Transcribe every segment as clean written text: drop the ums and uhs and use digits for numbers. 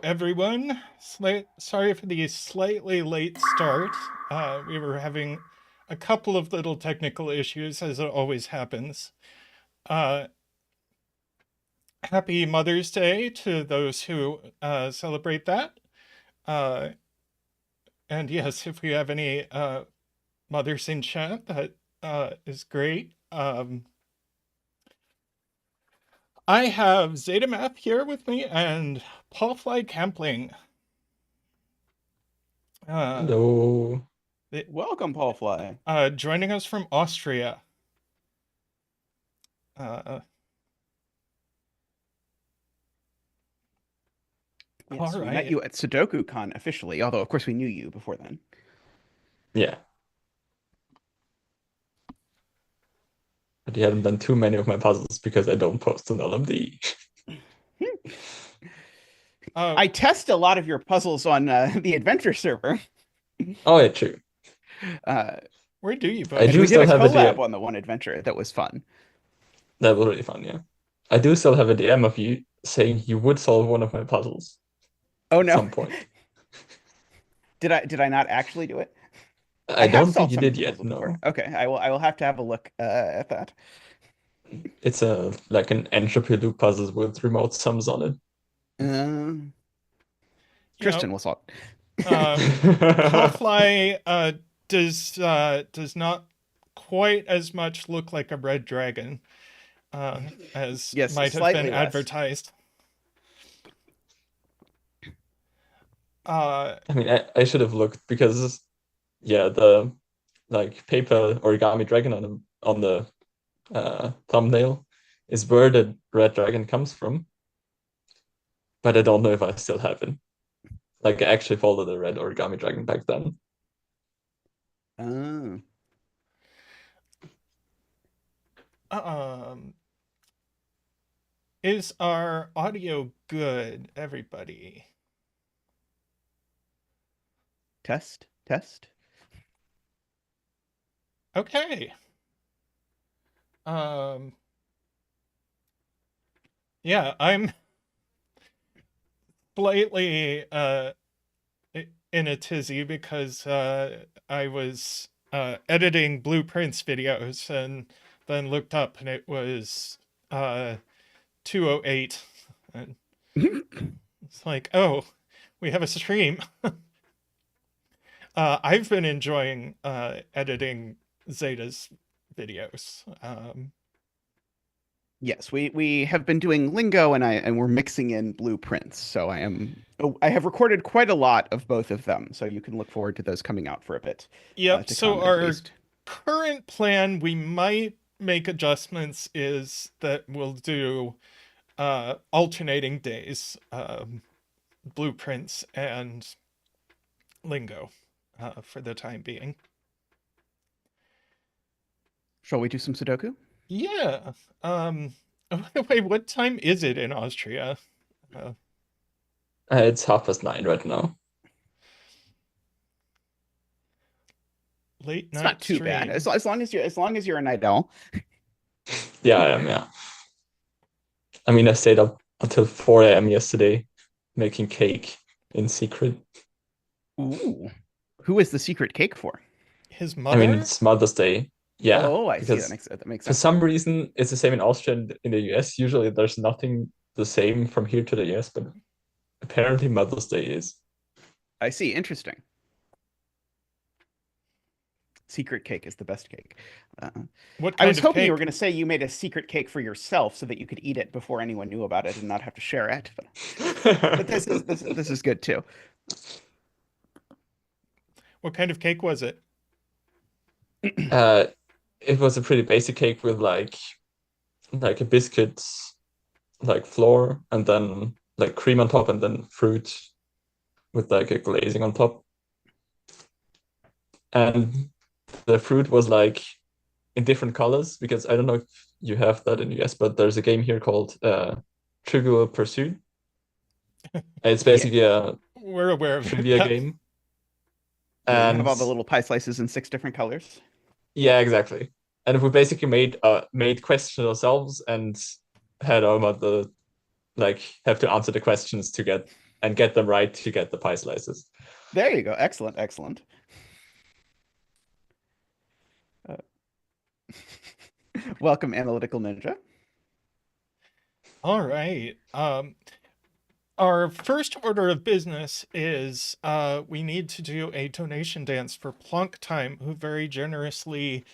everyone. Sorry for the slightly late start. We were having a couple of little technical issues, as it always happens. Uh, Happy Mother's Day to those who celebrate that. Uh, and yes, if we have any mothers in chat, that is great. I have zetamath here with me and Palfly Kampling. Uh, Hello. Welcome, Palfly. Joining us from Austria. Yes, All we right. met you at Sudoku Con officially, although of course we knew you before then. Yeah. But you haven't done too many of my puzzles because I don't post on LMD. I test a lot of your puzzles on the adventure server. Oh, yeah, true. Where do you I post? do We did a still have a collab DM. on the one adventure that was fun. That was really fun, yeah. I do still have a DM of you saying you would solve one of my puzzles Oh at no, some point. did I not actually do it? I have don't think solved you some did yet, puzzles before. no. Okay, I will have to have a look at that. It's like an entropy loop puzzle with remote sums on it. Um, You know, Tristan will solve. Palfly does not quite as much look like a red dragon as Yes, might have been slightly less. advertised. I mean, I should have looked because, yeah, the like paper origami dragon on the thumbnail is where the red dragon comes from, but I don't know if I still have it. Like I actually followed the red origami dragon back then. Oh. Um, is our audio good, everybody? Test, test. Okay. Yeah, I'm slightly in a tizzy because I was editing blueprints videos and then looked up and it was 2:08 and it's like, oh, we have a stream. I've been enjoying editing Zeta's videos. Yes, we have been doing lingo and we're mixing in blueprints. So I have recorded quite a lot of both of them. So you can look forward to those coming out for a bit. Yep, To so come at our least. current plan, we might make adjustments, is that we'll do alternating days, blueprints and lingo for the time being. Shall we do some Sudoku? Yeah. Wait, what time is it in Austria? It's 9:30 right now. Late It's night not too bad. stream. As long as you're a night owl. Yeah, I am. Yeah. I mean, I stayed up until 4 a.m. yesterday making cake in secret. Ooh. Who is the secret cake for? His I mother? mean, it's Mother's Day. Yeah, Oh, I see. because That makes for sense. some reason it's the same in Austria and in the US. Usually there's nothing the same from here to the US, but apparently Mother's Day is. I see. Interesting. Secret cake is the best cake. What I kind was of hoping cake? you were going to say you made a secret cake for yourself so that you could eat it before anyone knew about it and not have to share it. But this is good too. What kind of cake was it? uh, it was a pretty basic cake with like a biscuit like flour and then like cream on top and then fruit with like a glazing on top. And the fruit was like in different colors because I don't know if you have that in the US, but there's a game here called Trivial Pursuit. It's basically a We're aware of it. trivia game. Where you have And all the little pie slices in 6 different colors. yeah, exactly. And we basically made questions ourselves and had our mother like have to answer the questions to get and get them right to get the pie slices. There you go. Excellent, excellent. Welcome, Analytical Ninja. All right. Our first order of business is we need to do a donation dance for Plonk Time, who very generously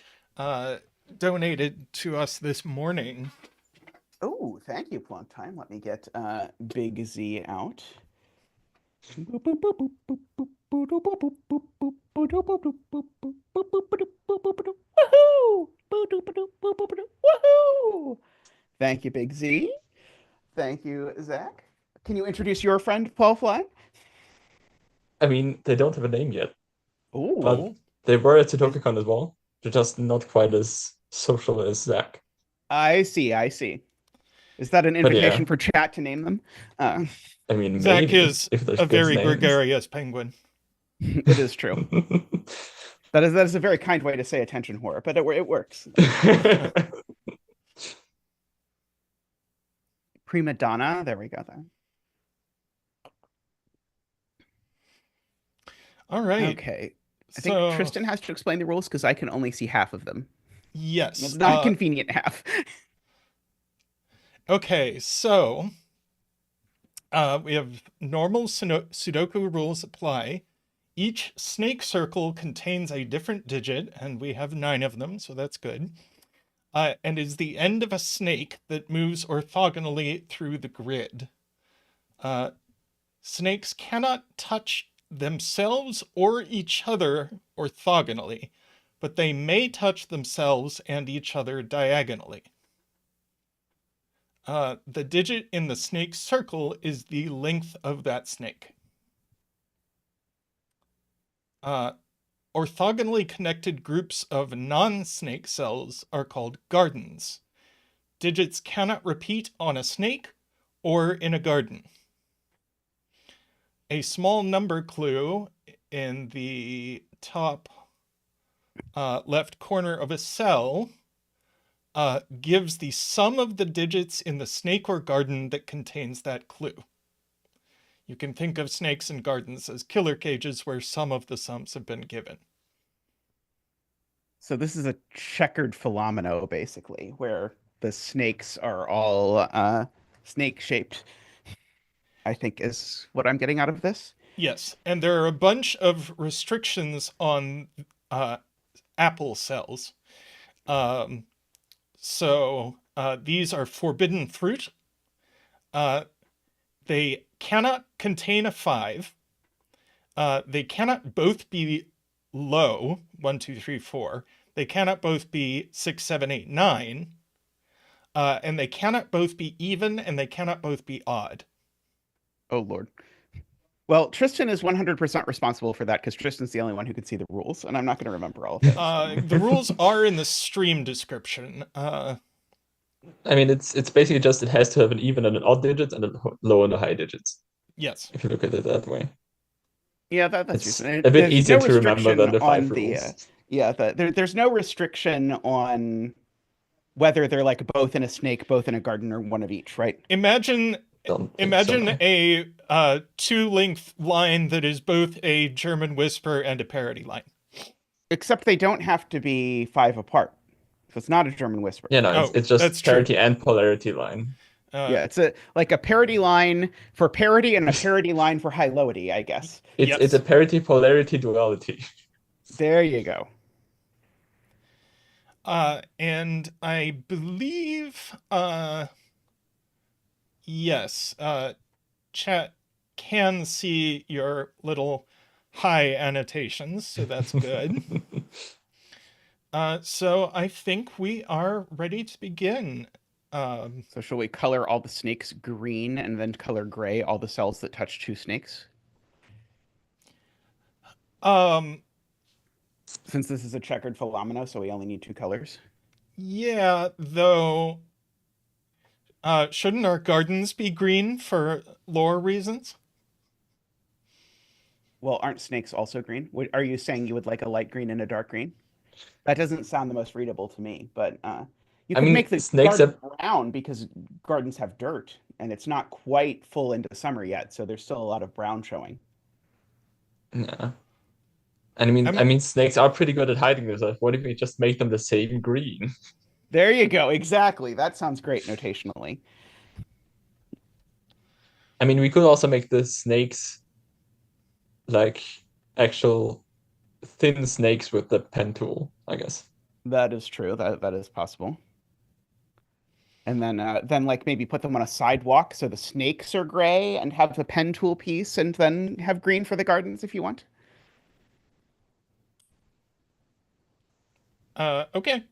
donated to us this morning. Oh, thank you, Plonk Time. Let me get Big Z out. Woohoo! Thank you, Big Z. Thank you, Zach. Can you introduce your friend, Palfly? I mean, they don't have a name yet, but Oh, they were at SudokuCon as well. They're just not quite as social as Zach. I see. I see. Is that an But invitation yeah, for chat to name them? I mean, Zach maybe is if there's a good very names. gregarious penguin. It is true. That is a very kind way to say attention whore, but it works. Prima donna. There we go. Then. All right. Okay. I So, think Tristan has to explain the rules because I can only see half of them. yes. It's not a convenient half. Okay, so we have normal Sudoku rules apply. Each snake circle contains a different digit, and we have 9 of them, so that's good. And is the end of a snake that moves orthogonally through the grid. Snakes cannot touch themselves or each other orthogonally, but they may touch themselves and each other diagonally. The digit in the snake circle is the length of that snake. Orthogonally connected groups of non-snake cells are called gardens. Digits cannot repeat on a snake or in a garden. A small number clue in the top left corner of a cell gives the sum of the digits in the snake or garden that contains that clue. You can think of snakes and gardens as killer cages where some of the sums have been given. So this is a checkered philomeno, basically, where the snakes are all snake-shaped, I think is what I'm getting out of this. Yes, and there are a bunch of restrictions on apple cells. So these are forbidden fruit. They cannot contain a 5. They cannot both be low, 1, 2, 3, 4. They cannot both be 6, 7, 8, 9. And they cannot both be even, and they cannot both be odd. Oh, Lord. Well, Tristan is 100% responsible for that because Tristan's the only one who can see the rules, and I'm not going to remember all of this. The rules are in the stream description. I mean, it's basically just it has to have an even and an odd digits and a low and a high digits. Yes. If you look at it that way. Yeah, that's It's useful. a bit There's easier no to remember than the restriction 5 on rules. there's no restriction on whether they're like both in a snake, both in a garden, or one of each, right? Imagine Don't think imagine so, no. a 2-length line that is both a German whisper and a parody line. Except they don't have to be 5 apart. So it's not a German whisper. Yeah, no, Oh, it's that's just true. parity and polarity line. Yeah, it's like a parody line for parody and a parody line for high-lowity, I guess. It's a parity polarity duality. There you go. And I believe, yes, chat can see your little high annotations, so that's good. So I think we are ready to begin. So shall we color all the snakes green and then color gray all the cells that touch 2 snakes? Since this is a checkered philomeno, so we only need 2 colors. Yeah, though, shouldn't our gardens be green for lore reasons? Well, aren't snakes also green? Are you saying you would like a light green and a dark green? That doesn't sound the most readable to me, but You I could mean, make the snakes garden have brown because gardens have dirt and it's not quite full into summer yet, so there's still a lot of brown showing. yeah. And I mean, snakes are pretty good at hiding themselves. What if we just make them the same green? There you go. Exactly. That sounds great notationally. I mean, we could also make the snakes like actual thin snakes with the pen tool, I guess. That is true. That is possible. And then like maybe put them on a sidewalk so the snakes are gray and have the pen tool piece, and then have green for the gardens if you want. Okay.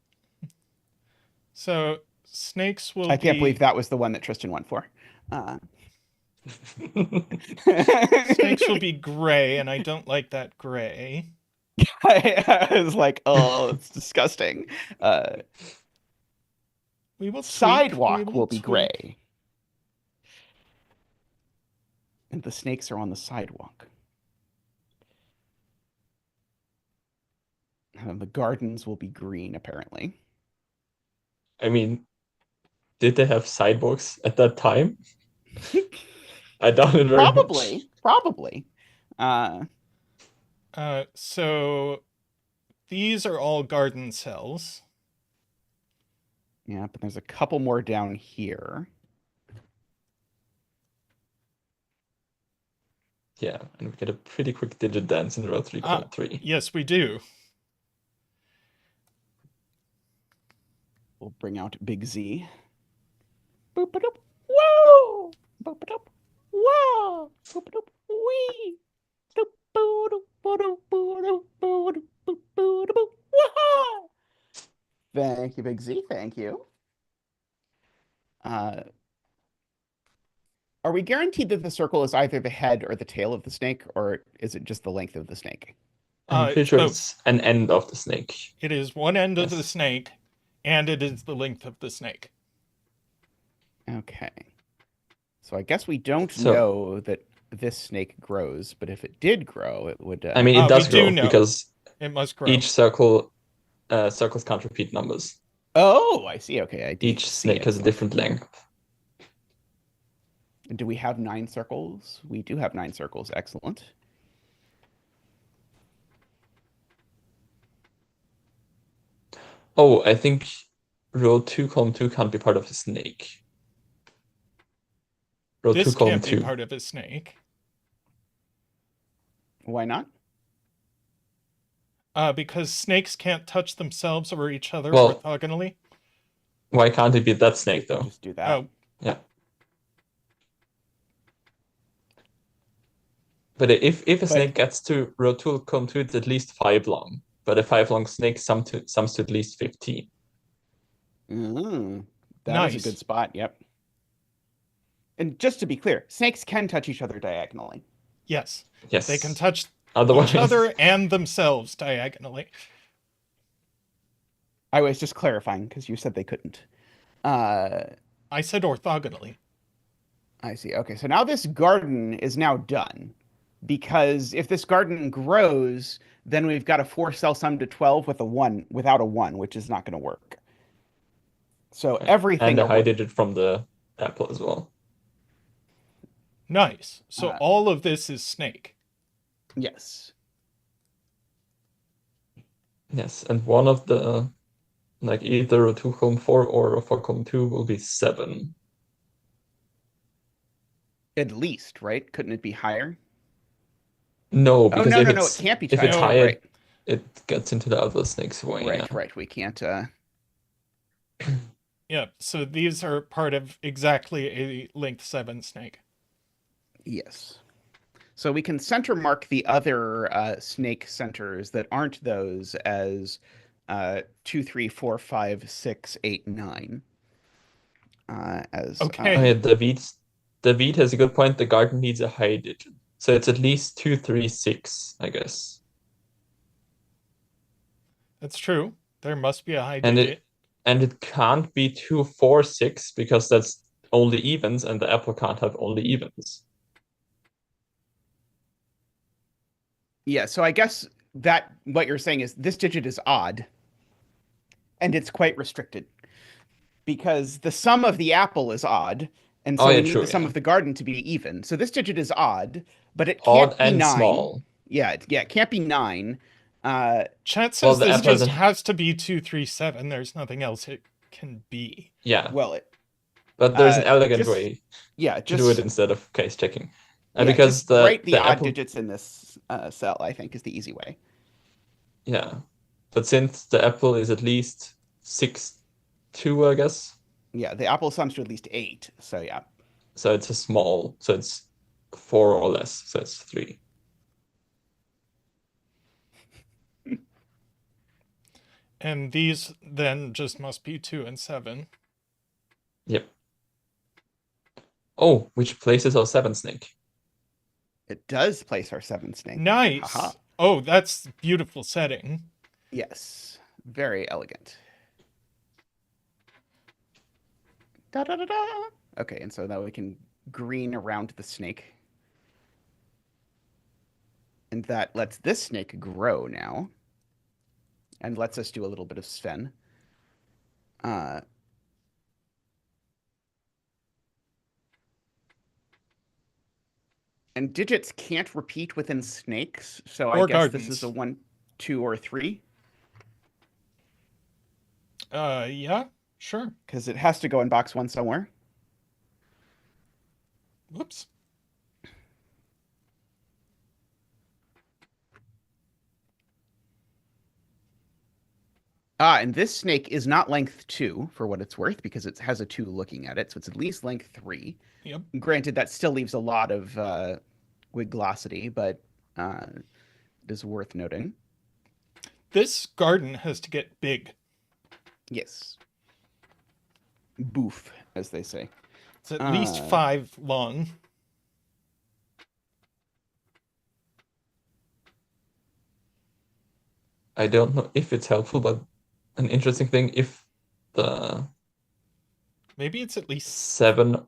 So snakes will I can't believe be that was the one that Tristan went for. snakes will be gray, and I don't like that gray. I was like, oh, it's disgusting. We will Sidewalk will be tweak. gray. And the snakes are on the sidewalk. And the gardens will be green, apparently. I mean, did they have sidewalks at that time? I doubt it very much. Probably. So these are all garden cells. Yeah, but there's a couple more down here. Yeah, and we get a pretty quick digit dance in row 3.3. Yes, we do. We'll bring out Big Z. Boop-a-doop. Whoa! Boop-a-doop. Whoa! Boop-a-doop. Wee! Doop-boo-doop-boo-doop-boo-doop-boo-doop-boo-doop. Wah-ha! Thank you, Big Z. Thank you. Are we guaranteed that the circle is either the head or the tail of the snake, or is it just the length of the snake? I'm pretty It's sure both. it's an end of the snake. It is one end of the Yes. snake, and it is the length of the snake. Okay. So I guess we don't So- know that this snake grows, but if it did grow, it would. I mean, it we does do grow know. because It must grow. each circles can't repeat numbers. Oh, I see. Okay, I do Each see snake it. has a different length. Do we have 9 circles? We do have 9 circles. Excellent. Oh, I think row 2, column 2 can't be part of the snake. Row 2, This column can't be 2. part of a snake. Why not? Because snakes can't touch themselves or each other Well- orthogonally. Why can't it be that snake though? Just do that. Oh, Yeah. But if a snake gets to row 2, column 2, it's at least 5 long. But a 5 long snake sums to at least 15. That is Nice. a good spot. Yep. And just to be clear, snakes can touch each other diagonally. yes. Yes. They can touch Otherwise, each other and themselves diagonally. I was just clarifying because you said they couldn't. I said orthogonally. I see. Okay, so now this garden is now done. Because if this garden grows, then we've got a 4-cell sum to 12 with a 1 without a 1, which is not going to work. So everything. and a high digit from the apple as well. Nice. So all of this is snake. Yes. Yes, and one of the like either row 2, column 4 or row 4, column 2 will be 7. At least, right? Couldn't it be higher? No, Oh, because no, if no, no, it's it can't be if it's higher. higher, Right, it gets into the other snake's way. right, Yeah. right. We can't. Yeah. So these are part of exactly a length 7 snake. Yes. So we can center mark the other snake centers that aren't those as 2, 3, 4, 5, 6, 8, 9. As Okay. Oh, yeah, David has a good point. The garden needs a high digit. So it's at least 2, 3, 6, I guess. That's true. There must be a high And digit. it can't be 2, 4, 6 because that's only evens and the apple can't have only evens. Yeah, so I guess that what you're saying is this digit is odd, and it's quite restricted. because the sum of the apple is odd, and Oh, so yeah, we need true, the sum yeah. of the garden to be even. So this digit is odd, but it Odd can't be and 9. small. Yeah, it can't be 9. Chat Well, says the this apple just isn't. has to be 237. There's nothing else it can be. Yeah, Well, but there's an elegant just way yeah, to do it just instead of case checking. yeah, Because just write the the odd apple, digits in this cell, I think, is the easy way. yeah. But since the apple is at least 6, 2, I guess. Yeah, the apple sums to at least 8. So yeah. So it's a small, so it's 4 or less, so it's 3. And these then just must be 2 and 7. Yep. Oh, which places our 7 snake? It does place our 7 snake. Nice. Haha. Oh, that's beautiful setting. Yes. Very elegant. Da da da da. Okay, and so now we can green around the snake. And that lets this snake grow now. And lets us do a little bit of Sven. And digits can't repeat within snakes, so I Or guess this is a gardens. 1, 2, or 3. Yeah, sure. Because it has to go in box 1 somewhere. Whoops. And this snake is not length 2, for what it's worth, because it has a 2 looking at it, so it's at least length 3. Yep. Granted, that still leaves a lot of wiglosity, but it is worth noting. This garden has to get big. Yes. Boof, as they say. It's at least 5 long. I don't know if it's helpful, but an interesting thing, if the Maybe it's at least 7,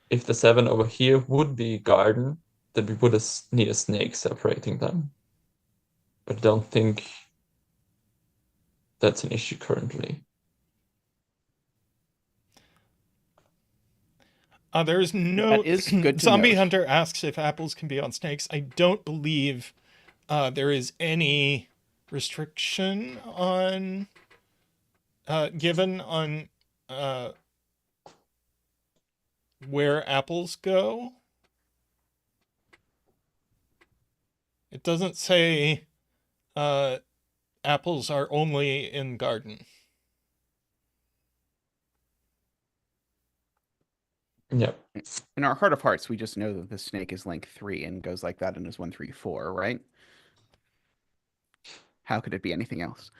if the 7 over here would be garden, then we would need a snake separating them. But I don't think that's an issue currently. There's no. That is good to Zombie note. Hunter asks if apples can be on snakes. I don't believe there is any restriction on given on where apples go. It doesn't say apples are only in garden. Yeah. In our heart of hearts, we just know that the snake is length 3 and goes like that and is 1, 3, 4, right? How could it be anything else?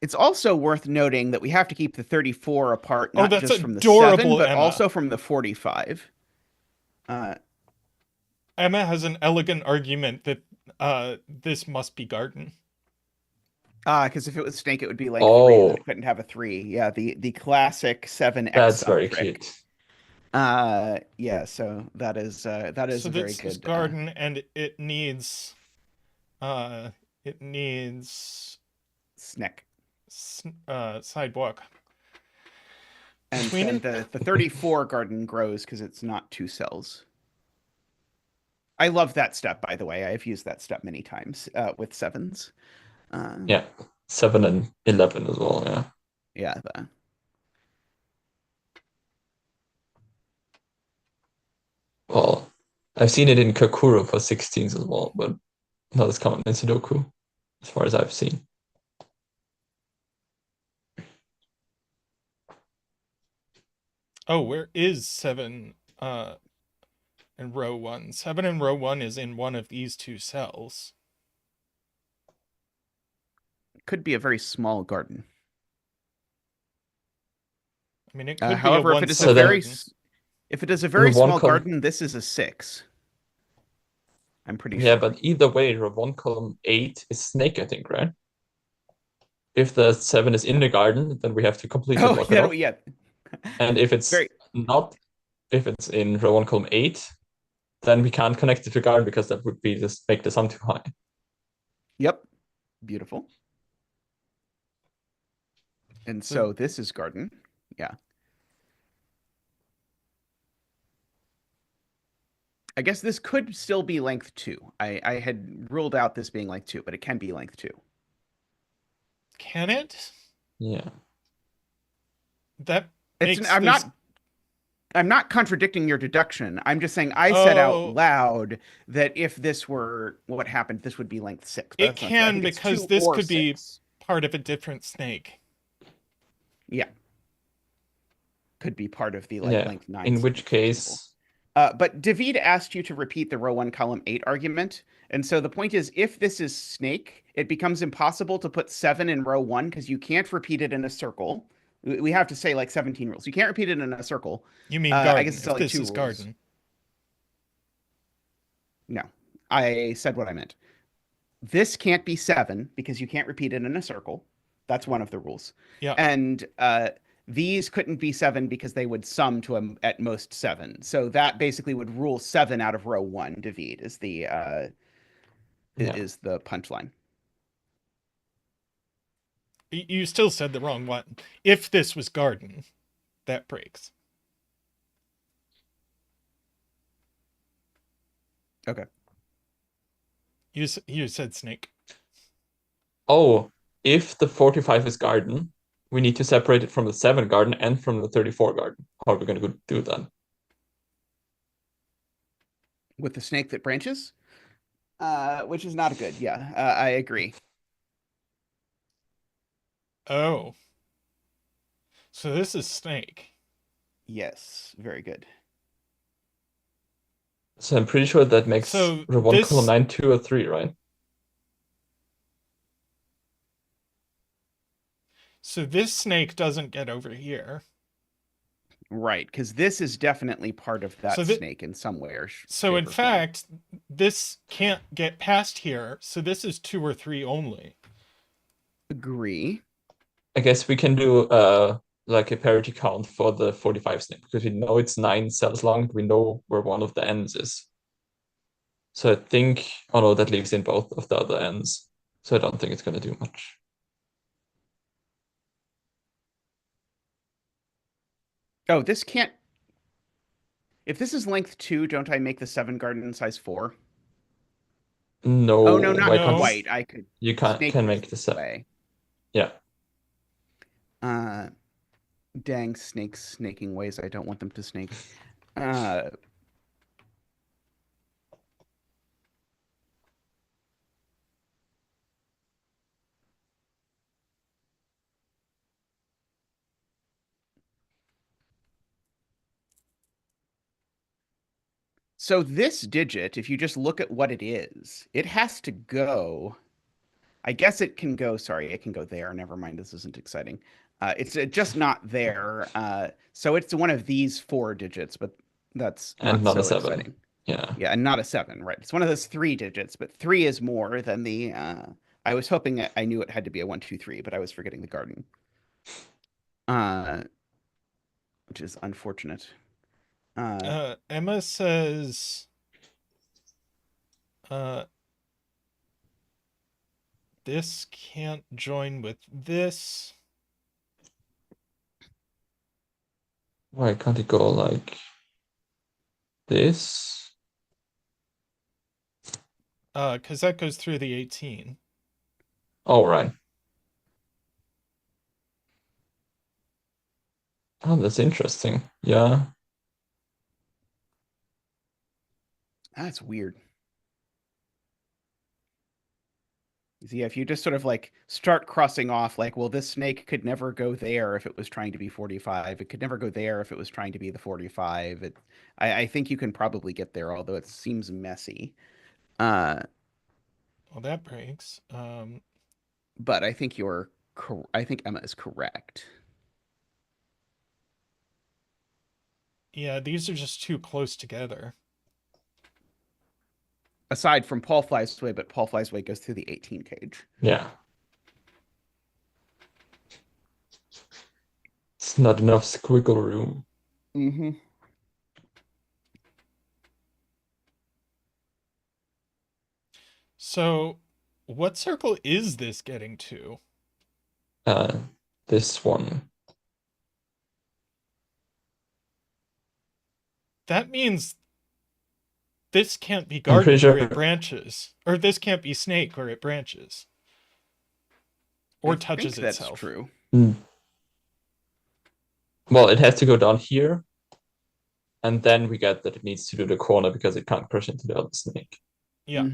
It's also worth noting that we have to keep the 34 apart, not that's just from the adorable, 7, but Emma. also from the 45. Emma has an elegant argument that this must be garden. Because if it was snake, it would be like 3, Oh. and it couldn't have a 3. Yeah, the classic 7x That's very trick. cute. Yeah, so that is So a very this is good garden, and it needs snack. sidewalk. And Between then the 34 garden grows because it's not 2 cells. I love that step, by the way. I've used that step many times with 7s. Yeah, 7 and 11 as well. Yeah. Yeah. Well, I've seen it in Kakuro for 16s as well, but not as common in Sudoku, as far as I've seen. Oh, where is 7 in row 1? 7 in row 1 is in one of these 2 cells. Could be a very small garden. I mean, it could however, be if it is So a then- very if it is a very The one small column- garden, this is a 6. I'm pretty Yeah, sure. but either way, row 1, column 8 is snake, I think, right? If the 7 is in the garden, then we have to completely Oh, block it off. yeah. And if it's Very- not, if it's in row 1, column 8, then we can't connect it to garden because that would be just make the sum too high. Yep. Beautiful. And So- so this is garden. Yeah. I guess this could still be length 2. I had ruled out this being length 2, but it can be length 2. Can it? Yeah. That It's makes I'm this... not contradicting your deduction. I'm just saying I said out Oh. loud that if this were what happened, this would be length 6. But It that's not true. I can, think it's because 2 this or could be 6. part of a different snake. Yeah. Could be part of the Yeah. length 9. In which snake, for example. case, But David asked you to repeat the row 1, column 8 argument. And so the point is, if this is snake, it becomes impossible to put 7 in row 1 because you can't repeat it in a circle. We have to say like 17 rules. You can't repeat it in a circle. You mean garden, I guess it's if like this 2 is rules. garden. No, I said what I meant. This can't be 7 because you can't repeat it in a circle. That's one of the rules. Yeah. And these couldn't be 7 because they would sum to at most 7. So that basically would rule 7 out of row 1. David is the is the punchline. You still said the wrong one. If this was garden, that breaks. Okay. You said snake. oh, if the 45 is garden, we need to separate it from the 7 garden and from the 34 garden. How are we going to do that? With the snake that branches, which is not good. Yeah, I agree. Oh. So this is snake. Yes, very good. So I'm pretty sure that makes So row 1, this- column 9, 2 or 3, right? So this snake doesn't get over here. Right, because this is definitely part of that So snake in some way. Or So in shape or form. fact, this can't get past here. So this is 2 or 3 only. Agree. I guess we can do like a parity count for the 45 snake because we know it's 9 cells long. We know where one of the ends is. So I think, oh no, that leaves in both of the other ends. So I don't think it's going to do much. Oh, this can't. If this is length 2, don't I make the 7 garden size 4? No. Oh no, not why can't- quite. I could. You can snake make the 7. way. Yeah. Dang snakes snaking ways. I don't want them to snake. So this digit, if you just look at what it is, it has to go. I guess it can go. Sorry, it can go there. Never mind. This isn't exciting. It's just not there. So it's one of these 4 digits, but that's And not so a 7. exciting. Yeah. Yeah, and not a 7, right? It's one of those 3 digits, but 3 is more than the. I was hoping I knew it had to be a 1, 2, 3, but I was forgetting the garden. Which is unfortunate. Emma says this can't join with this. Why can't it go like this? Because that goes through the 18. Oh, right. Oh, that's interesting. Yeah. That's weird. Yeah, if you just sort of like start crossing off, like, well, this snake could never go there if it was trying to be 45. It could never go there if it was trying to be the 45. I think you can probably get there, although it seems messy. Well, that breaks. But I think I think Emma is correct. Yeah, these are just too close together. Aside from Palfly's way, but Palfly's way goes through the 18 cage. Yeah. It's not enough squiggle room. Mm-hmm. So what circle is this getting to? The this one. That means this can't be I'm pretty garden or sure. it branches. Or this can't be snake or it branches. Or I touches think that's itself. true. Well, it has to go down here. And then we get that it needs to do the corner because it can't crush into the other snake. Yeah.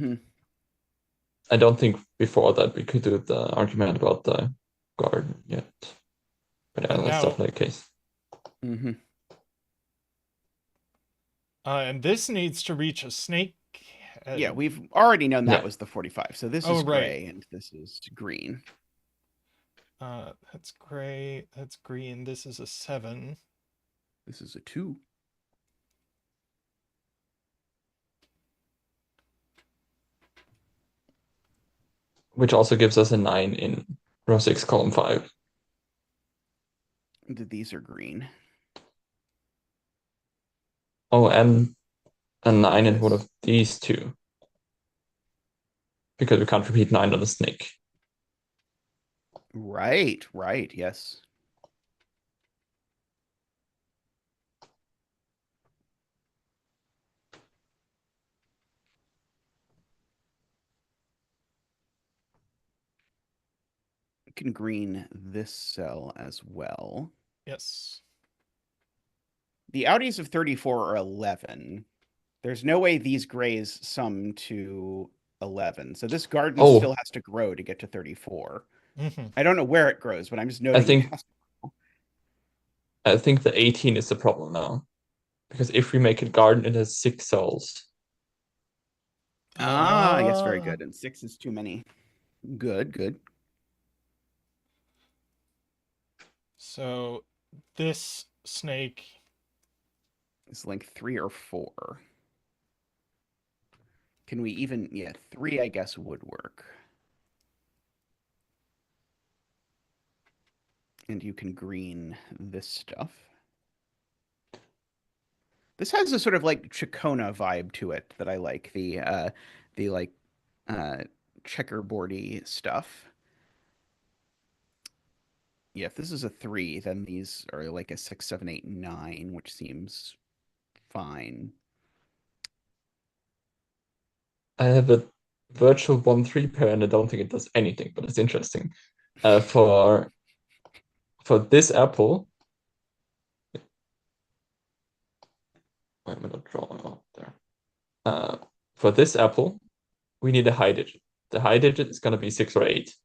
I don't think before that we could do the argument about the garden yet. But yeah, And that's now- definitely the case. And this needs to reach a snake. Yeah, we've already known that Yeah. was the 45. So this Oh, is right. gray and this is green. That's gray. That's green. This is a 7. This is a 2. Which also gives us a 9 in row 6, column 5. These are green. Oh, and a 9 in one of these two. Because we can't repeat 9 on the snake. Right, yes. We can green this cell as well. Yes. The outies of 34 are 11. There's no way these grays sum to 11. So this garden still has to grow to get to 34. I don't know where it grows, but I'm just noting it has to grow. I think the 18 is the problem now. Because if we make a garden, it has 6 cells. Yes, very good. And 6 is too many. Good. So this snake is length 3 or 4. Can we even, 3 I guess would work. And you can green this stuff. This has a sort of like Chacona vibe to it that I like. The like checkerboardy stuff. Yeah, if this is a 3, then these are like a 6, 7, 8, 9, which seems fine. I have a virtual 1-3 pair, and I don't think it does anything, but it's interesting. For this apple, why am I not drawing out there? For this apple, we need a high digit. The high digit is going to be 6 or 8,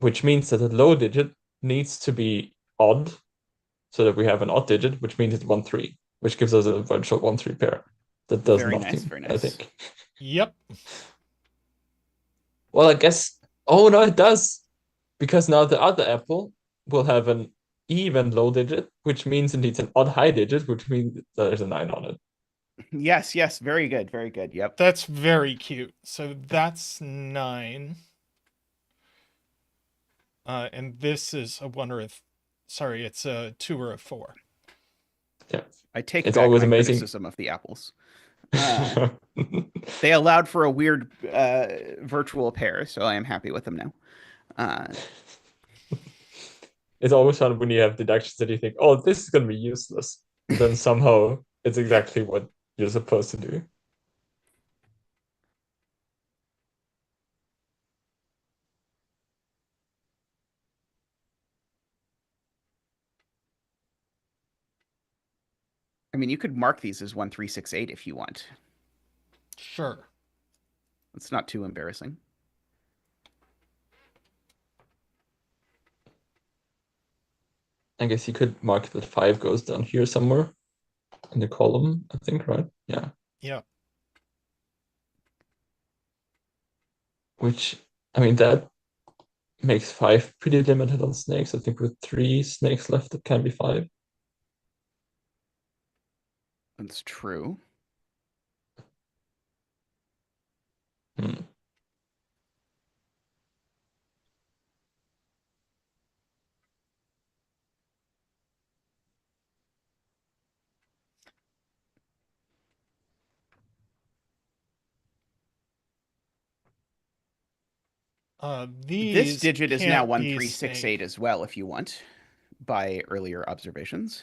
which means that the low digit needs to be odd, so that we have an odd digit, which means it's 1-3, which gives us a virtual 1-3 pair. That does Very nothing, nice, very nice. I think. Yep. Well, I guess. Oh no, it does, because now the other apple will have an even low digit, which means it needs an odd high digit, which means there's a 9 on it. Yes, very good, very good. Yep. That's very cute. So that's 9. And this is a 1 or a... Sorry, it's a 2 or a 4. Yeah. I take It's back always my amazing. criticism of the apples. They allowed for a weird virtual pair, so I am happy with them now. It's always fun when you have deductions that you think, oh, this is going to be useless. And then somehow it's exactly what you're supposed to do. I mean, you could mark these as 1, 3, 6, 8 if you want. Sure. It's not too embarrassing. I guess you could mark that 5 goes down here somewhere in the column, I think, right? Yeah. Yeah. Which, I mean, that makes 5 pretty limited on snakes. I think with 3 snakes left, it can be 5. That's true. This These digit is now can't be 1368 snake. as well, if you want, by earlier observations.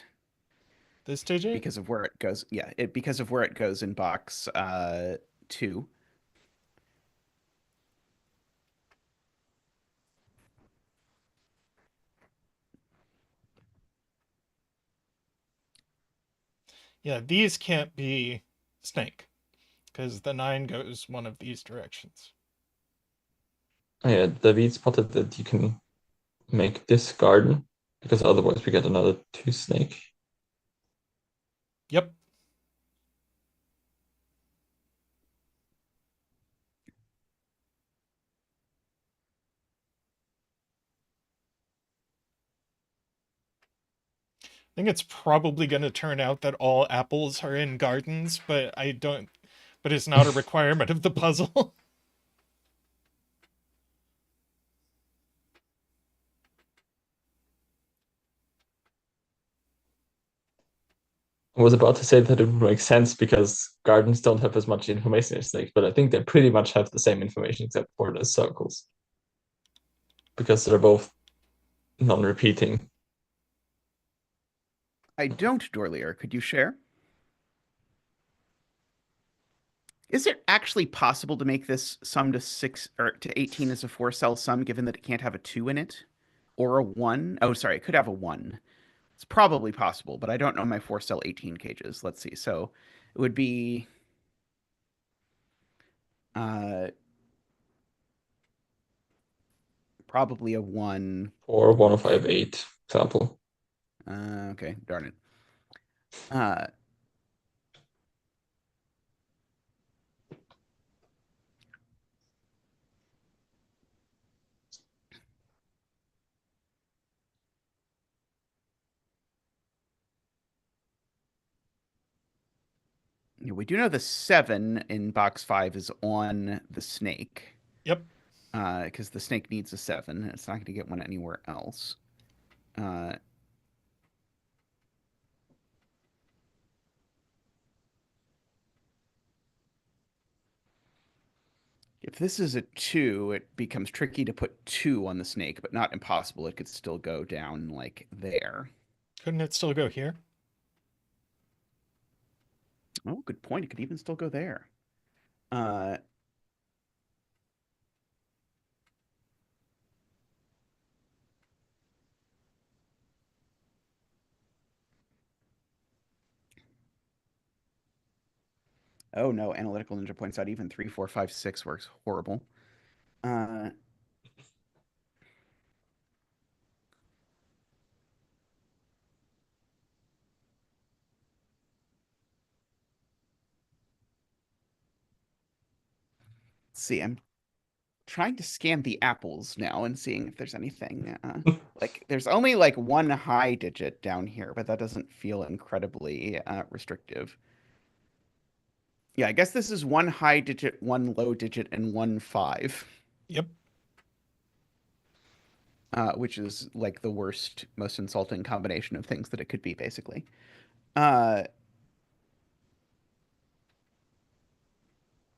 This digit? Because of where it goes. Yeah, because of where it goes in box 2. Yeah, these can't be snake because the 9 goes one of these directions. Oh, yeah, David spotted that you can make this garden because otherwise we get another 2 snake. Yep. I think it's probably going to turn out that all apples are in gardens, but it's not a requirement of the puzzle. I was about to say that it would make sense because gardens don't have as much information as snakes, but I think they pretty much have the same information except for the circles because they're both non-repeating. I don't, Dorlier. Could you share? Is it actually possible to make this sum to 6 or to 18 as a 4-cell sum, given that it can't have a 2 in it? Or a 1? Oh, sorry, it could have a 1. It's probably possible, but I don't know my 4-cell 18 cages. Let's see. So it would be uh, probably a 1. Or 1058 example. Okay, darn it. Uh, we do know the 7 in box 5 is on the snake. Yep. Because the snake needs a 7. It's not going to get one anywhere else. Uh, if this is a 2, it becomes tricky to put 2 on the snake, but not impossible. It could still go down like there. Couldn't it still go here? Oh, good point. It could even still go there. Uh, oh no, Analytical Ninja points out even 3, 4, 5, 6 works horrible. Uh, let's see, I'm trying to scan the apples now and seeing if there's anything. Like, there's only like 1 high digit down here, but that doesn't feel incredibly restrictive. Yeah, I guess this is 1 high digit, 1 low digit, and 1 5. Yep. Which is like the worst, most insulting combination of things that it could be, basically. Uh,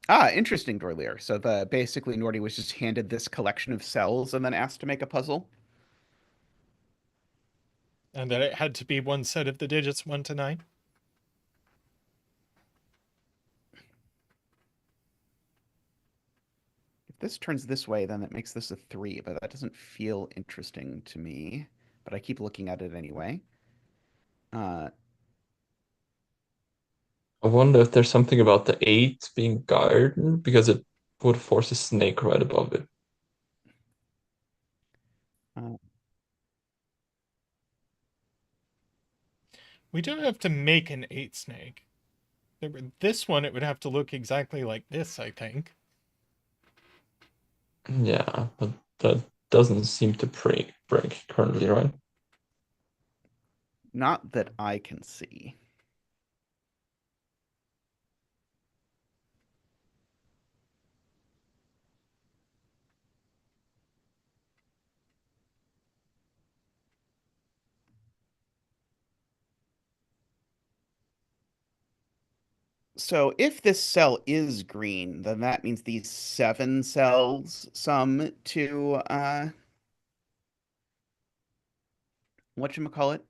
Interesting, Dorlier. So basically Nordy was just handed this collection of cells and then asked to make a puzzle. And that it had to be one set of the digits 1 to 9. If this turns this way, then that makes this a 3, but that doesn't feel interesting to me. But I keep looking at it anyway. Uh, I wonder if there's something about the 8 being garden because it would force a snake right above it. uh, We don't have to make an 8 snake. This one, it would have to look exactly like this, I think. Yeah, but that doesn't seem to break currently, right? Not that I can see. So if this cell is green, then that means these 7 cells sum to whatchamacallit?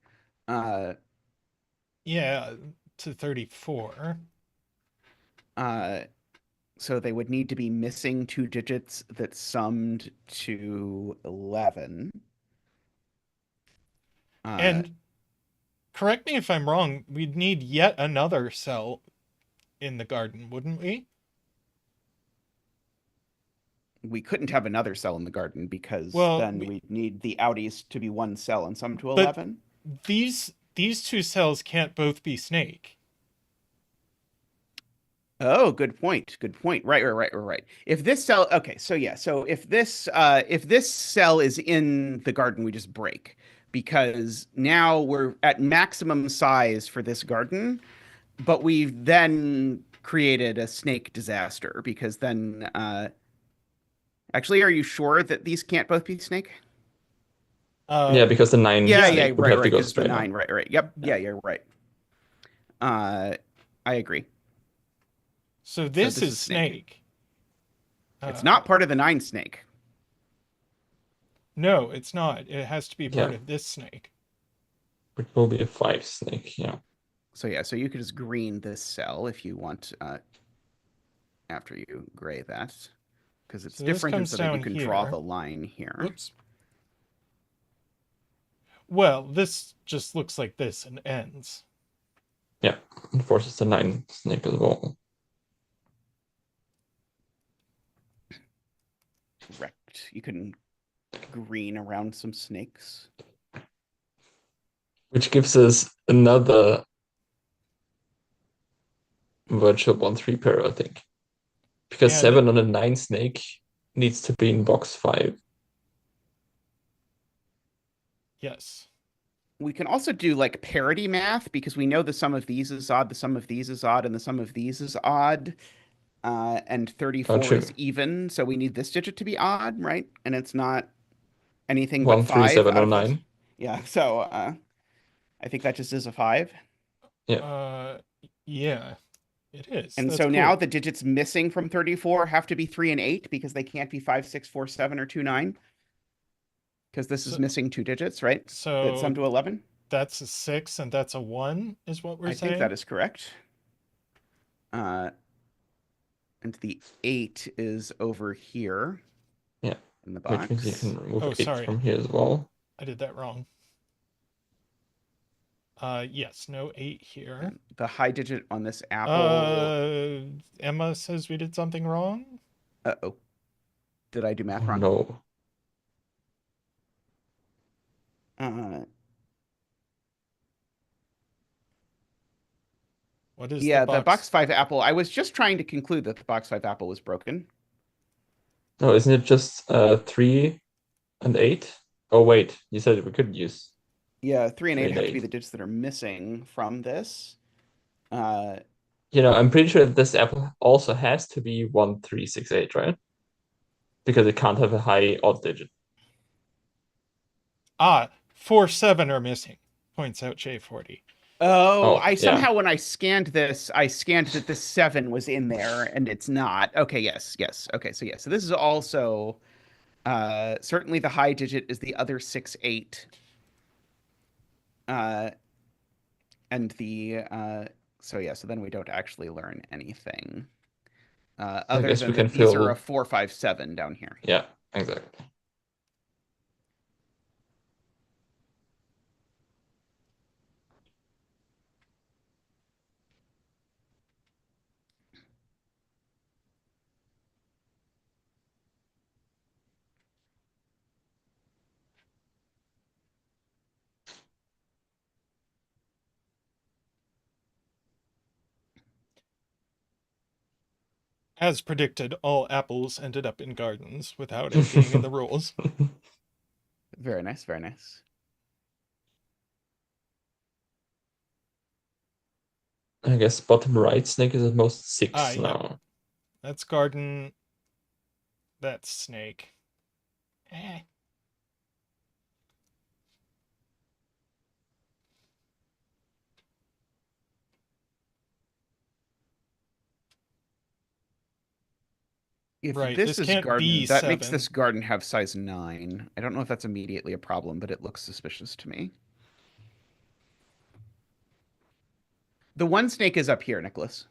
Yeah, to 34. So they would need to be missing 2 digits that summed to 11. And correct me if I'm wrong, we'd need yet another cell in the garden, wouldn't we? We couldn't have another cell in the garden because Well, then we'd need the outies to be 1 cell and sum to but 11. these two cells can't both be snake. Oh, good point. Good point. Right. If this cell, okay, so yeah, so if this cell is in the garden, we just break because now we're at maximum size for this garden, but we've then created a snake disaster because then actually, are you sure that these can't both be snake? Yeah, because the 9 Yeah, snake would have to go because the straight up. 9, right. Yep. Yeah. Yeah, you're right. I agree. So this this is is snake. snake. It's not part of the 9 snake. No, it's not. It has to be part Yeah. of this snake. It will be a 5 snake, yeah. So yeah, so you could just green this cell if you want after you gray that. Because it's So this different comes so that you down can draw here. the line here. Whoops. Well, this just looks like this and ends. Yeah, it forces the 9 snake as well. Correct. You can green around some snakes. Which gives us another virtual 1-3 pair, I think. Because And 7 on a 9 snake needs to be in box 5. yes. We can also do like parity math because we know the sum of these is odd, the sum of these is odd, and the sum of these is odd. And 34 true. is even, so we need this digit to be odd, right? And it's not anything 1, but 3, 5 7, out or of this. 9. Yeah, so I think that just is a 5. Yeah. Yeah, it is. And That's so now cool. the digits missing from 34 have to be 3 and 8 because they can't be 5, 6, 4, 7, or 2, 9. Because this is missing 2 digits, right? That sum So to 11. that's a 6 and that's a 1 is what we're I saying? think that is correct. And the 8 is over here. Yeah. In the Which box. means you can remove Oh, 8 sorry. from here as well. I did that wrong. Yes, no 8 here. The high digit on this apple. Emma says we did something wrong. Uh-oh. Did I do math Oh, wrong? no. What is Yeah, the the box 5 apple. I was just trying to conclude that the box 5 apple was broken. No, isn't it just 3 and 8? Oh, wait. You said we could use. Yeah, 3 and 8 3 and have to be 8. the digits that are missing from this. I'm pretty sure that this apple also has to be 1, 3, 6, 8, right? Because it can't have a high odd digit. 4, 7 are missing, points out J40. Oh, Oh, somehow when I scanned this, I scanned that the 7 was in there and it's not. Okay, yes. Okay, so yeah. So this is also certainly the high digit is the other 6, 8. And so yeah, so then we don't actually learn anything. I Other guess we than can that these are fill. a 4, 5, 7 down here. Yeah, exactly. As predicted, all apples ended up in gardens without it being in the rules. Very nice, very nice. I guess bottom right snake is at most 6 Yeah. now. That's garden. That's snake. Eh. If Right, this this is can't garden, be that makes 7. this garden have size 9. I don't know if that's immediately a problem, but it looks suspicious to me. The one snake is up here, Nicholas.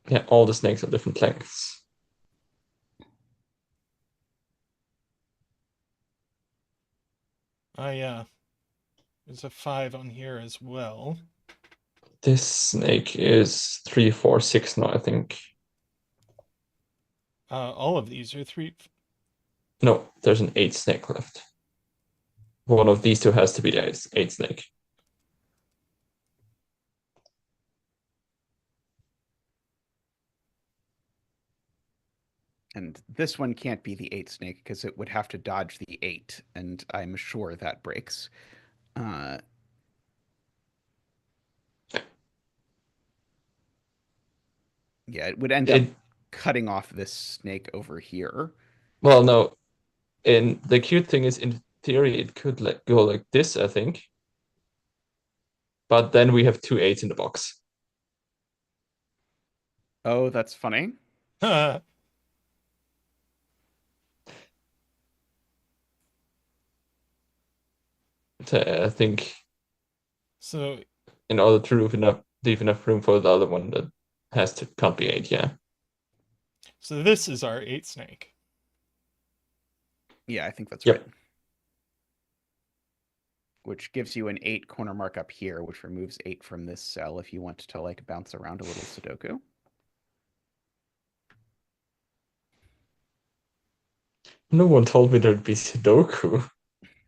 Yeah, all the snakes are different lengths. Oh yeah. There's a 5 on here as well. This snake is 3, 4, 6 now, I think. All of these are 3. No, there's an 8 snake left. One of these two has to be the 8 snake. And this one can't be the 8 snake because it would have to dodge the 8, and I'm sure that breaks. Yeah, it would end up cutting off this snake over here. Well, no. And the cute thing is, in theory, it could go like this, I think. But then we have 2 8s in the box. Oh, that's funny. I I think So in order to leave enough room for the other one, that can't be 8, yeah. so this is our 8 snake. Yeah, I think that's Yep. right. Which gives you an 8 corner mark up here, which removes 8 from this cell if you want to like bounce around a little Sudoku. No one told me there'd be Sudoku.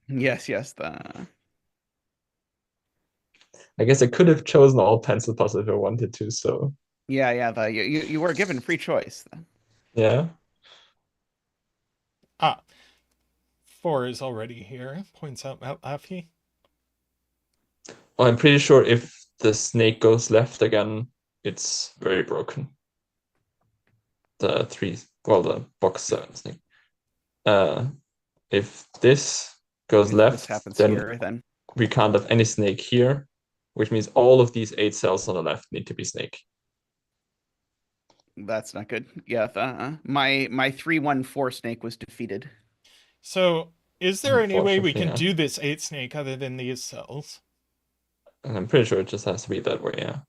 Yes, I guess I could have chosen all pencil puzzles if I wanted to, so yeah, you were given free choice. yeah. 4 is already here, points out Laffy. Well, I'm pretty sure if the snake goes left again, it's very broken. The box 7 snake. If this goes If left, this happens then here, then we can't have any snake here, which means all of these 8 cells on the left need to be snake. that's not good. Yeah, my 3-1-4 snake was defeated. So is there any way we can Unfortunately, do this 8 snake other than these cells? And I'm pretty sure it just has to be that way, yeah.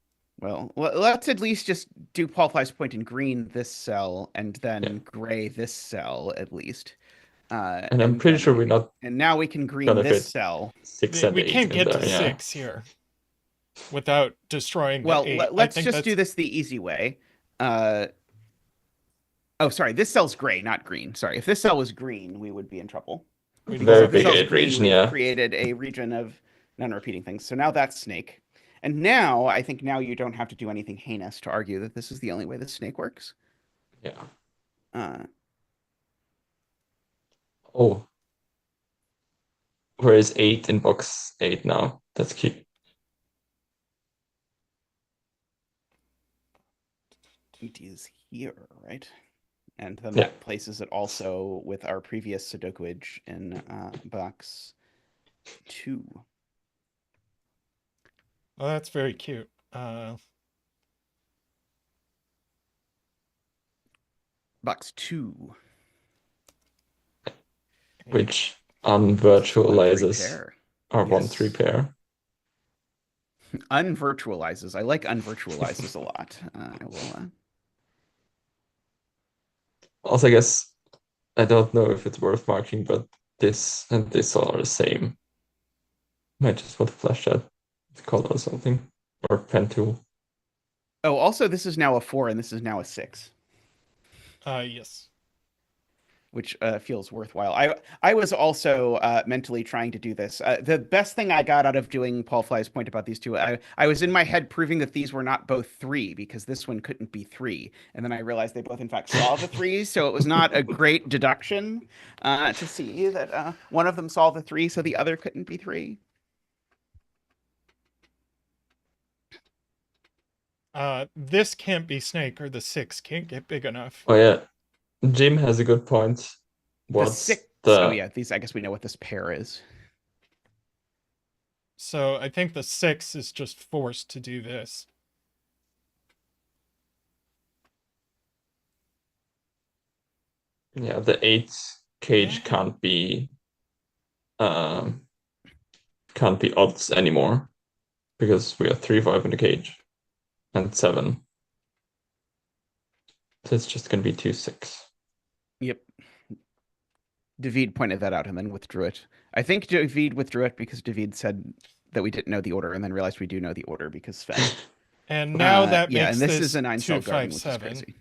Well, let's at least just do Palfly's point in green this cell and then gray this cell at least. And I'm pretty sure we're not And now we can green gonna this fit cell. 6 and We 8 can't in get there, to yeah. 6 here without destroying Well, the 8. let's just do this the easy way. Oh, sorry, this cell's gray, not green. Sorry, if this cell was green, we would be in trouble. Very If this big cell's 8 green, region, we've yeah. created a region of non-repeating things. So now that's snake. And now, I think now you don't have to do anything heinous to argue that this is the only way this snake works. Yeah. Oh. Where is 8 in box 8 now? That's key. It is here, right? And then that places it also with our previous Sudoku-age in box 2. Oh, that's very cute. Box 2. Which unvirtualizes our 1-3 pair. Unvirtualizes. I like unvirtualizes a lot. I will. Also, I guess I don't know if it's worth marking, but this and this are the same. Might just want to flash that with color or something, or pen tool. Oh, also, this is now a 4 and this is now a 6. Yes. Which feels worthwhile. I was also mentally trying to do this. The best thing I got out of doing Palfly's point about these two, I was in my head proving that these were not both 3 because this one couldn't be 3, and then I realized they both in fact saw the 3s, so it was not a great deduction to see that one of them saw the 3, so the other couldn't be 3. This can't be snake, or the 6 can't get big enough. Oh yeah, Jim has a good point. What's the 6? Oh yeah, these. I guess we know what this pair is. So I think the 6 is just forced to do this. Yeah, the 8 cage Yeah. can't be odds anymore because we are 3, 5 in the cage and 7. So it's just gonna be 2, 6. Yep. David pointed that out and then withdrew it. I think David withdrew it because David said that we didn't know the order and then realized we do know the order because Sven. And now that Yeah, makes and this this is a 9-cell garden, which is 257. crazy.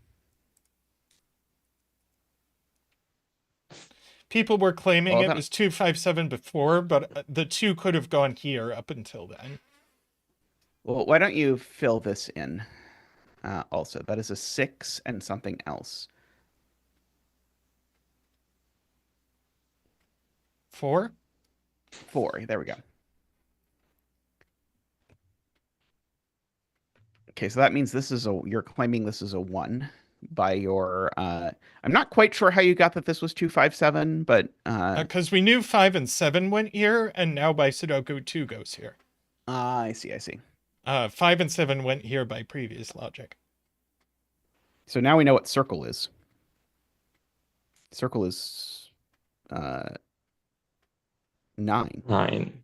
People were claiming Well, it that- was 257 before, but the 2 could have gone here up until then. Well, why don't you fill this in? Also, that is a 6 and something else. 4? 4. There we go. Okay, so that means you're claiming this is a 1 by your I'm not quite sure how you got that this was 257, but Because we knew 5 and 7 went here, and now by Sudoku 2 goes here. I see. 5 and 7 went here by previous logic. So now we know what circle is. Circle is 9. 9.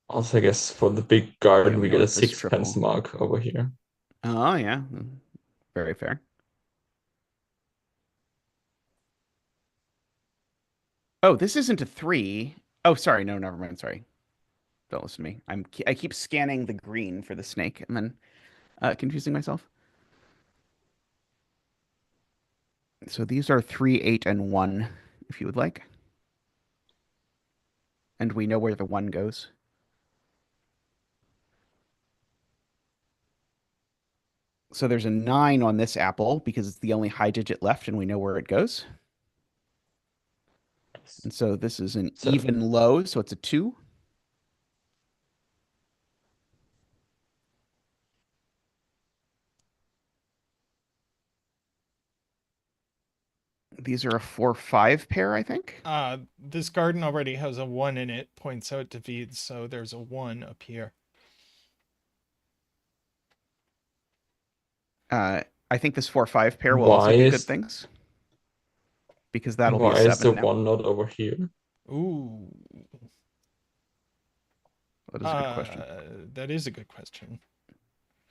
Also, I guess for the big garden, Yeah, we we know get a it's this 6-pence triple. mark over here. Oh, yeah. Very fair. Oh, this isn't a 3. Oh, sorry. No, never mind. Sorry. Don't listen to me. I keep scanning the green for the snake and then confusing myself. So these are 3, 8, and 1, if you would like. And we know where the 1 goes. So there's a 9 on this apple because it's the only high digit left and we know where it goes. And so this is an 7. even low, so it's a 2. These are a 4, 5 pair, I think. This garden already has a 1 in it, points out David, so there's a 1 up here. I think this 4, 5 pair will also do good things. Because that'll be a 7 Why is the now. 1 not over here? Ooh. That is a good question. That is a good question.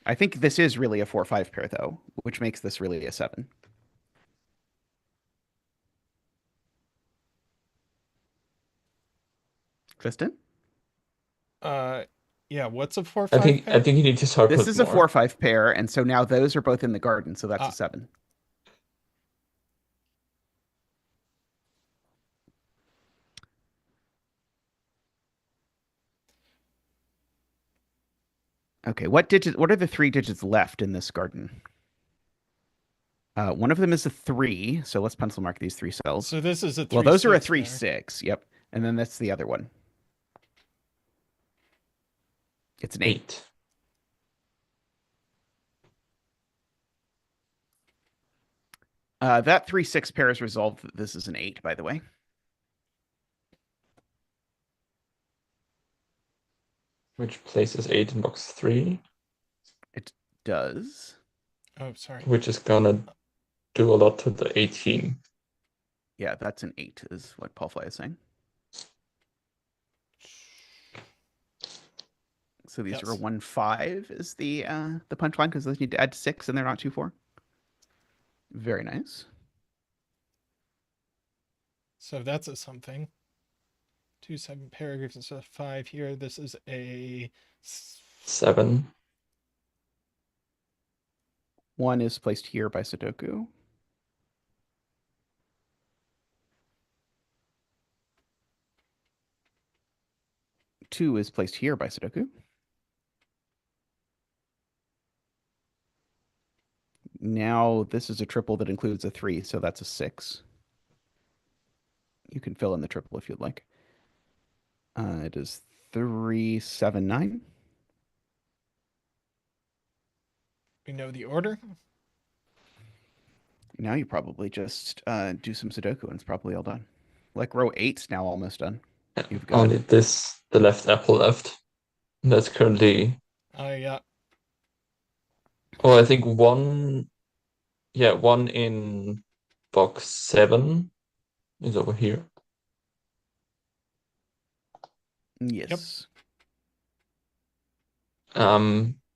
I think this is really a 4, 5 pair, though, which makes this really a 7. Tristan? Yeah, what's a 4, 5 I pair? think you need to circle This it is a more. 4, 5 pair, and so now those are both in the garden, so that's a 7. Okay, what are the 3 digits left in this garden? One of them is a 3, so let's pencil mark these 3 cells. So this is a 3, well, those are a 6 3, there. 6. Yep. And then that's the other one. It's an 8. That 3, 6 pair is resolved. This is an 8, by the way. Which places 8 in box 3. It does. Oh, sorry. Which is gonna do a lot to the 18. Yeah, that's an 8, is what Palfly is saying. So these are a 1, 5 is the punchline because those need to add 6 and they're not 2, 4. Very nice. So that's a something. 2, 7 paragraphs instead of 5 here. This is a 7. 1 is placed here by Sudoku. Two is placed here by Sudoku. Now this is a triple that includes a 3, so that's a 6. You can fill in the triple if you'd like. It is 3, 7, 9. We know the order. Now you probably just do some Sudoku and it's probably all done. Like row 8's now almost done. You've got only the left apple left. That's currently Yeah. Well, I think one in box 7 is over here. Yes.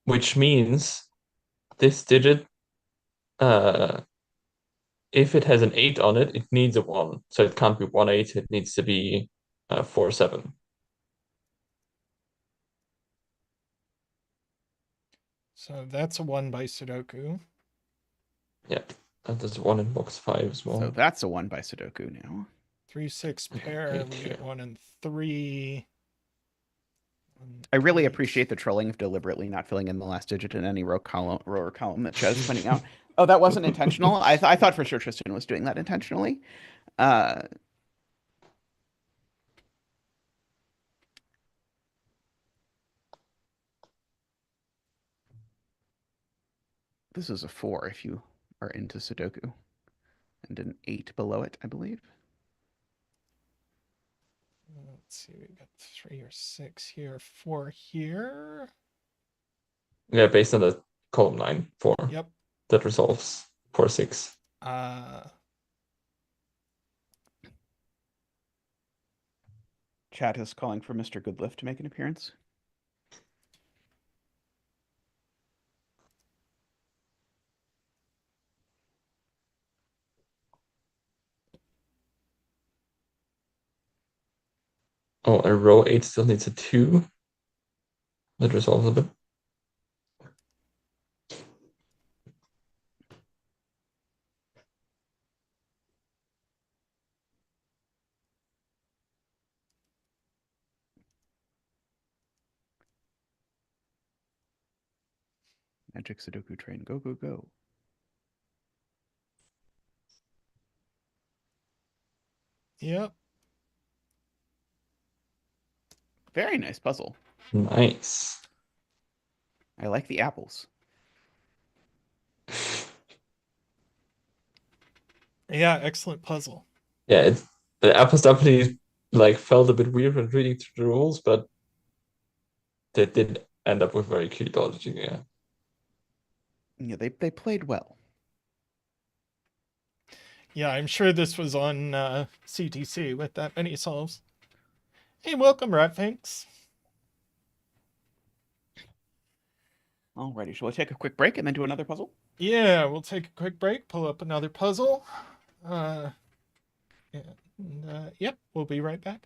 Which means this digit, if it has an 8 on it, it needs a 1. So it can't be 1-8, it needs to be 4-7. So that's a 1 by Sudoku. Yeah, and there's 1 in box 5 as well. So that's a 1 by Sudoku now. 3-6 Okay, pair. eight We here. get 1 and 3. I really appreciate the trolling of deliberately not filling in the last digit in any row or column that Chad is pointing out. Oh, that wasn't intentional. I thought for sure Tristan was doing that intentionally. This is a 4 if you are into Sudoku, and an 8 below it, I believe. Let's see, we got 3 or 6 here, 4 here. Yeah, based on the column 9, 4. Yep. That resolves 4-6. Chat is calling for Mr. Goodlift to make an appearance. Oh, and row 8 still needs a 2. That resolves a bit. Magic Sudoku train, go, go, go. Yep. Very nice puzzle. Nice. I like the apples. Yeah, excellent puzzle. Yeah, the apples definitely like felt a bit weird when reading through the rules, but they did end up with very cute logic. Yeah. Yeah, they played well. Yeah, I'm sure this was on CTC with that many solves. Hey, welcome, Ratfinks. Alrighty, shall we take a quick break and then do another puzzle? Yeah, we'll take a quick break, pull up another puzzle. Yep, we'll be right back.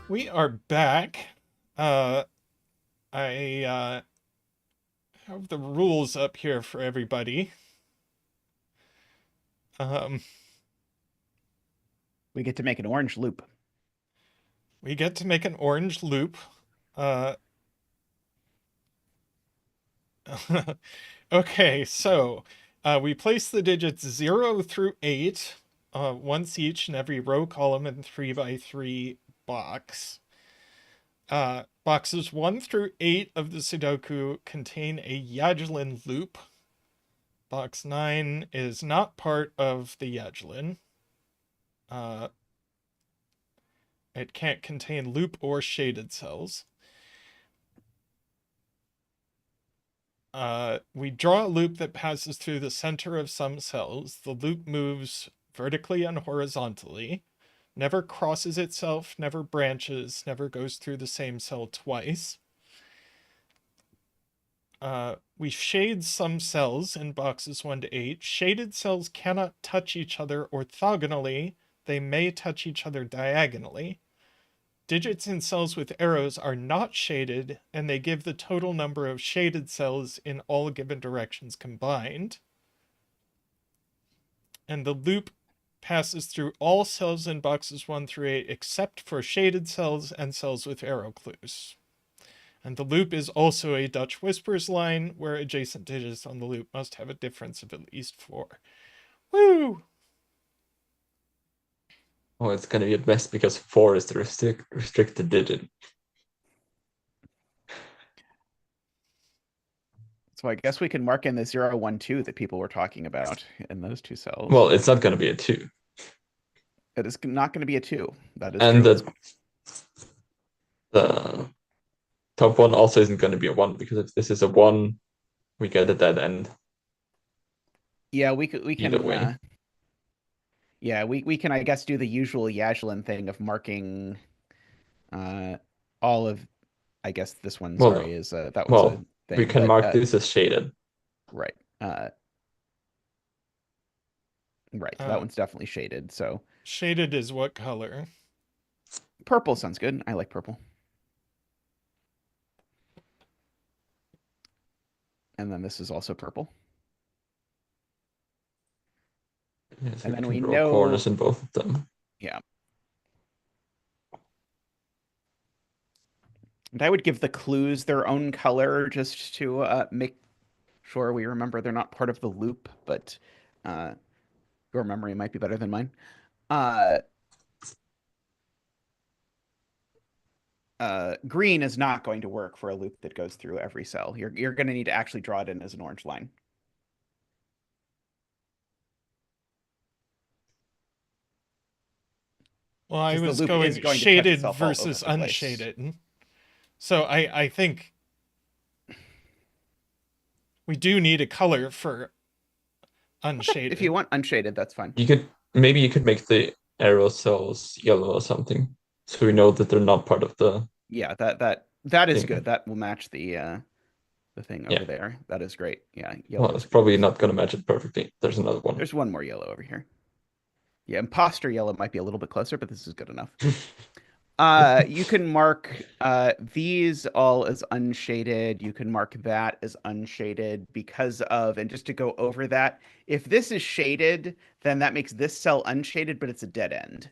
We are back. I have the rules up here for everybody. We get to make an orange loop. We get to make an orange loop. Okay, so we place the digits 0 through 8 once each in every row, column, and 3x3 box. Boxes 1 through 8 of the Sudoku contain a Yajlin loop. Box 9 is not part of the Yajlin. It can't contain loop or shaded cells. We draw a loop that passes through the center of some cells. The loop moves vertically and horizontally, never crosses itself, never branches, never goes through the same cell twice. We shade some cells in boxes 1 to 8. Shaded cells cannot touch each other orthogonally. They may touch each other diagonally. Digits in cells with arrows are not shaded, and they give the total number of shaded cells in all given directions combined. And the loop passes through all cells in boxes 1 through 8 except for shaded cells and cells with arrow clues. And the loop is also a Dutch whispers line where adjacent digits on the loop must have a difference of at least 4. Woo! Oh, it's gonna be a mess because 4 is the restricted digit. So I guess we can mark in the 0, 1, 2 that people were talking about in those two cells. Well, it's not gonna be a 2. It is not going to be a 2. That is And true. the top one also isn't gonna be a 1 because if this is a 1, we get a dead end. Yeah, we can. Either way. Yeah, we can, I guess, do the usual Yajlin thing of marking all of, I guess this one, Well, sorry, is that one's a thing. we can mark this as shaded. Right. Right, so that one's definitely shaded, so. Shaded is what color? Purple sounds good. I like purple. And then this is also purple. Yeah, so And then can we draw know corners in both of them. Yeah. And I would give the clues their own color just to make sure we remember they're not part of the loop, but your memory might be better than mine. Green is not going to work for a loop that goes through every cell. You're going to need to actually draw it in as an orange line. Well, I 'Cause the was loop is going going to touch shaded itself all over versus the place. unshaded. So I think we do need a color for unshaded. If you want unshaded, that's fine. Maybe you could make the arrow cells yellow or something, so we know that they're not part of the. Yeah, that is thing. good. That will match the thing over there. That is great. Yeah, yellow. Well, it's probably not gonna match it perfectly. There's another one. There's one more yellow over here. Yeah, imposter yellow might be a little bit closer, but this is good enough. You can mark these all as unshaded. You can mark that as unshaded because of, and just to go over that, if this is shaded, then that makes this cell unshaded, but it's a dead end.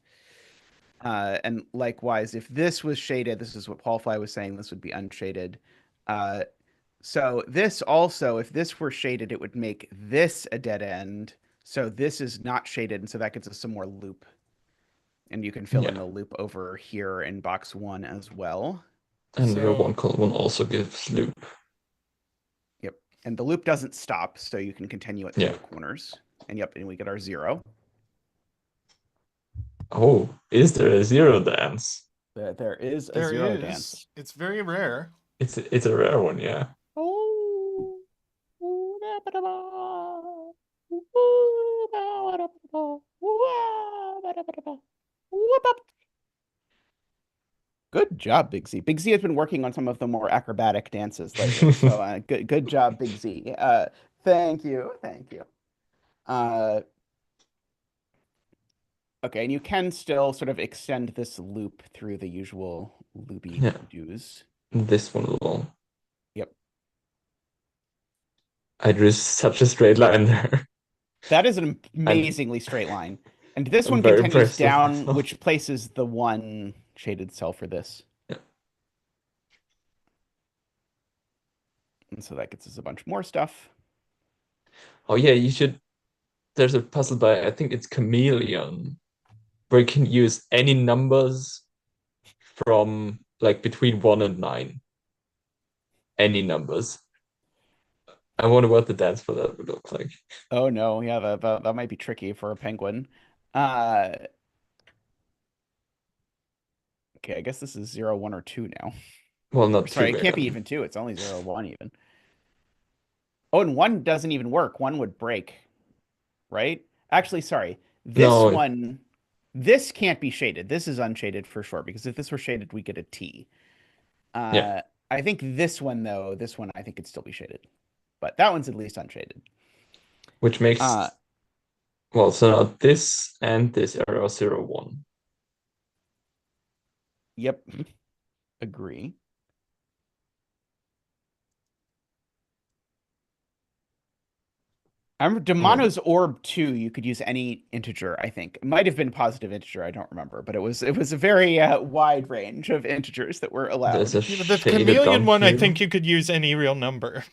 And likewise, if this was shaded, this is what Palfly was saying, this would be unshaded. So this also, if this were shaded, it would make this a dead end. So this is not shaded, and so that gives us some more loop. And you can fill in the loop over here in box 1 as well. And row 1, column 1 also gives loop. Yep. And the loop doesn't stop, so you can continue it through the corners. And yep, and we get our 0. Oh, is there a 0 dance? There is a 0 dance. It's very rare. It's a rare one, yeah. Good job, Big Z. Big Z has been working on some of the more acrobatic dances lately. So good job, Big Z. Thank you. Okay, and you can still sort of extend this loop through the usual loopy Yeah. do's. This one as well. Yep. I drew such a straight line there. That is an amazingly straight line. And this I'm one very continues impressed with down, myself. which places the one shaded cell for this. Yeah. And so that gets us a bunch more stuff. Oh yeah, you should. There's a puzzle by I think it's Chameleon, where you can use any numbers from like between 1 and 9. Any numbers. I wonder what the dance for that would look like. Oh no, yeah, that might be tricky for a penguin. Uh, okay, I guess this is 0, 1, or 2 now. Well, Or, not sorry, two it can't be again. even 2. It's only 0, 1 even. Oh, and 1 doesn't even work. 1 would break, right? Actually, sorry. This No, one, this can't be shaded. This is unshaded for sure, because if this were shaded, we get a T. yeah, I think this one, though, this one I think could still be shaded. But that one's at least unshaded. which makes Uh, well, so now this and this are 0, 1. yep. Agree. I remember Well, Demano's orb too. You could use any integer. I think it might have been positive integer. I don't remember, but it was a very wide range of integers that were there's allowed. a Yeah, but the shaded chameleon down one, I here. think you could use any real number.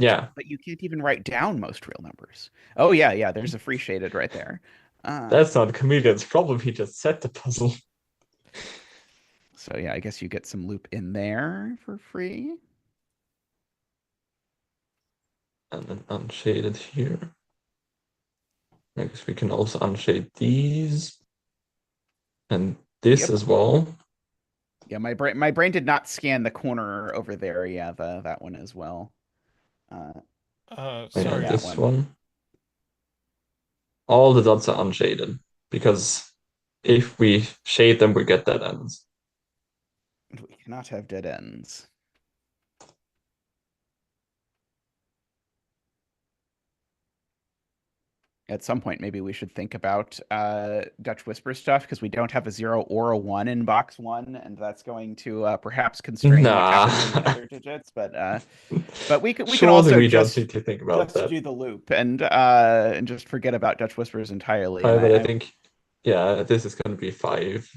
Yeah, But you can't even write down most real numbers. Oh yeah, yeah. There's a free shaded right there. that's not Chameleon's problem. He just set the puzzle. So yeah, I guess you get some loop in there for free. And then unshaded here. I guess we can also unshade these. And this Yep. as well. Yeah, my brain did not scan the corner over there. Yeah, that one as well. Uh, Yeah, Sorry. that this one. one. All the dots are unshaded because if we shade them, we get dead ends. We cannot have dead ends. At some point, maybe we should think about Dutch Whisper stuff because we don't have a 0 or a 1 in box 1, and that's going to perhaps constrain what Nah. happens in the other digits. But we can Surely also we don't just need to think about that. do the loop and just forget about Dutch Whispers entirely. And But I I think, yeah, this is going to be 5.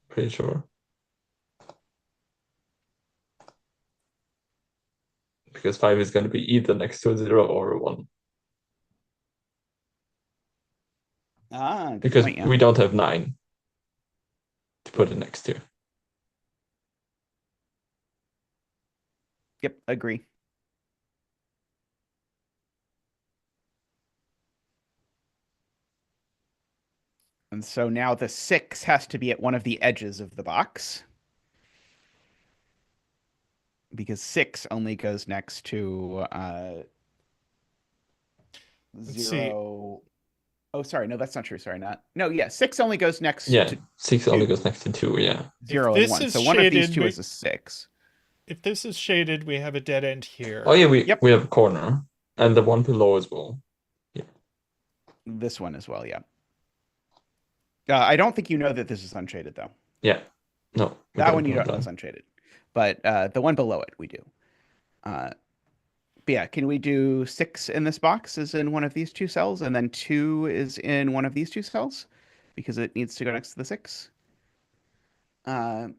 Pretty sure. Because 5 is going to be either next to a 0 or a 1. good Because point. Yeah. we don't have 9 to put it next to. Yep. Agree. And so now the 6 has to be at one of the edges of the box. Because 6 only goes next to Let's see. 0. Oh, sorry. No, that's not true. Sorry, not. No, yeah. 6 only goes next Yeah, to 6 only 2. goes next to 2, yeah. If 0 and this 1. is So one of these shaded, two is a 6. if this is shaded, we have a dead end here. Oh, yeah, Yep. we have a corner. And the one below as well. Yeah. This one as well, yeah. I don't think you know that this is unshaded, though. Yeah. No. That one you don't know is unshaded. But the one below it, we do. But yeah, can we do 6 in this box is in one of these two cells, and then 2 is in one of these two cells? Because it needs to go next to the 6. And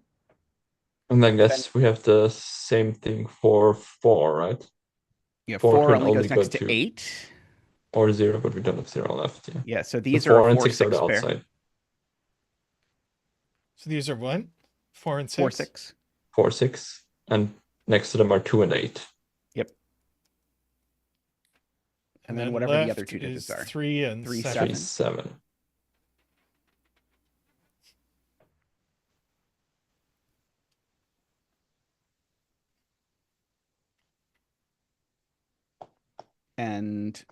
I guess we have the same thing for 4, right? Yeah, 4 4 can only only goes go next to to 8. or 0, but we don't have 0 left. Yeah. Yeah, so So these are a 4 and 4, 6 are the 6 pair. outside. So these are what? 4 and 6? 4, 6. 4, 6. And next to them are 2 and 8. Yep. And then then whatever the left other two digits is are. 3 and 3, 7. 3, 7. And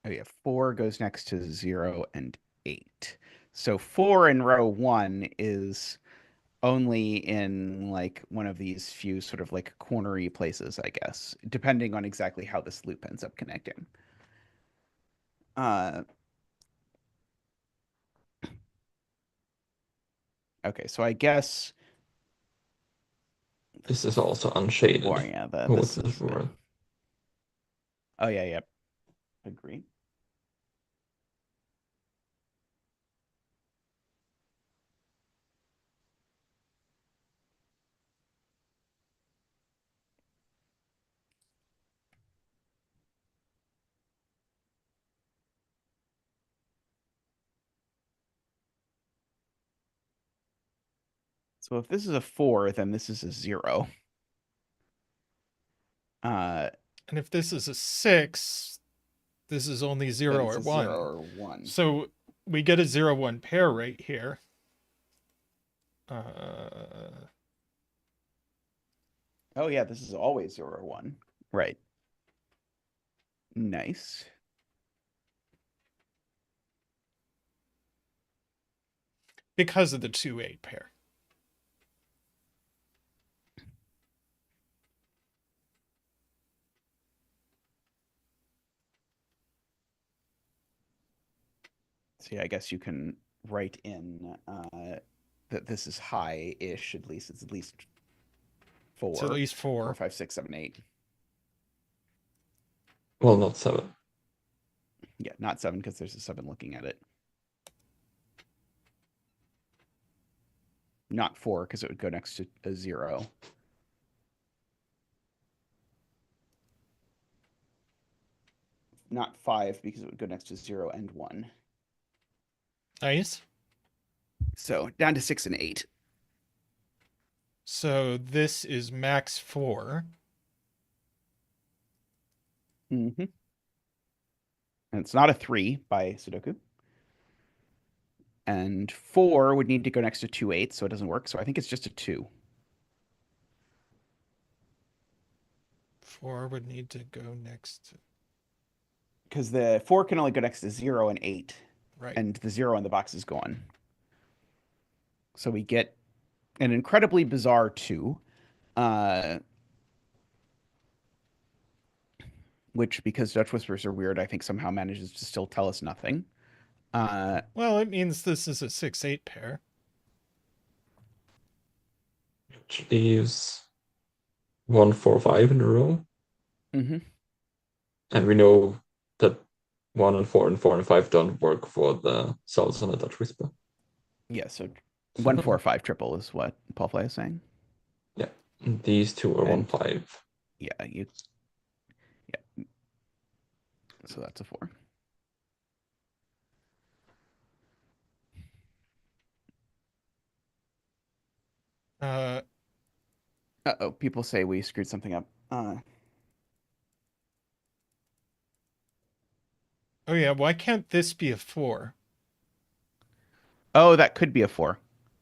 oh yeah, 4 goes next to 0 and 8. So 4 in row 1 is only in like one of these few sort of like cornery places, I guess, depending on exactly how this loop ends up connecting. Okay, so I guess This is also unshaded. Or yeah, What's this this is word? Oh yeah, yep. Agree. So if this is a 4, then this is a 0. And if this is a 6, this is only 0 it's or a 1. 0 or 1. So we get a 0-1 pair right here. Oh yeah, this is always 0 or 1. Right. Nice. Because of the 2-8 pair. See, I guess you can write in that this is high-ish, at least. It's at least 4. It's at least 4. 4, 5, 6, 7, 8. Well, not 7. Yeah, not 7 because there's a 7 looking at it. Not 4 because it would go next to a 0. Not 5 because it would go next to 0 and 1. Nice. So down to 6 and 8. So this is max 4. Mm-hmm. And it's not a 3 by Sudoku. And 4 would need to go next to 2 8, so it doesn't work. So I think it's just a 2. 4 would need to go next. Because the 4 can only go next to 0 and 8. Right. And the 0 in the box is gone. So we get an incredibly bizarre 2. Which, because Dutch Whispers are weird, I think somehow manages to still tell us nothing. Well, it means this is a 6-8 pair. Which leaves 1, 4, 5 in a row. Mm-hmm. And we know that 1 and 4 and 4 and 5 don't work for the cells on a Dutch Whisper. Yeah, so 1, 4, 5 triple is what Palfly is saying. Yeah, these two are 1, 5. Yeah, so that's a 4. Uh-oh, people say we screwed something up. Oh yeah, why can't this be a 4? Oh, that could be a 4.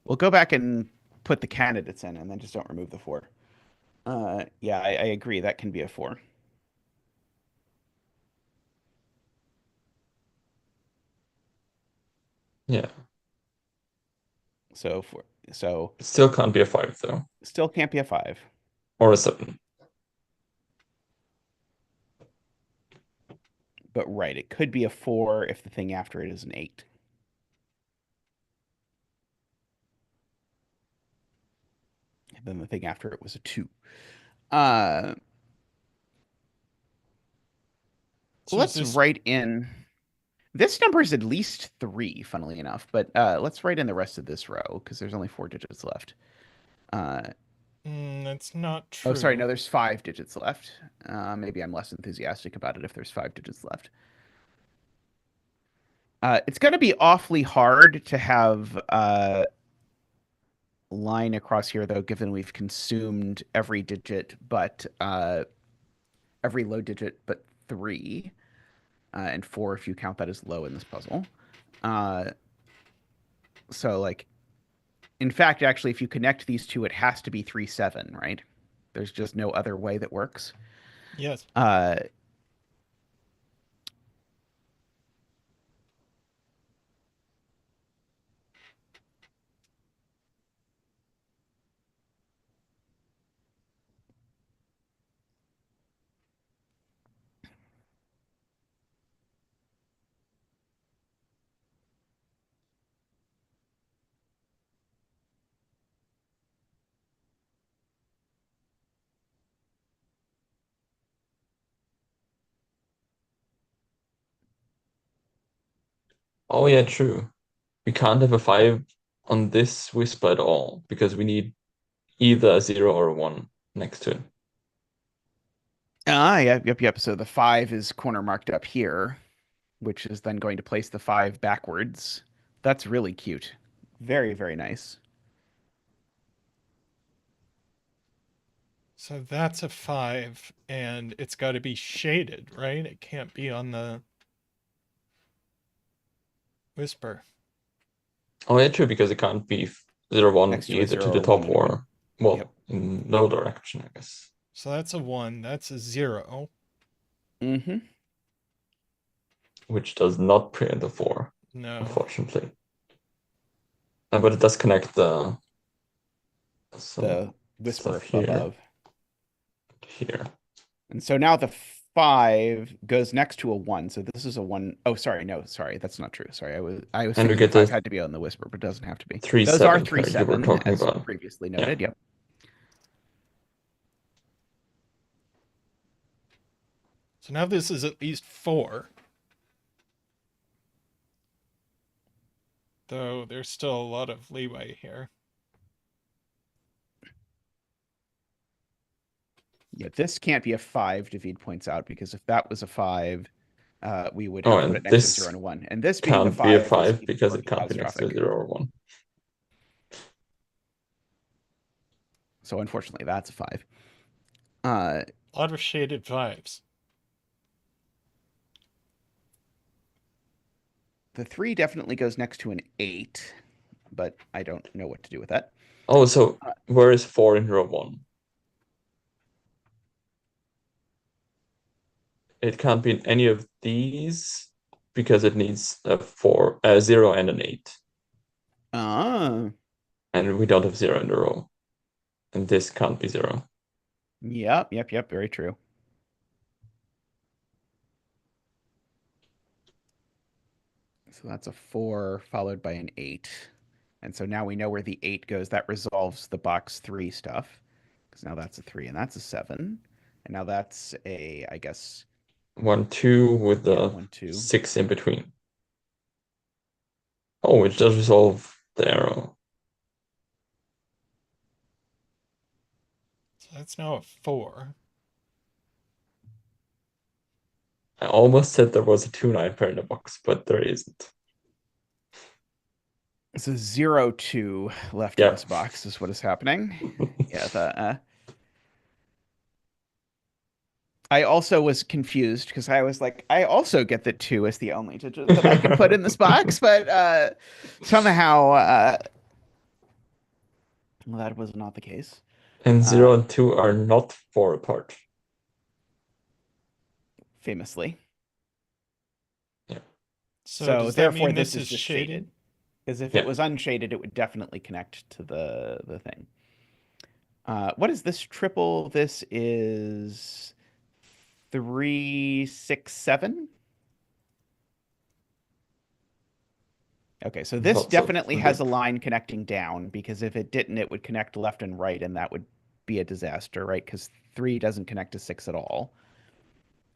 We'll go back and put the candidates in and then just don't remove the 4. Yeah, I agree. That can be a 4. Yeah. So It still can't be a 5 though. still can't be a 5. Or a 7. But right, it could be a 4 if the thing after it is an 8. And then the thing after it was a 2. So Let's write in. This number is at least 3, funnily enough, but let's write in the rest of this row because there's only 4 digits left. That's not true. Oh, sorry, no, there's 5 digits left. Maybe I'm less enthusiastic about it if there's 5 digits left. It's going to be awfully hard to have a line across here, though, given we've consumed every digit but every low digit but 3, and 4 if you count that as low in this puzzle. So, like, in fact, actually, if you connect these two, it has to be 3, 7, right? There's just no other way that works. Yes. Oh yeah, true. We can't have a 5 on this whisper at all because we need either a 0 or a 1 next to it. Yep. So the 5 is corner marked up here, which is then going to place the 5 backwards. That's really cute. Very, very nice. So that's a 5, and it's got to be shaded, right? It can't be on the whisper. Oh yeah, true, because it can't be 0, 1 Next to a either to 0 the or 1 top would have been. or, well, Yep. in no direction, I guess. So that's a 1, that's a 0. Mm-hmm. Which does not print the 4, No. unfortunately. But it does connect some The stuff whisper here, above. here. And so now the 5 goes next to a 1. So this is a 1. Oh, sorry. No, sorry. That's not true. Sorry. I was And we thinking the get 5 the had to be on the whisper, but it doesn't have to be. 3, Those are 7 3, pair you were 7, talking as about. previously Yeah. noted. Yep. So now this is at least 4. Though there's still a lot of leeway here. Yeah, this can't be a 5, David points out, because if that was a 5, we would Oh, have to put and it next to a 0 this and a 1. And this being the can't be a 5 is 5 even because more it can't be next to a catastrophic. 0 or 1. So unfortunately, that's a 5. A lot of shaded 5s. The 3 definitely goes next to an 8, but I don't know what to do with that. Oh, so where is 4 in row 1? It can't be in any of these because it needs a 4, a 0 and an 8. Ah, And we don't have 0 in the row. And this can't be 0. yep. Very true. So that's a 4 followed by an 8. And so now we know where the 8 goes. That resolves the box 3 stuff. Because now that's a 3 and that's a 7. And now that's a, I guess, 1, 2 with yeah, the 1, 2. 6 in between. Oh, which does resolve the arrow. So that's now a 4. I almost said there was a 2-9 pair in the box, but there isn't. It's a 0, 2 left in this box is what is happening. Yeah, I also was confused because I was like, I also get that 2 is the only digit that I can put in this box, but somehow well, that was not the case. And 0 and 2 are not 4 apart. Famously. So, So does that therefore mean this this is is just shaded? shaded. Because if Yeah. it was unshaded, it would definitely connect to the thing. What is this triple? This is 3, 6, 7. Okay, so this Lots of definitely has a lip. line connecting down because if it didn't, it would connect left and right, and that would be a disaster, right? Because 3 doesn't connect to 6 at all.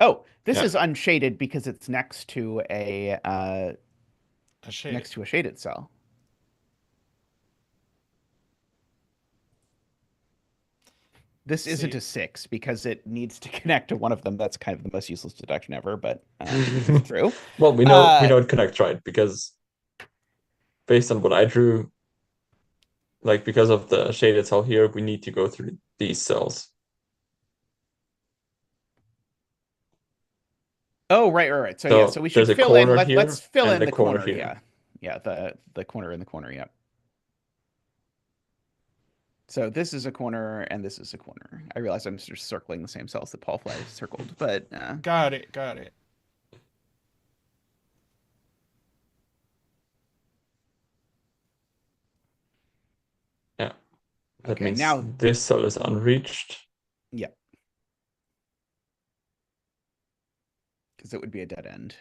Oh, this Yeah. is unshaded because it's next to a Shaded. shaded cell. This isn't a 6 because it needs to connect to one of them. That's kind of the most useless deduction ever, but it's true. Well, we know it connects, right? Because based on what I drew, like because of the shaded cell here, we need to go through these cells. Oh, right. So So yeah, so we should there's a fill in. corner Let's here fill and in a the corner corner. here. Yeah. The corner in the corner. Yep. So this is a corner and this is a corner. I realize I'm just circling the same cells that Palfly circled, but Got it. Yeah. That okay. means Now, this cell is unreached. yeah, because it would be a dead end.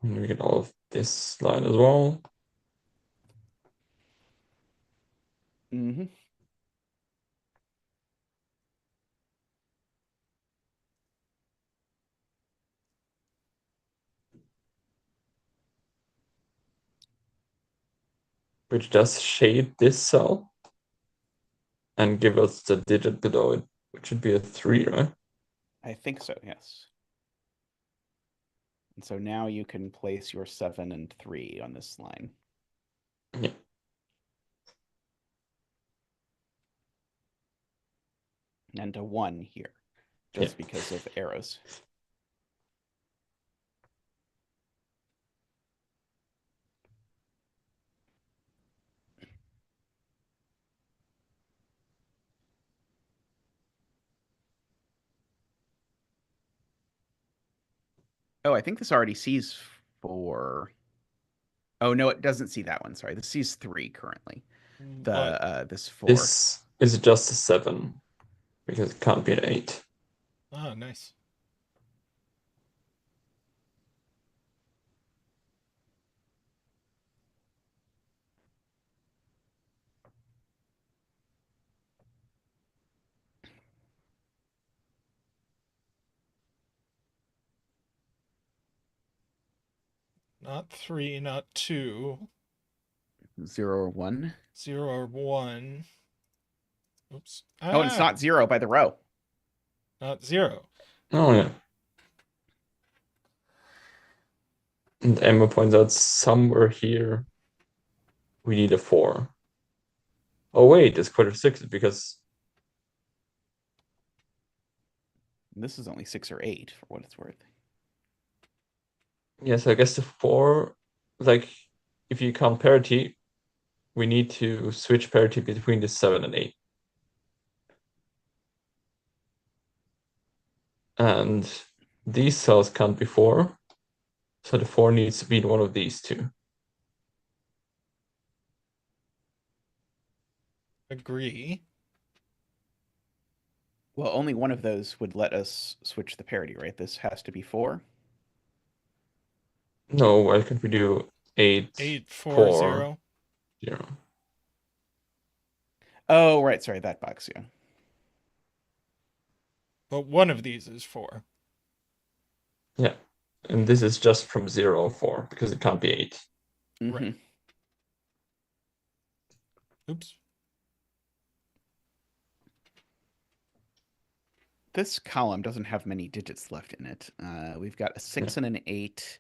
And we get all of this line as well. Mm-hmm. which does shade this cell and give us the digit below it, which should be a 3, right? I think so, yes. And so now you can place your 7 and 3 on this line. Yeah. And a 1 here, just because of arrows. Oh, I think this already sees 4. Oh, no, it doesn't see that one. Sorry, this sees 3 currently. This 4. This is just a 7, because it can't be an 8. Oh, nice. Not 3, not 2. 0 or 1. 0 or 1. Oops. Oh, and it's not 0 by the row. Not 0. Oh, yeah. And Emma points out somewhere here we need a 4. Oh, wait, it's quarter 6 because... This is only 6 or 8 for what it's worth. Yes, I guess the 4, like, if you count parity, we need to switch parity between the 7 and 8. And these cells can't be 4, so the 4 needs to be in one of these two. Agree. Well, only one of those would let us switch the parity, right? This has to be 4. No, why can't we do 8, 8, 4, 4, 0. 0? Oh, right. Sorry, that box, yeah. But one of these is 4. Yeah. And this is just from 0 4, because it can't be 8. Right. Oops. This column doesn't have many digits left in it. We've got a 6 and an 8.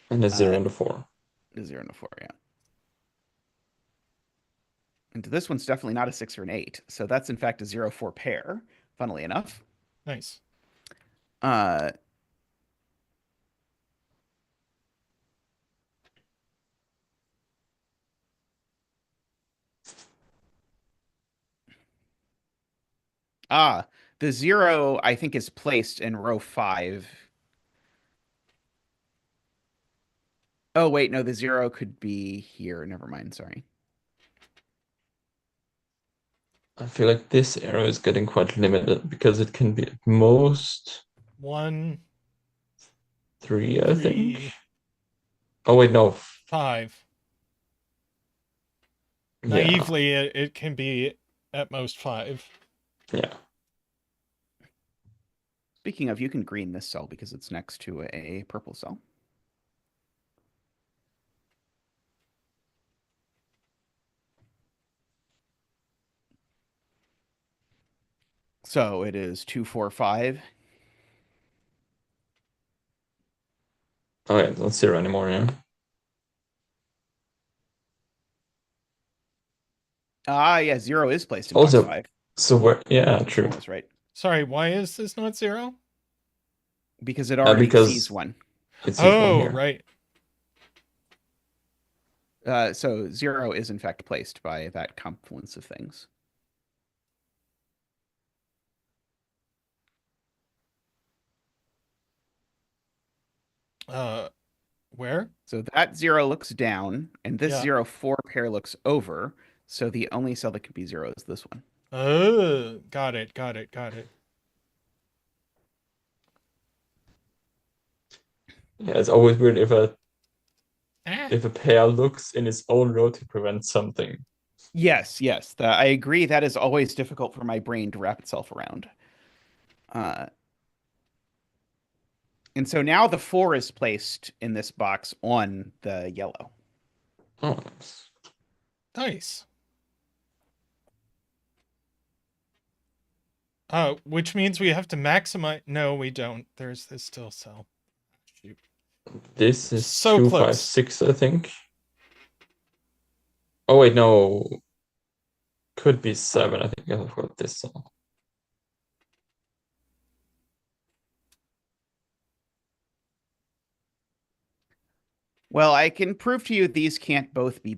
And a 0 and a 4. A 0 and a 4, yeah. And this one's definitely not a 6 or an 8. So that's, in fact, a 0-4 pair, funnily enough. Nice. The 0, I think, is placed in row 5. Oh, wait, no, the 0 could be here. Never mind, sorry. I feel like this arrow is getting quite limited, because it can be at most 1, 3, I 3, think. Oh, wait, no. 5. Yeah. Naively, it can be at most 5. Yeah. Speaking of, you can green this cell because it's next to a purple cell. So it is 2, 4, 5. Oh, yeah, it's not 0 anymore, yeah. Yeah, 0 is placed in box Also, 5. so where, yeah, true. That was right. Sorry, why is this not 0? Because it already because sees 1. It sees 1 Oh, here. right. So 0 is, in fact, placed by that confluence of things. Where? So that 0 looks down, and this Yeah. 0-4 pair looks over. So the only cell that can be 0 is this one. Oh, got it, got it, got it. Yeah, it's always weird if a Ah. pair looks in its own row to prevent something. Yes, yes. I agree. That is always difficult for my brain to wrap itself around. And so now the 4 is placed in this box on the yellow. Oh, nice. Nice. Which means we have to maximize. No, we don't. There's this still cell. Shoot. This is So 256, I think. Oh wait, no. Could be 7. I think I've got this cell. Well, I can prove to you these can't both be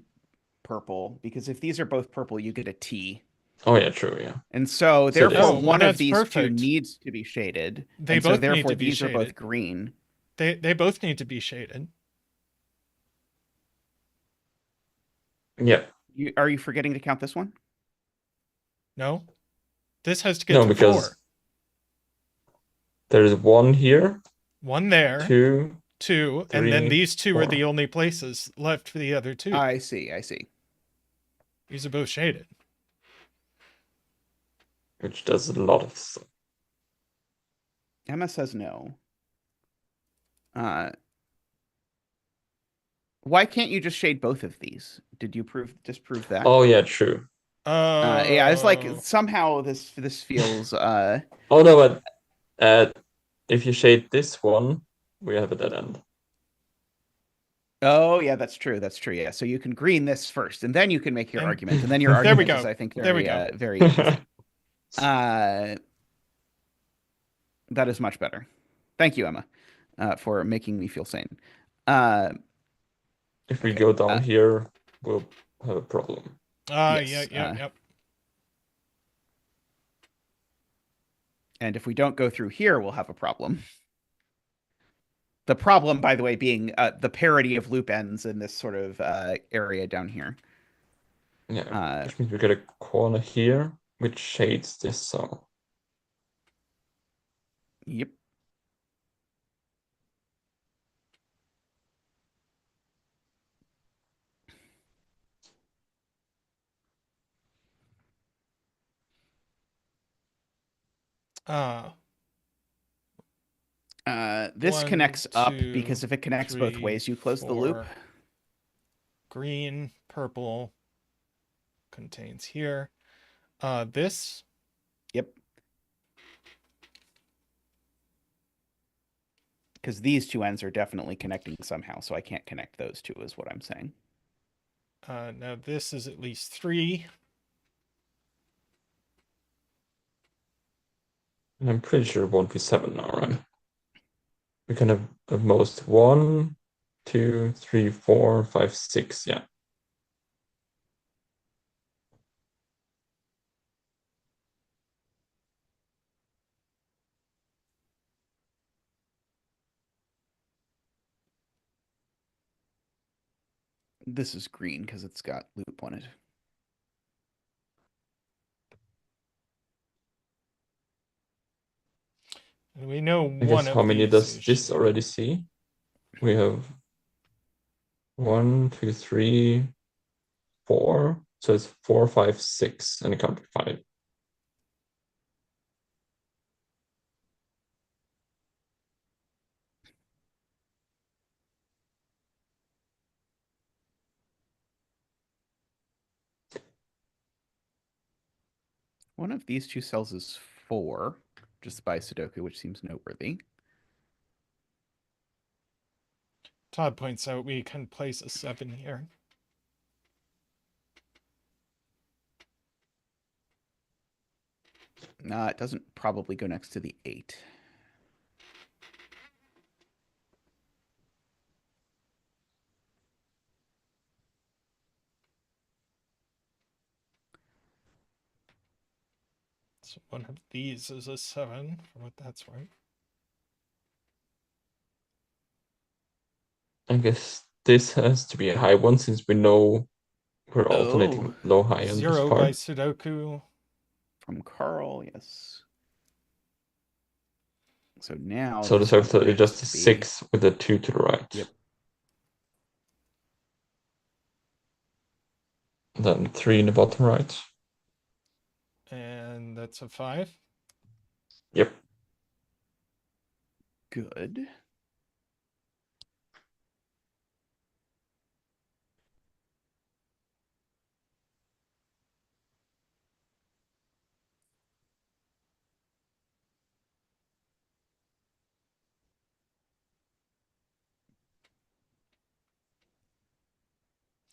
purple, because if these are both purple, you get a T. Oh yeah, true, yeah. And so, So therefore, this- one of that's these perfect. two needs to be shaded. They and so, both need therefore, to be these are both shaded. green. They both need to be shaded. Yeah. Are you forgetting to count this one? No? This has to get No, to because 4. there's 1 here, 1 there, 2, 2, and then 3, these 2 are 4. the only places left for the other 2. I see. I see. These are both shaded. which does a lot of stuff. Emma says no. Why can't you just shade both of these? Did you disprove that? Oh yeah, true. Yeah, it's like somehow this feels Oh no, but if you shade this one, we have a dead end. Oh yeah, that's true. That's true. Yeah, so you can green this first, and then you can make your And- argument, and then your There we argument is, go. I think, There we very go. very interesting. That is much better. Thank you, Emma, for making me feel sane. If we Okay, go down here, we'll have a problem. Yep. And if we don't go through here, we'll have a problem. The problem, by the way, being the parity of loop ends in this sort of area down here. Yeah, which means we get a corner here, which shades this cell. Yep. This 1, connects up 2, because if it connects both 3, ways, you close the loop. 4. Green, purple contains here. This. Yep. Because these 2 ends are definitely connecting somehow, so I can't connect those 2 is what I'm saying. Now this is at least 3. I'm pretty sure it won't be 7 now, right? We can have at most 1, 2, 3, 4, 5, 6, yeah. This is green because it's got loop on it. And we know I one guess of how many these does is this shaded. already see? We have 1, 2, 3, 4. So it's 4, 5, 6, and it can't be 5. One of these 2 cells is 4, just by sudoku, which seems noteworthy. Todd points out we can place a 7 here. It doesn't probably go next to the 8. So one of these is a 7, for what that's worth. I guess this has to be a high one since we know we're alternating low high on this 0 by part. sudoku. From Carl, yes. So now So the this one circle is has just a to be- 6 with a 2 to the right. Yep. Then 3 in the bottom right. And that's a 5. Yep. Good.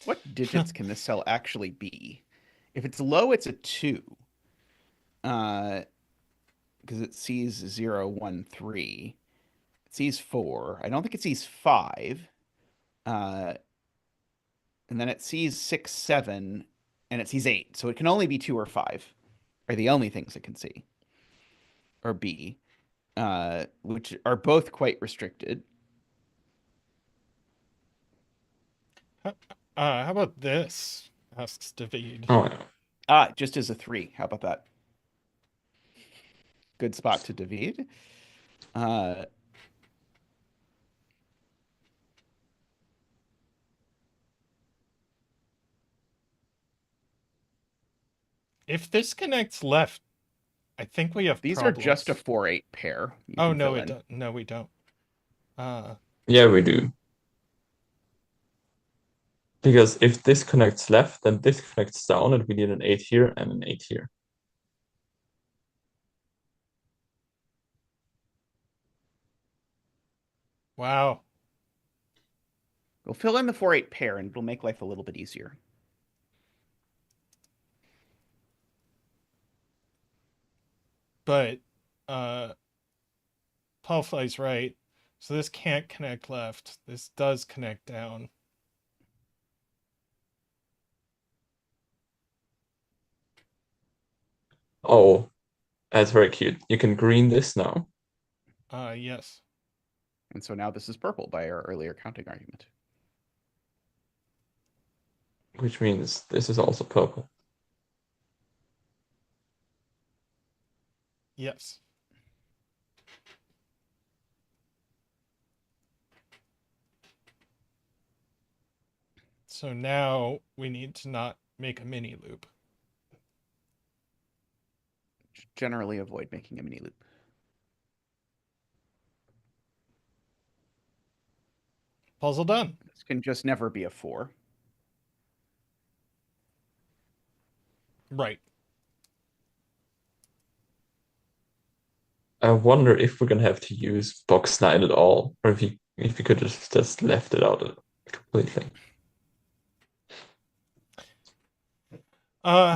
What digits can this cell actually be? If it's low, it's a 2. Because it sees 0, 1, 3. It sees 4. I don't think it sees 5. Uh, and then it sees 6, 7, and it sees 8. So it can only be 2 or 5 are the only things it can see. Or B, which are both quite restricted. How about this? Asks David. Oh, yeah. Just as a 3. How about that? Good spot to David. If this connects left, I think we have These problems. are just a 4-8 pair. Oh, no, it don't. No, we don't. Yeah, we do. Because if this connects left, then this connects down, and we need an 8 here and an 8 here. Wow. We'll fill in the 4-8 pair, and it'll make life a little bit easier. But Palfly's right. So this can't connect left. This does connect down. Oh, that's very cute. You can green this now. Yes. And so now this is purple by our earlier counting argument. Which means this is also purple. Yes. So now we need to not make a mini loop. Generally avoid making a mini loop. Puzzle done. This can just never be a 4. Right. I wonder if we're gonna have to use box 9 at all, or if you could just left it out completely.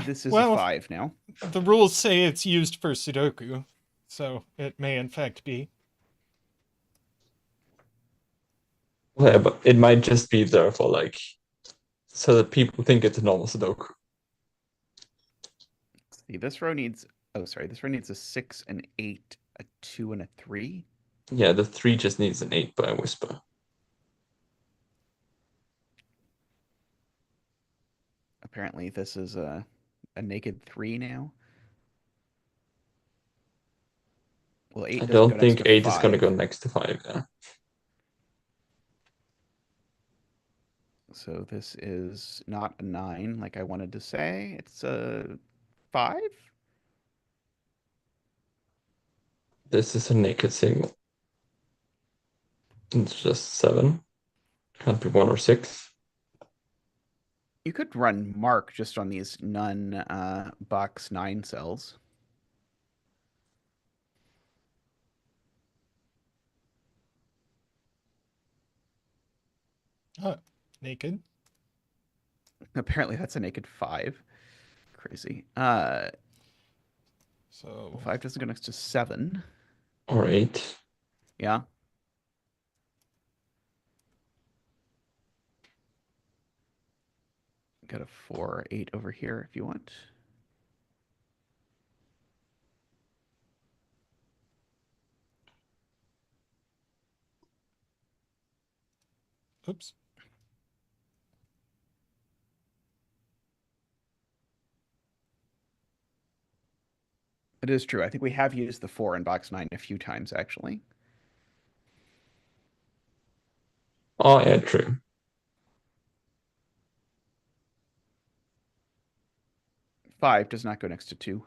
This is well, a 5 now. The rules say it's used for sudoku, so it may in fact be. Yeah, but it might just be there for like, so that people think it's a normal sudoku. See, this row needs, oh, sorry, this row needs a 6, an 8, a 2, and a 3. Yeah, the 3 just needs an 8 by whisper. Apparently this is a naked 3 now. Well, 8 I doesn't don't go next think to 8 is gonna 5. go next to 5, yeah. So this is not a 9 like I wanted to say. It's a 5? This is a naked signal. It's just 7. Can't be 1 or 6. You could run mark just on these none box 9 cells. Naked. Apparently that's a naked 5. Crazy. So 5 doesn't go next to 7. Or 8. Yeah. Got a 4, 8 over here if you want. oops. It is true. I think we have used the 4 in box 9 a few times, actually. Oh, yeah, true. Five does not go next to 2.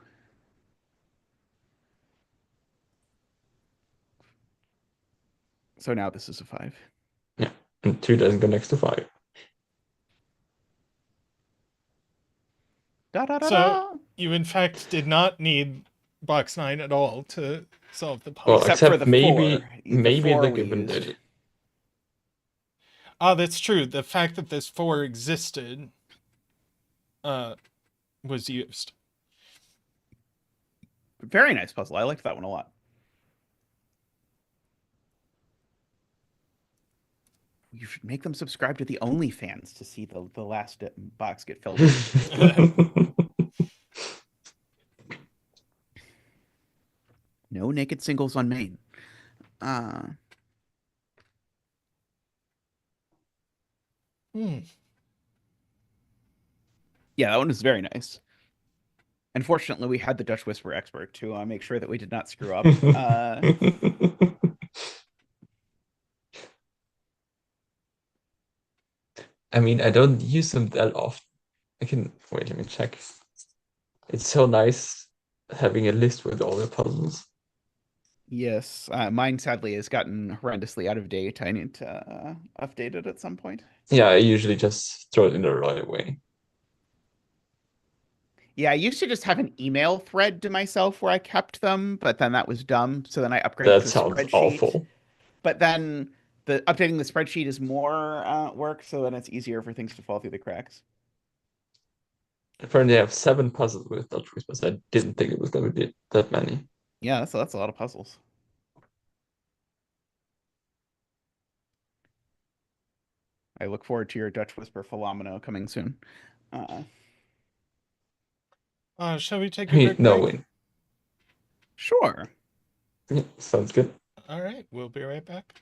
So now this is a 5. Yeah, and 2 doesn't go next to 5. Da da da So da. you in fact did not need box 9 at all to solve the Well, puzzle. Except for except the maybe 4. maybe four the we given used. did it. Oh, that's true. The fact that this 4 existed was used. Very nice puzzle. I liked that one a lot. You should make them subscribe to the OnlyFans to see the last box get filled. No naked singles on main. Yeah, that one is very nice. Unfortunately, we had the Dutch Whisper expert to make sure that we did not screw up. I mean, I don't use them that often. Wait, let me check. It's so nice having a list with all the puzzles. Yes, mine sadly has gotten horrendously out of date. I need to update it at some point. Yeah, I usually just throw it in the right away. Yeah, I used to just have an email thread to myself where I kept them, but then that was dumb. So then I upgraded That to a sounds spreadsheet. awful. But then updating the spreadsheet is more work, so then it's easier for things to fall through the cracks. Apparently, I have 7 puzzles with Dutch Whispers. I didn't think it was going to be that many. Yeah, so that's a lot of puzzles. I look forward to your Dutch Whisper Philomeno coming soon. Shall we take a quick No, break? wait. Sure. Yeah, sounds good. All right, we'll be right back.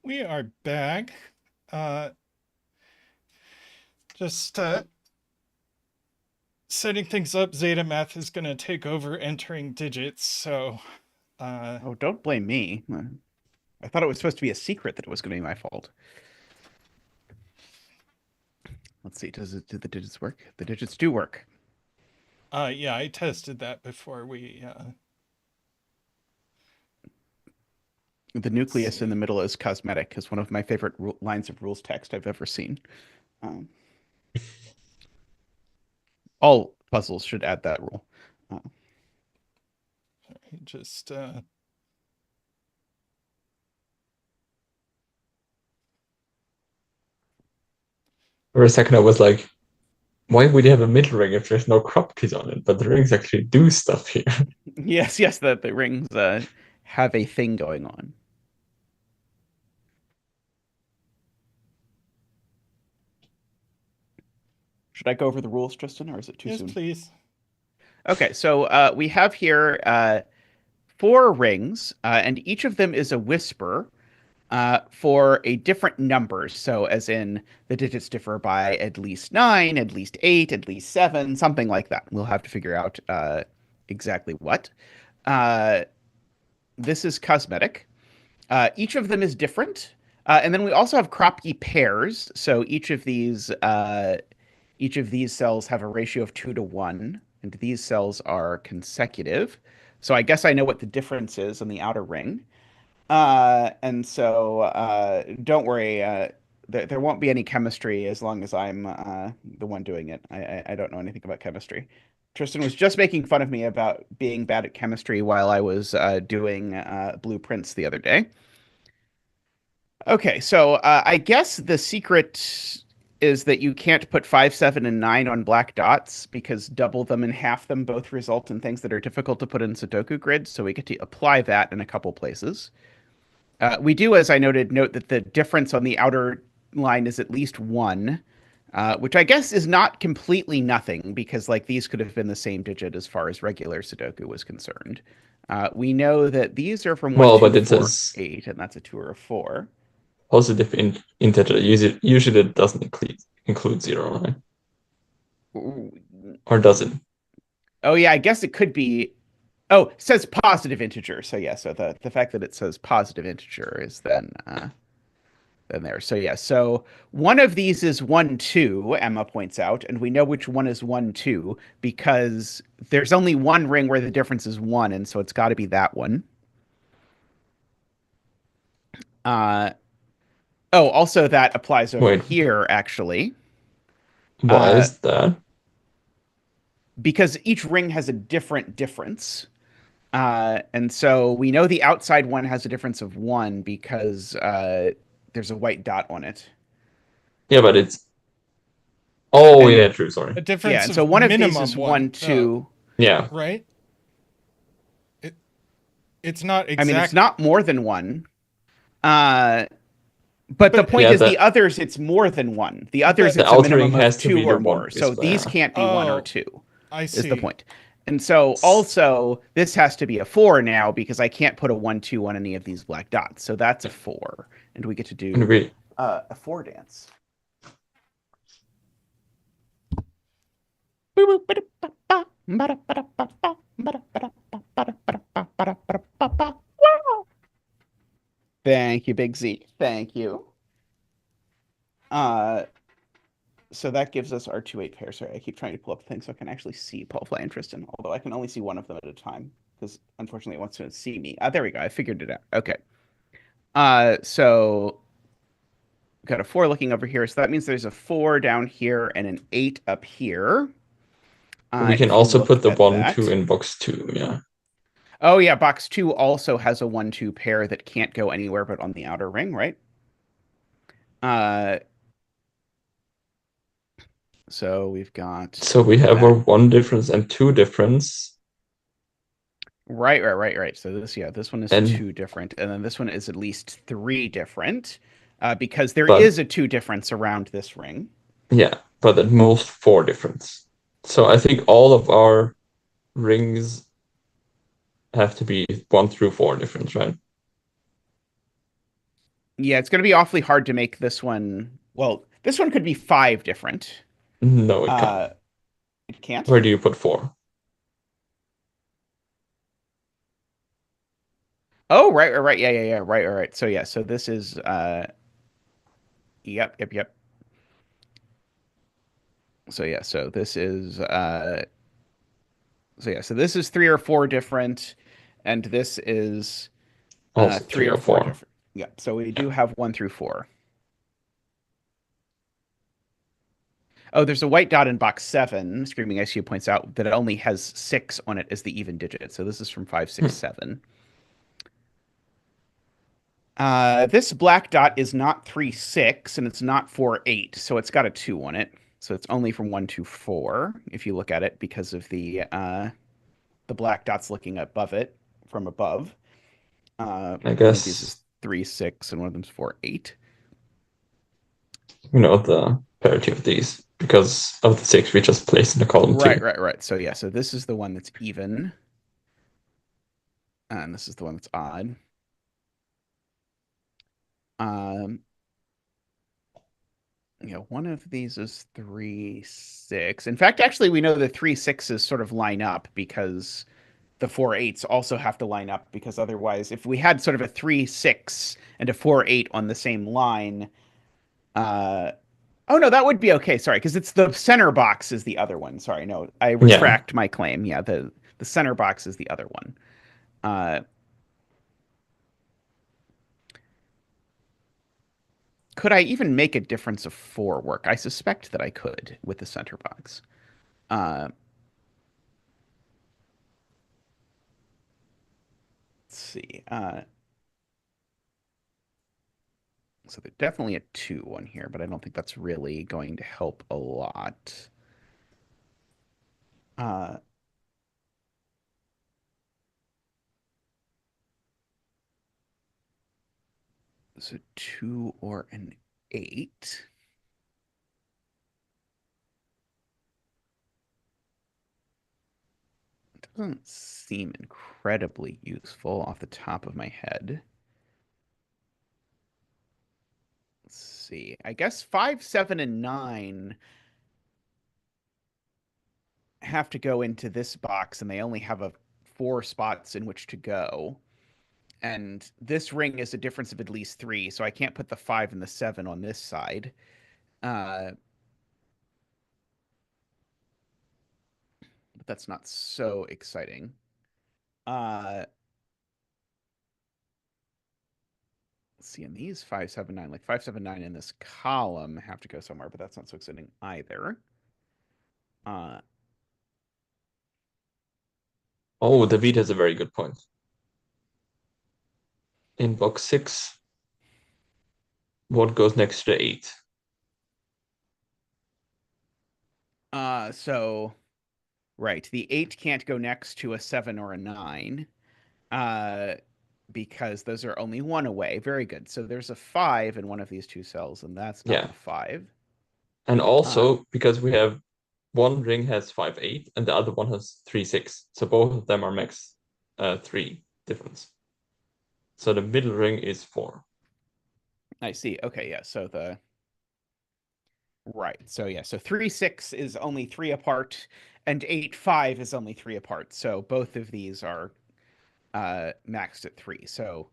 We are back. Just setting things up. Zetamath is going to take over entering digits, so... Oh, don't blame me. I thought it was supposed to be a secret that it was going to be my fault. Let's see, do the digits work? The digits do work. Yeah, I tested that before we... The nucleus in the middle is cosmetic, is one of my favorite lines of rules text I've ever seen. All puzzles should add that rule. Just... For a second, I was like, why would you have a middle ring if there's no crop keys on it? But the rings actually do stuff here. Yes, the rings have a thing going on. Should I go over the rules, Tristan, or is it too soon? Yes, please. Okay, so we have here 4 rings, and each of them is a whisper for a different number. So as in the digits differ by at least 9, at least 8, at least 7, something like that. We'll have to figure out exactly what. This is cosmetic. Each of them is different. And then we also have Kropke pairs. So each of these cells have a ratio of 2 to 1, and these cells are consecutive. So I guess I know what the difference is in the outer ring. And so don't worry, there won't be any chemistry as long as I'm the one doing it. I don't know anything about chemistry. Tristan was just making fun of me about being bad at chemistry while I was doing blueprints the other day. Okay, so I guess the secret is that you can't put 5, 7, and 9 on black dots because double them and half them both result in things that are difficult to put in Sudoku grids. So we get to apply that in a couple places. We do, as I noted, note that the difference on the outer line is at least 1, which I guess is not completely nothing because like these could have been the same digit as far as regular Sudoku was concerned. We know that these are from 1, 2, 4, 8, and that's a 2 or a 4. Positive integer. Usually it doesn't include 0, right? Or does it? Oh yeah, I guess it could be. Oh, it says positive integer. So yeah, so the fact that it says positive integer is then there. So yeah, so one of these is 1, 2, Emma points out, and we know which one is 1, 2 because there's only one ring where the difference is 1, and so it's got to be that one. Oh, also that applies over here, actually. Why is that? Because each ring has a different difference. And so we know the outside one has a difference of 1 because there's a white dot on it. Yeah, but it's... Oh, yeah, true, sorry. A difference yeah, and so one of these is 1, 2. Yeah. Right? It's not exact... I mean, it's not more than 1. But the point is, the others, it's more than 1. The others, it's a minimum of 2 or more. So these can't be 1 or 2. I see. Is the point. And so also, this has to be a 4 now because I can't put a 1, 2 on any of these black dots. So that's a 4. And we get to do a 4 dance. Thank you, Big Z. Thank you. So that gives us our 2, 8 pair. Sorry, I keep trying to pull up things so I can actually see Palfly and Tristan, although I can only see one of them at a time because unfortunately it wants to see me. There we go. I figured it out. Okay. So got a 4 looking over here. So that means there's a 4 down here and an 8 up here. We can also put the 1, 2 in box 2, yeah. Oh, yeah, box 2 also has a 1, 2 pair that can't go anywhere but on the outer ring, right? So we've got... So we have a 1 difference and 2 difference. Right. So this one is 2 different, and then this one is at least 3 different, because there is a 2 difference around this ring. Yeah, but at most 4 difference. So I think all of our rings have to be 1 through 4 difference, right? Yeah, it's going to be awfully hard to make this one. Well, this one could be 5 different. No, it can't. Uh, it can't. Where do you put 4? Oh, right. Yeah. Right. So yeah, so this is yep. So yeah, so this is so this is 3 or 4 different, and this is Also 3 3 or or 4 4. different. Yeah, so we Yeah. do have 1 through 4. Oh, there's a white dot in box 7. Screaming ICU points out that it only has 6 on it as the even digit. So this is from 5, 6, Hmm. 7. This black dot is not 3, 6, and it's not 4, 8. So it's got a 2 on it. So it's only from 1 to 4 if you look at it because of the black dot's looking above it from above. I One of these is guess, 3, 6, and one of them's 4, 8. the parity of these because of the 6 we just placed in the column 2. Right. So yeah, so this is the one that's even, and this is the one that's odd. Um, one of these is 3, 6. In fact, actually, we know the 3, 6s sort of line up because the 4, 8s also have to line up because otherwise, if we had sort of a 3, 6 and a 4, 8 on the same line, uh, oh no, that would be okay. Sorry, because it's the center box is the other one. Sorry, no, I Yeah. retract my claim. Yeah, the center box is the other one. Uh, could I even make a difference of 4 work? I suspect that I could with the center box. Uh, let's see. So there's definitely a 2 on here, but I don't think that's really going to help a lot. Uh, so 2 or an 8. Doesn't seem incredibly useful off the top of my head. Let's see. I guess 5, 7, and 9 have to go into this box, and they only have 4 spots in which to go. And this ring is a difference of at least 3, so I can't put the 5 and the 7 on this side. But that's not so exciting. Uh, let's see, in these 5, 7, 9, like 5, 7, 9 in this column have to go somewhere, but that's not so exciting either. Uh, Oh, David has a very good point. In box 6, what goes next to the 8? so right, the 8 can't go next to a 7 or a 9. Uh, because those are only 1 away. Very good. So there's a 5 in one of these 2 cells, and that's not Yeah. the 5. And Uh, also because we have one ring has 5, 8, and the other one has 3, 6. So both of them are max 3 difference. So the middle ring is 4. I see. Okay, yeah. So the right. So yeah. So 3, 6 is only 3 apart, and 8, 5 is only 3 apart. So both of these are maxed at 3. So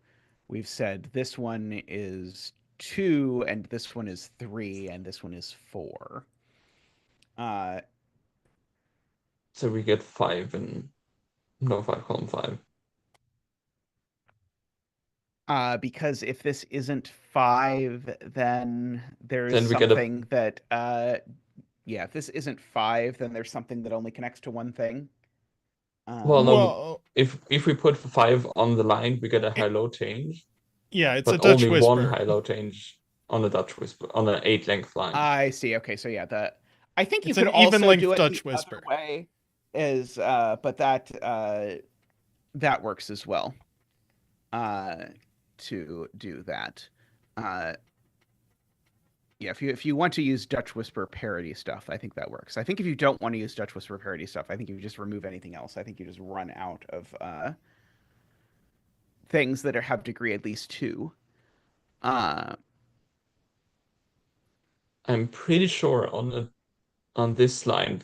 we've said this one is 2, and this one is 3, and this one is 4. Uh, So we get 5 and no 5 column 5. because if this isn't 5, then there's Then we get a something that yeah, if this isn't 5, then there's something that only connects to one thing. well, Um, no. Well, If we put 5 on the line, we get a it, high-low change, yeah, it's a but Dutch only one whisper. high-low change on a Dutch whisper on an 8 length line. I see. Okay, so yeah, that I think you It's could an even also do length it the Dutch other whisper. way, is but that works as well. Uh, to do that. Uh, yeah, if you want to use Dutch Whisper parody stuff, I think that works. I think if you don't want to use Dutch Whisper parody stuff, I think you just remove anything else. I think you just run out of things that have degree at least 2. I'm pretty sure on this line,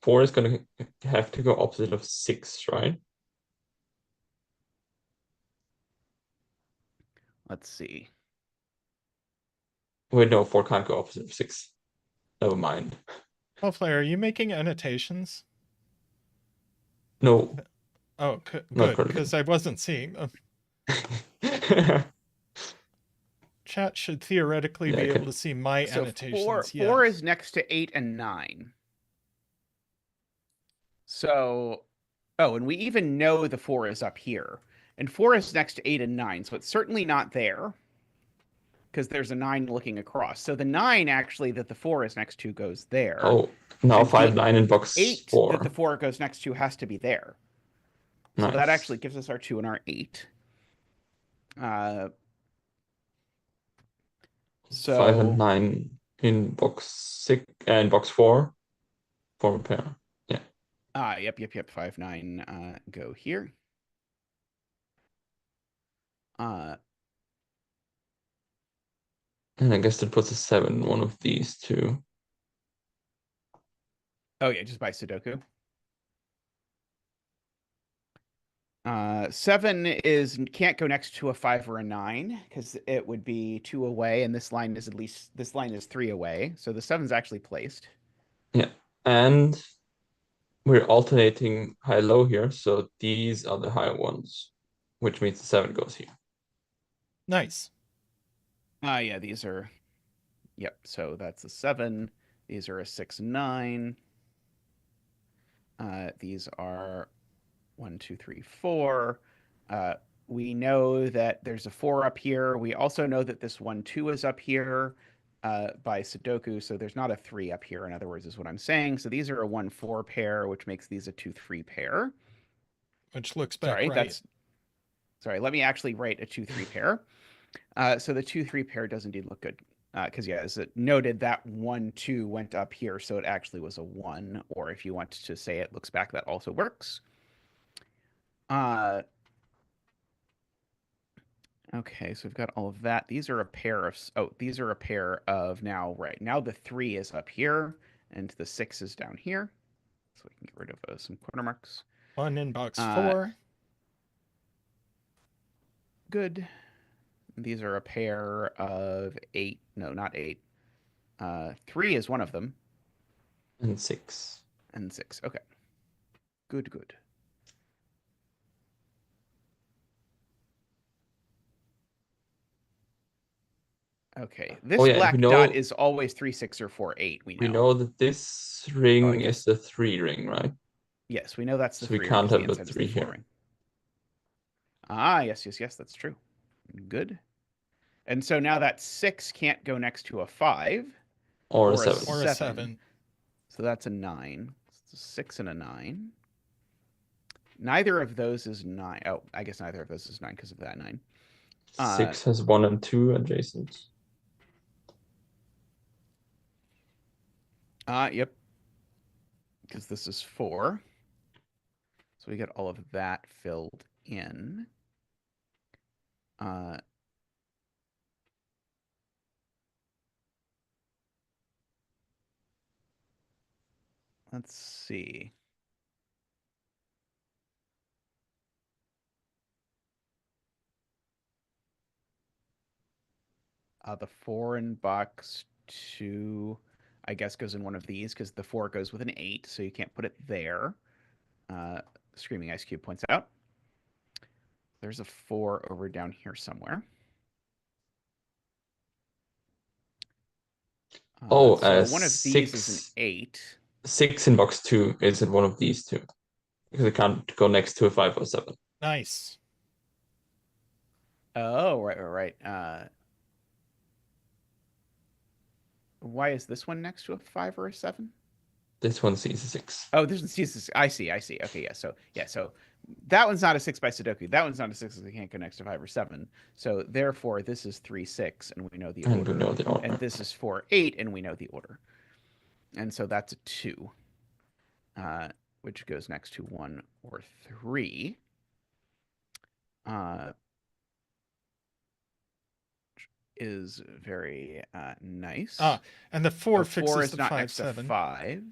4 is going to have to go opposite of 6, right? Let's see. Wait, no, 4 can't go opposite of 6. Never mind. Palfly, are you making annotations? No, Oh, not good, currently. because I wasn't seeing them. Chat should theoretically Yeah, be I able can- to see my So annotations. four Yes. is next to 8 and 9. So, oh, and we even know the 4 is up here. And 4 is next to 8 and 9, so it's certainly not there. Because there's a 9 looking across. So the 9, actually, that the 4 is next to goes there. Oh, now And 5, the 9 in box 8 4. that the 4 goes next to has to be there. So Nice. that actually gives us our 2 and our 8. So 5 and 9 in box 6 and box 4 form a pair. Yeah. Yep. 5, 9 go here. And I guess that puts a 7 in one of these two. Oh yeah, just by Sudoku. 7 can't go next to a 5 or a 9 because it would be 2 away, and this line is 3 away. So the 7's actually placed. Yeah. And we're alternating high-low here, so these are the higher ones, which means the 7 goes here. Nice. Yeah, these are. Yep. So that's a 7. These are a 6, 9. These are 1, 2, 3, 4. We know that there's a 4 up here. We also know that this 1, 2 is up here by Sudoku, so there's not a 3 up here, in other words, is what I'm saying. So these are a 1, 4 pair, which makes these a 2, 3 pair. Which looks back right. Sorry, let me actually write a 2, 3 pair. So the 2, 3 pair does indeed look good. Because, yeah, as it noted, that 1, 2 went up here, so it actually was a 1. Or if you want to say it looks back, that also works. Okay, so we've got all of that. These are a pair of now, right. Now the 3 is up here, and the 6 is down here. So we can get rid of some corner marks. 1 in box 4. Good. These are a pair of 8. No, not 8. 3 is one of them. And 6. And 6. Okay. Good. Okay, this black dot is always 3, 6, or 4, 8. We know that this ring is the 3 ring, right? Yes, we know that's the 3 ring. So we ring. can't have the 3 here. Ring. Yes, that's true. Good. And so now that 6 can't go next to a 5 or a 7. Or a 7. So that's a 9. It's a 6 and a 9. Neither of those is 9. Oh, I guess neither of those is 9 because of that 9. 6 has 1 and 2 adjacent. Yep. Because this is 4. So we get all of that filled in. Let's see. The 4 in box 2, I guess, goes in one of these because the 4 goes with an 8, so you can't put it there. Screaming Ice Cube points out. There's a 4 over down here somewhere. So one of these is an 8. 6 in box 2 is in one of these two. Because it can't go next to a 5 or 7. Nice. Oh, right. Why is this one next to a 5 or a 7? This one sees a 6. Oh, this one sees a 6. I see. Okay, so that one's not a 6 by Sudoku. That one's not a 6 because it can't go next to 5 or 7. So therefore, this is 3, 6, and we know the order. And this is 4, 8, and we know the order. And so that's a 2, which goes next to 1 or 3. is very nice. And the 4 Oh, fixes 4 is the not 5, next to 7. 5.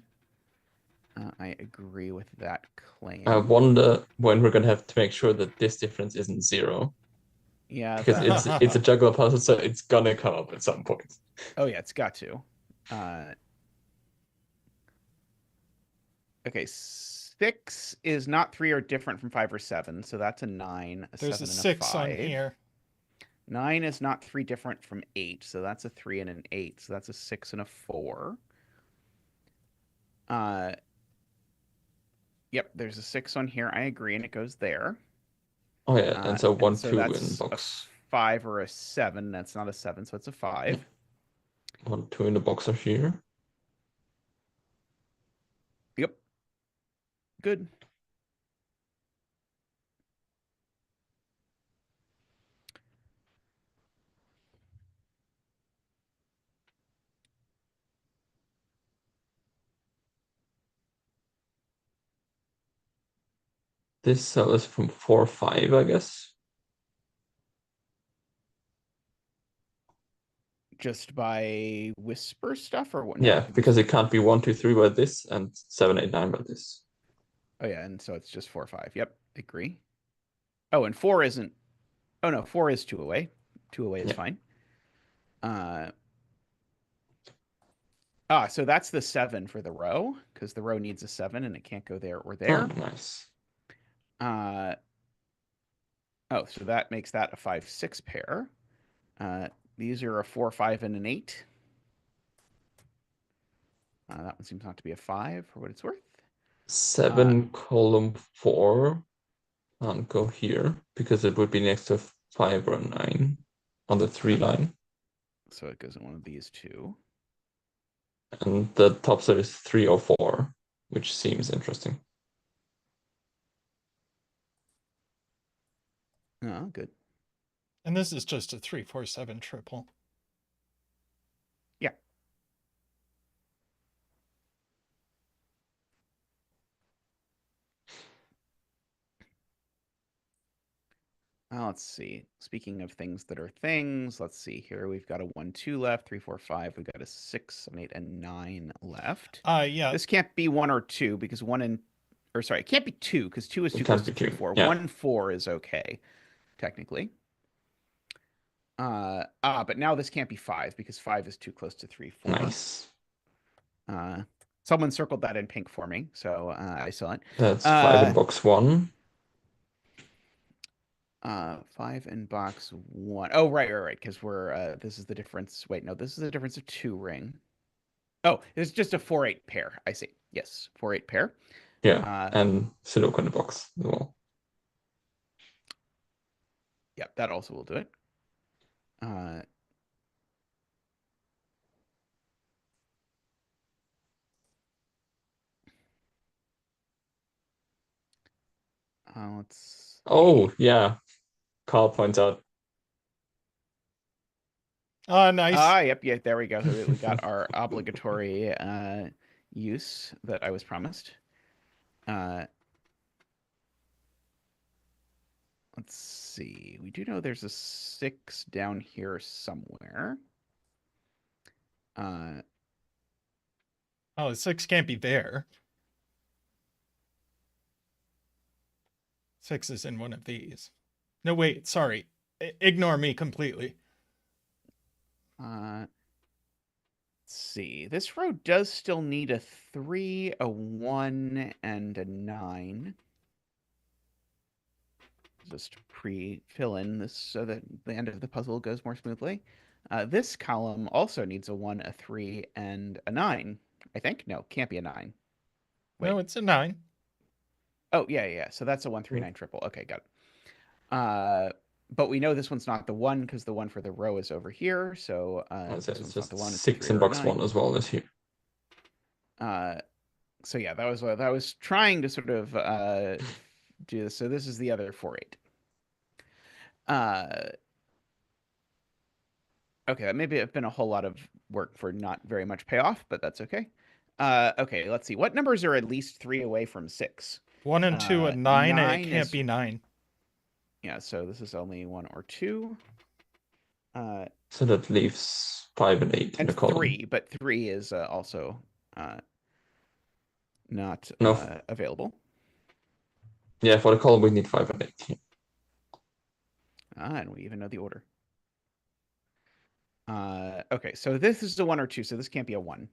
I agree with that claim. I wonder when we're gonna have to make sure that this difference isn't 0. Yeah, Because it's a juggler puzzle, so it's gonna come up at some point. Oh yeah, it's got to. Okay, 6 is not 3 or different from 5 or 7, so that's a 9, a There's 7, a and 6 a 5. on here. 9 is not 3 different from 8, so that's a 3 and an 8, so that's a 6 and a 4. Yep, there's a 6 on here. I agree, and it goes there. Oh yeah, and so 1, so 2 that's in box. a 5 or a 7. That's not a 7, so it's a 5. 1, 2 in the box are here. Yep. Good. This cell is from 4, 5, I guess. Just by whisper stuff or what? Yeah, because it can't be 1, 2, 3 by this and 7, 8, 9 by this. Oh yeah, and so it's just 4, 5. Yep, agree. Oh, and 4 isn't. Oh no, 4 is 2 away. 2 away is fine. So that's the 7 for the row, because the row needs a 7 and it can't go there or there. Oh, nice. So that makes that a 5, 6 pair. These are a 4, 5, and an 8. That one seems not to be a 5 for what it's worth. 7 column 4 can't go here because it would be next to 5 or 9 on the 3 line. So it goes in one of these two. And the top set is 3 or 4, which seems interesting. Oh, good. And this is just a 3, 4, 7 triple. Yeah. Let's see. Speaking of things that are things, let's see here. We've got a 1, 2 left, 3, 4, 5. We've got a 6, 7, 8, and 9 left. Yeah. This can't be 1 or 2 because 1 and, or sorry, it can't be 2 because 2 is too close to 3, 4. Yeah. 1, 4 is okay, technically. But now this can't be 5 because 5 is too close to 3, 4. Nice. Someone circled that in pink for me, so I saw it. That's 5 in box 1. 5 in box 1. Oh, right. Because we're this is the difference. Wait, no, this is the difference of 2 ring. Oh, it's just a 4, 8 pair. I see. Yes, 4, 8 pair. Yeah, and sudoku in the box as well. Yep, that also will do it. Let's. Oh, yeah. Carl points out. Nice. Yep, yeah, there we go. We got our obligatory use that I was promised. Let's see. We do know there's a 6 down here somewhere. Oh, the 6 can't be there. 6 is in one of these. No, wait, sorry. Ignore me completely. Let's see. This row does still need a 3, a 1, and a 9. Just pre-fill in this so that the end of the puzzle goes more smoothly. This column also needs a 1, a 3, and a 9. I think? No, can't be a 9. Wait. No, it's a 9. Oh, yeah. So that's a 1, 3, 9 triple. Okay, got it. But we know this one's not the 1 because the 1 for the row is over here. So It's this one's just not the 1. 6 in box 1 as well as here. So yeah, that was what I was trying to sort of do this. So this is the other 4, 8. Okay, that maybe have been a whole lot of work for not very much payoff, but that's okay. Okay, let's see. What numbers are at least 3 away from 6? 1 and 2 and 9, and it can't is... be 9. Yeah, so this is only 1 or 2. So that leaves 5 and 8 in And the column. 3, but 3 is also not No. available. Yeah, for the column we need 5 and 8. Yeah. And we even know the order. Okay, so this is a 1 or 2, so this can't be a 1.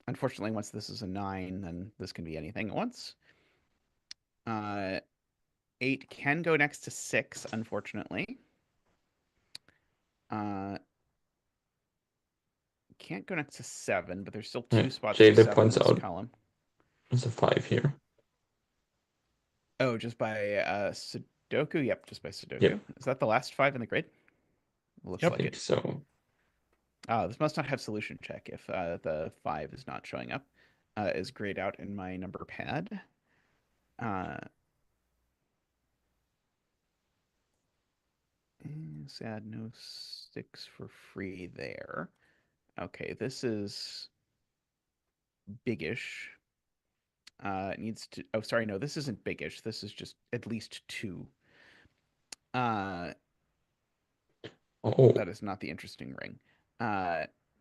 Unfortunately, once this is a 9, then this can be anything at once. 8 can go next to 6, unfortunately. Can't go next to 7, but there's still 2 spots for Jada 7 in points this out column. there's a 5 here. Oh, just by sudoku? Yep, just by sudoku. Yep. Is that the last 5 in the grid? Looks Yep. like it. So This must not have solution check if the 5 is not showing up. Is grayed out in my number pad. Sad, no 6 for free there. Okay, this is biggish. It needs to. Oh, sorry, no, this isn't biggish. This is just at least 2. That is not the interesting ring.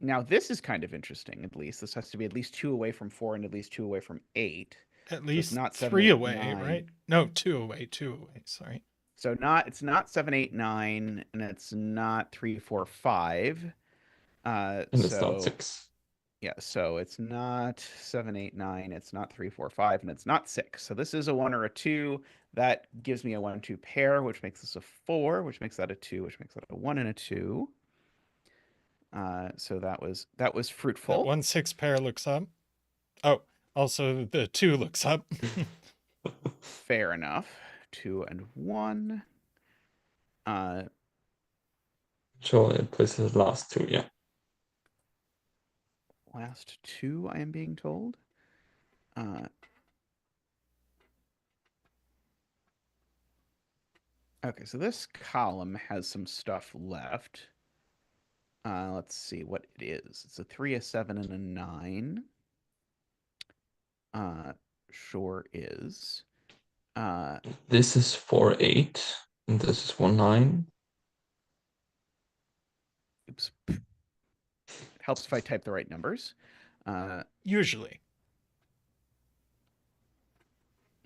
Now this is kind of interesting. At least this has to be at least 2 away from 4 and at least 2 away from 8. At So least it's not 7, 3 8, away, 9. right? No, 2 away. 2 away. Sorry. So it's not 7, 8, 9, and it's not 3, 4, 5. and it's not 6. Yeah, so it's not 7, 8, 9, it's not 3, 4, 5, and it's not 6. So this is a 1 or a 2. That gives me a 1, 2 pair, which makes this a 4, which makes that a 2, which makes that a 1 and a 2. So that was fruitful. That 1 6 pair looks up. Oh, also the 2 looks up. Fair enough. 2 and 1. So it places the last 2, yeah. Last 2, I am being told. Okay, so this column has some stuff left. Let's see what it is. It's a 3, a 7, and a 9. Sure is. This is 4, 8, and this is 1, 9. Oops. It helps if I type the right numbers. Usually.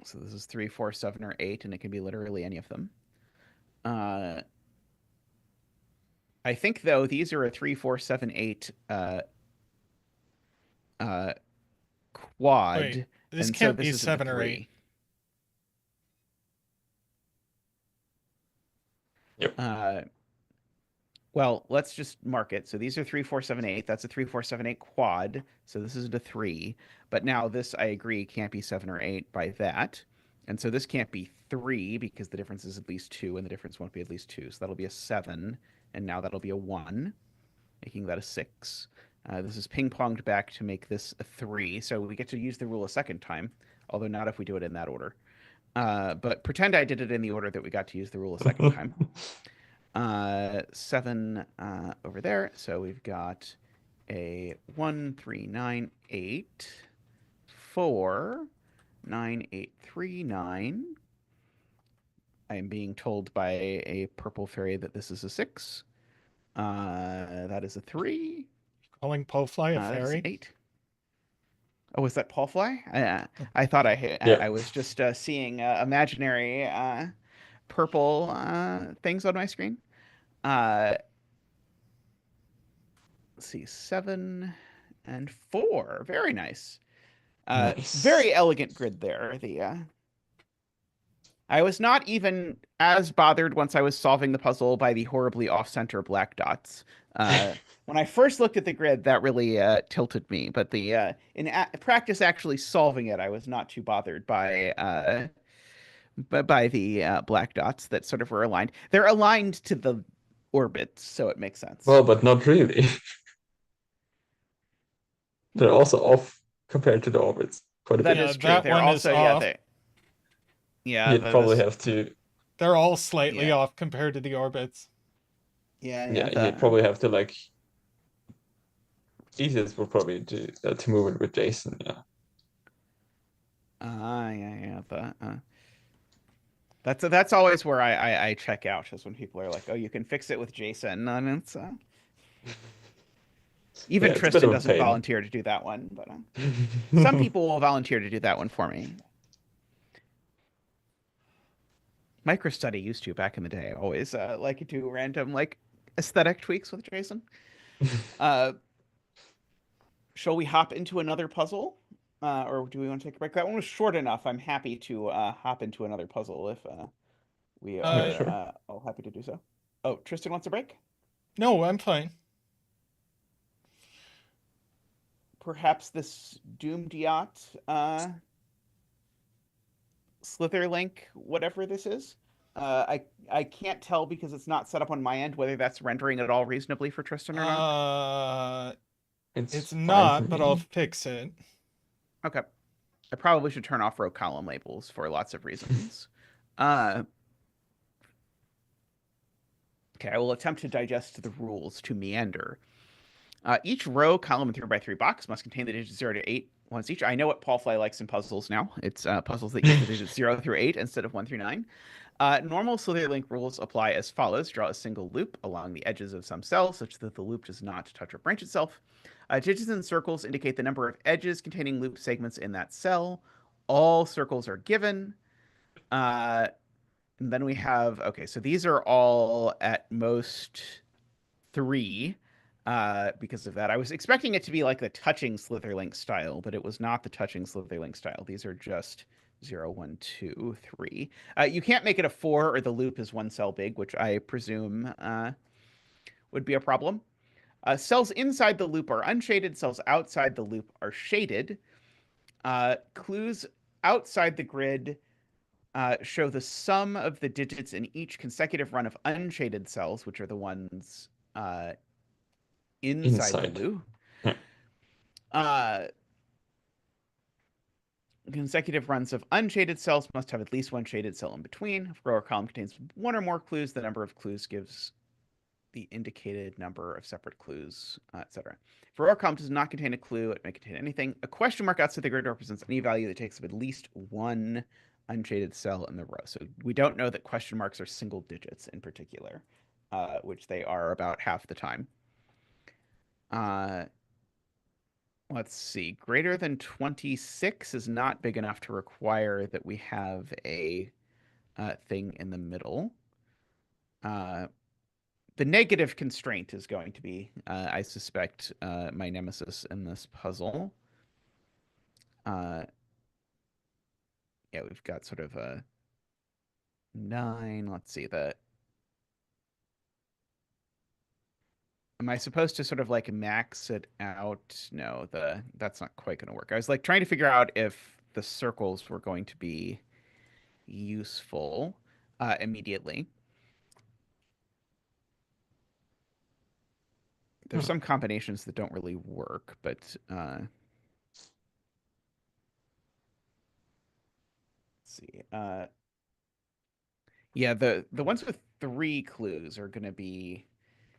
So this is 3, 4, 7, or 8, and it can be literally any of them. I think, though, these are a 3, 4, 7, 8 quad. Wait, this and can't so this be is 7 or 3. 8. Yep. Well, let's just mark it. So these are 3, 4, 7, 8. That's a 3, 4, 7, 8 quad. So this is a 3. But now this, I agree, can't be 7 or 8 by that. And so this can't be 3 because the difference is at least 2, and the difference won't be at least 2. So that'll be a 7, and now that'll be a 1, making that a 6. This is ping-ponged back to make this a 3. So we get to use the rule a second time, although not if we do it in that order. But pretend I did it in the order that we got to use the rule a second time. 7 over there. So we've got a 1, 3, 9, 8, 4, 9, 8, 3, 9. I am being told by a purple fairy that this is a 6. That is a 3. Calling Palfly a That is fairy? 8. Oh, is that Palfly? I thought Yeah. I was just seeing imaginary purple things on my screen. Let's see, 7 and 4. Very nice. Nice. Very elegant grid there. I was not even as bothered once I was solving the puzzle by the horribly off-center black dots. When I first looked at the grid, that really tilted me. But in practice, actually solving it, I was not too bothered by the black dots that sort of were aligned. They're aligned to the orbits, so it makes sense. Well, but not really. They're also off compared to the orbits. Quite a That bit. is true. That They're one is also off. You'd probably have to. They're all slightly Yeah. off compared to the orbits. Yeah, you'd probably have to like. Easiest would probably to move it with Jason. Yeah. Yeah. That's always where I check out, is when people are like, "Oh, you can fix it with JSON," and it's Yeah, even it's a bit Tristan of a doesn't pain. volunteer to do that one, but some people will volunteer to do that one for me. Microstudy used to back in the day. I always like to do random like aesthetic tweaks with JSON. Uh, shall we hop into another puzzle, or do we want to take a break? That one was short enough. I'm happy to hop into another puzzle if we Yeah, are sure. all happy to do so. Oh, Tristan wants a break? No, I'm fine. Perhaps this doomed yacht, Slitherlink, whatever this is. I can't tell because it's not set up on my end whether that's rendering at all reasonably for Tristan or not. It's It's fine for not, but I'll me. fix it. Okay. I probably should turn off row column labels for lots of reasons. Uh, okay, I will attempt to digest the rules to meander. Each row, column, and 3x3 box must contain the digits 0 to 8 once each. I know what Palfly likes in puzzles now. It's puzzles that use the digits 0 through 8 instead of 1 through 9. Normal Slitherlink rules apply as follows. Draw a single loop along the edges of some cell such that the loop does not touch or branch itself. Digits and circles indicate the number of edges containing loop segments in that cell. All circles are given. And then we have, okay, so these are all at most 3 because of that. I was expecting it to be like the touching Slitherlink style, but it was not the touching Slitherlink style. These are just 0, 1, 2, 3. You can't make it a 4 or the loop is one cell big, which I presume would be a problem. Cells inside the loop are unshaded. Cells outside the loop are shaded. Clues outside the grid show the sum of the digits in each consecutive run of unshaded cells, which are the ones inside the Inside. loop. Yeah. Uh, Consecutive runs of unshaded cells must have at least one shaded cell in between. If a row or column contains one or more clues, the number of clues gives the indicated number of separate clues, etc. If a row or column does not contain a clue, it may contain anything. A question mark outside the grid represents any value that takes up at least one unshaded cell in the row. So we don't know that question marks are single digits in particular, which they are about half the time. Let's see. Greater than 26 is not big enough to require that we have a thing in the middle. The negative constraint is going to be, I suspect, my nemesis in this puzzle. Yeah, we've got sort of a 9. Let's see. Am I supposed to sort of like max it out? No, that's not quite going to work. I was like trying to figure out if the circles were going to be useful immediately. There's some combinations that don't really work, but let's see. Yeah, the ones with 3 clues are going to be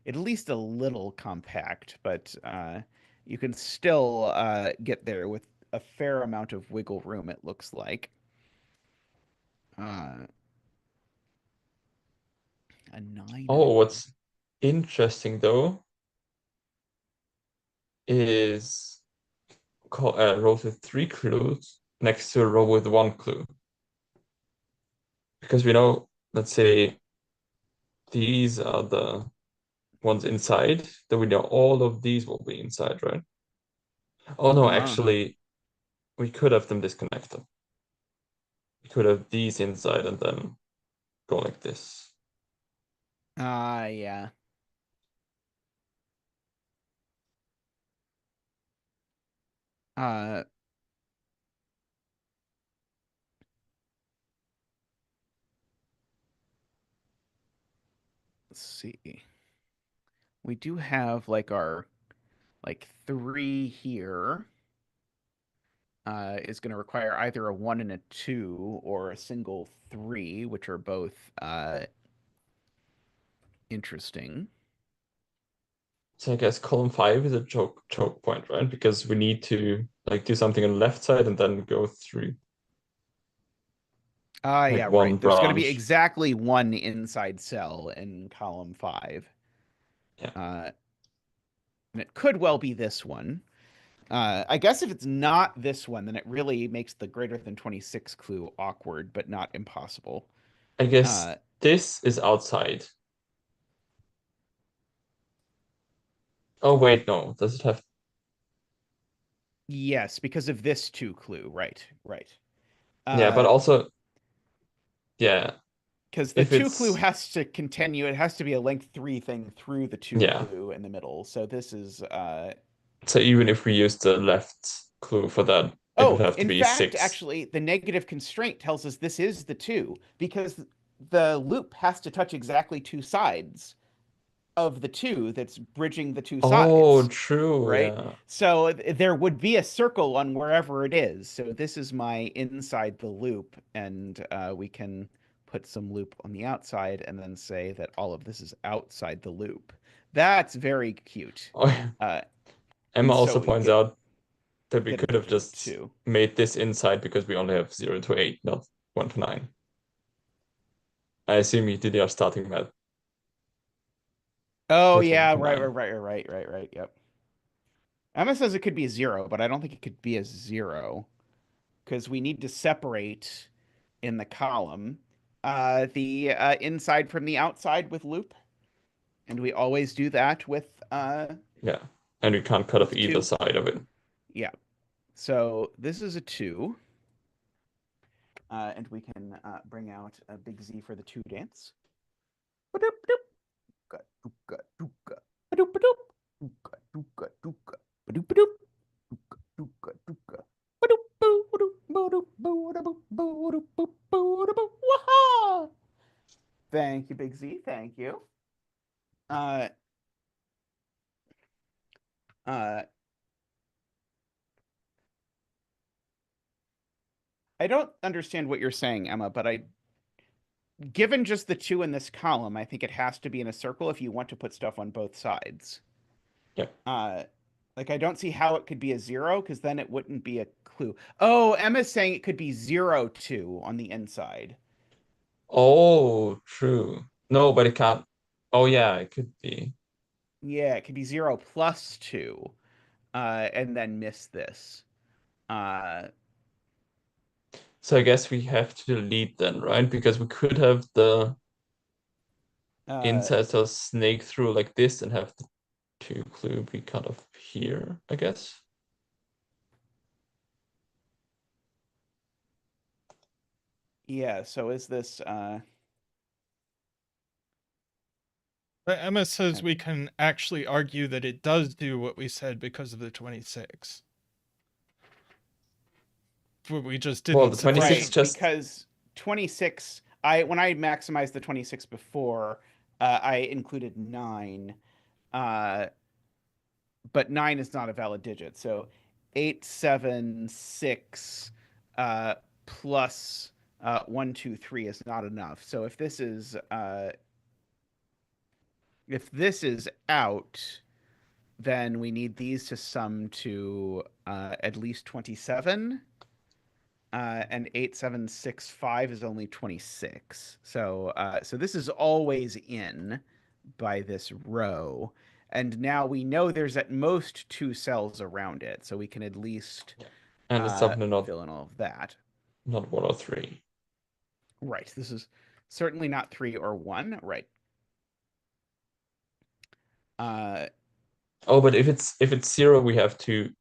at least a little compact, but you can still get there with a fair amount of wiggle room, it looks like. A 9 and Oh, what's interesting though is rows with 3 clues next to a row with 1 clue. Because we know, let's say these are the ones inside, then we know all of these will be inside, right? Oh no, actually, we could have them disconnected. We could have these inside and then go like this. Yeah. Uh, let's see. We do have like our like 3 here. Is going to require either a 1 and a 2 or a single 3, which are both interesting. So I guess column 5 is a choke point, right? Because we need to like do something on the left side and then go through. like Yeah, one right. There's going to be branch. exactly one inside cell in column 5. Yeah. And it could well be this one. I guess if it's not this one, then it really makes the greater than 26 clue awkward, but not impossible. I guess Uh, this is outside. Oh wait, no. Does it have? yes, because of this 2 clue. Right, right. Yeah, but also, yeah, Because the if 2 clue it's has to continue. It has to be a length 3 thing through the 2 yeah. clue in the middle. So this is So even if we use the left clue for that, it would oh, have to in be fact, 6. actually, the negative constraint tells us this is the 2 because the loop has to touch exactly 2 sides of the 2 that's bridging the 2 Oh, sides, true. right? Yeah. So there would be a circle on wherever it is. So this is my inside the loop, and we can put some loop on the outside and then say that all of this is outside the loop. That's very cute. Oh, yeah. Uh, Emma and also so we points out that we get a could have digit of just 2. made this inside because we only have 0 to 8, not 1 to 9. I assume you did your starting math Oh with 1 yeah, to right, 9. right, right, right, right, right. Yep. Emma says it could be a 0, but I don't think it could be a 0 because we need to separate in the column the inside from the outside with loop, and we always do that Yeah. And we can't cut off with either 2. side of it. Yeah. So this is a 2, and we can bring out a big Z for the 2 dance. Thank you, Big Z. Thank you. Uh, uh, I don't understand what you're saying, Emma, but given just the 2 in this column, I think it has to be in a circle if you want to put stuff on both sides. Yeah. Like I don't see how it could be a 0 because then it wouldn't be a clue. Oh, Emma's saying it could be 0, 2 on the inside. Oh, true. No, but it can't. Oh, yeah, it could be. Yeah, it could be 0 plus 2, and then miss this. Uh, So I guess we have to delete then, right? Because we could have the uh, inside cell snake through like this and have the 2 clue be kind of here, I guess. yeah, so is this But Emma says we can actually argue that it does do what we said because of the 26. But we just Well, didn't the 26 right, sufficient. just because 26 when I maximized the 26 before, I included 9. Uh but 9 is not a valid digit. So 876 plus 1, 2, 3 is not enough. So if this is out, then we need these to sum to at least 27. And 8765 is only 26. So this is always in by this row. And now we know there's at most 2 cells around it, so we can at least and it's something not fill in all of that. 1 or 3. Right. This is certainly not 3 or 1. Right. Uh, Oh, but if it's 0, we have to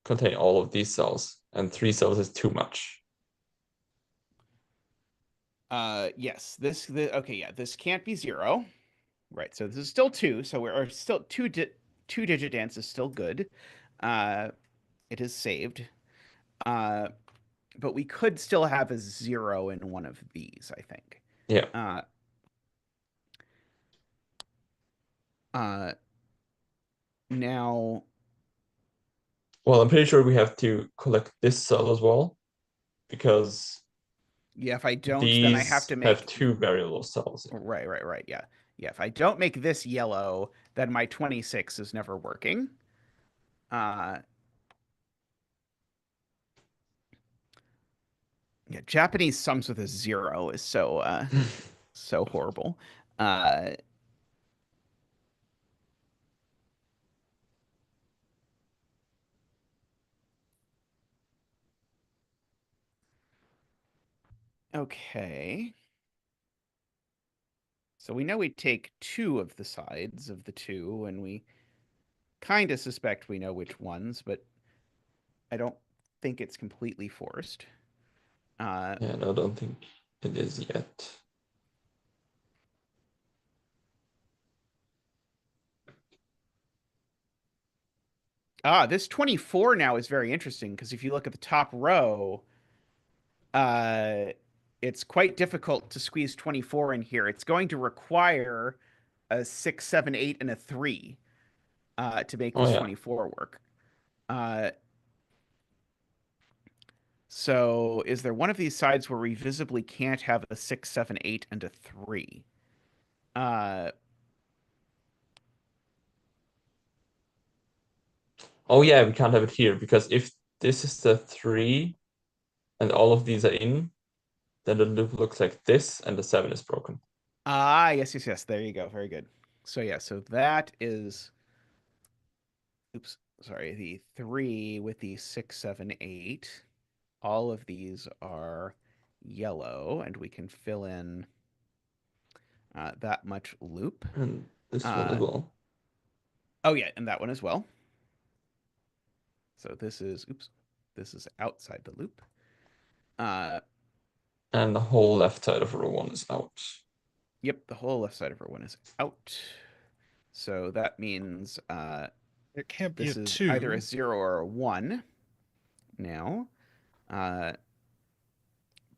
contain all of these cells, and 3 cells is too much. yes. Okay. Yeah. This can't be 0. Right. So this is still 2. So we're still 2-digit dance is still good. It is saved. But we could still have a 0 in one of these, I think. Yeah. Now, Well, I'm pretty sure we have to collect this cell as well, because yeah, if I don't, then I have these to have make 2 variable cells. right. Yeah. Yeah, if I don't make this yellow, then my 26 is never working. Uh Yeah, Japanese sums with a 0 is so horrible. Uh, okay. So we know we take 2 of the sides of the 2, and we kind of suspect we know which ones, but I don't think it's completely forced. Yeah, no, I don't think it is yet. This 24 now is very interesting because if you look at the top row, uh, it's quite difficult to squeeze 24 in here. It's going to require a 6, 7, 8, and a 3 to make Oh this yeah. 24 work. So is there one of these sides where we visibly can't have a 6, 7, 8, and a 3? Oh yeah, we can't have it here because if this is the 3 and all of these are in, then the loop looks like this and the 7 is broken. Yes, yes, yes. There you go. Very good. So yeah, so that is, oops, sorry, the 3 with the 6, 7, 8. All of these are yellow, and we can fill in that much loop. And this one as Uh, well. oh yeah, and that one as well. So this is, oops, this is outside the loop. And the whole left side of row 1 is out. Yep, the whole left side of row 1 is out. So that means It can't be this a is 2. either a 0 or a 1 now,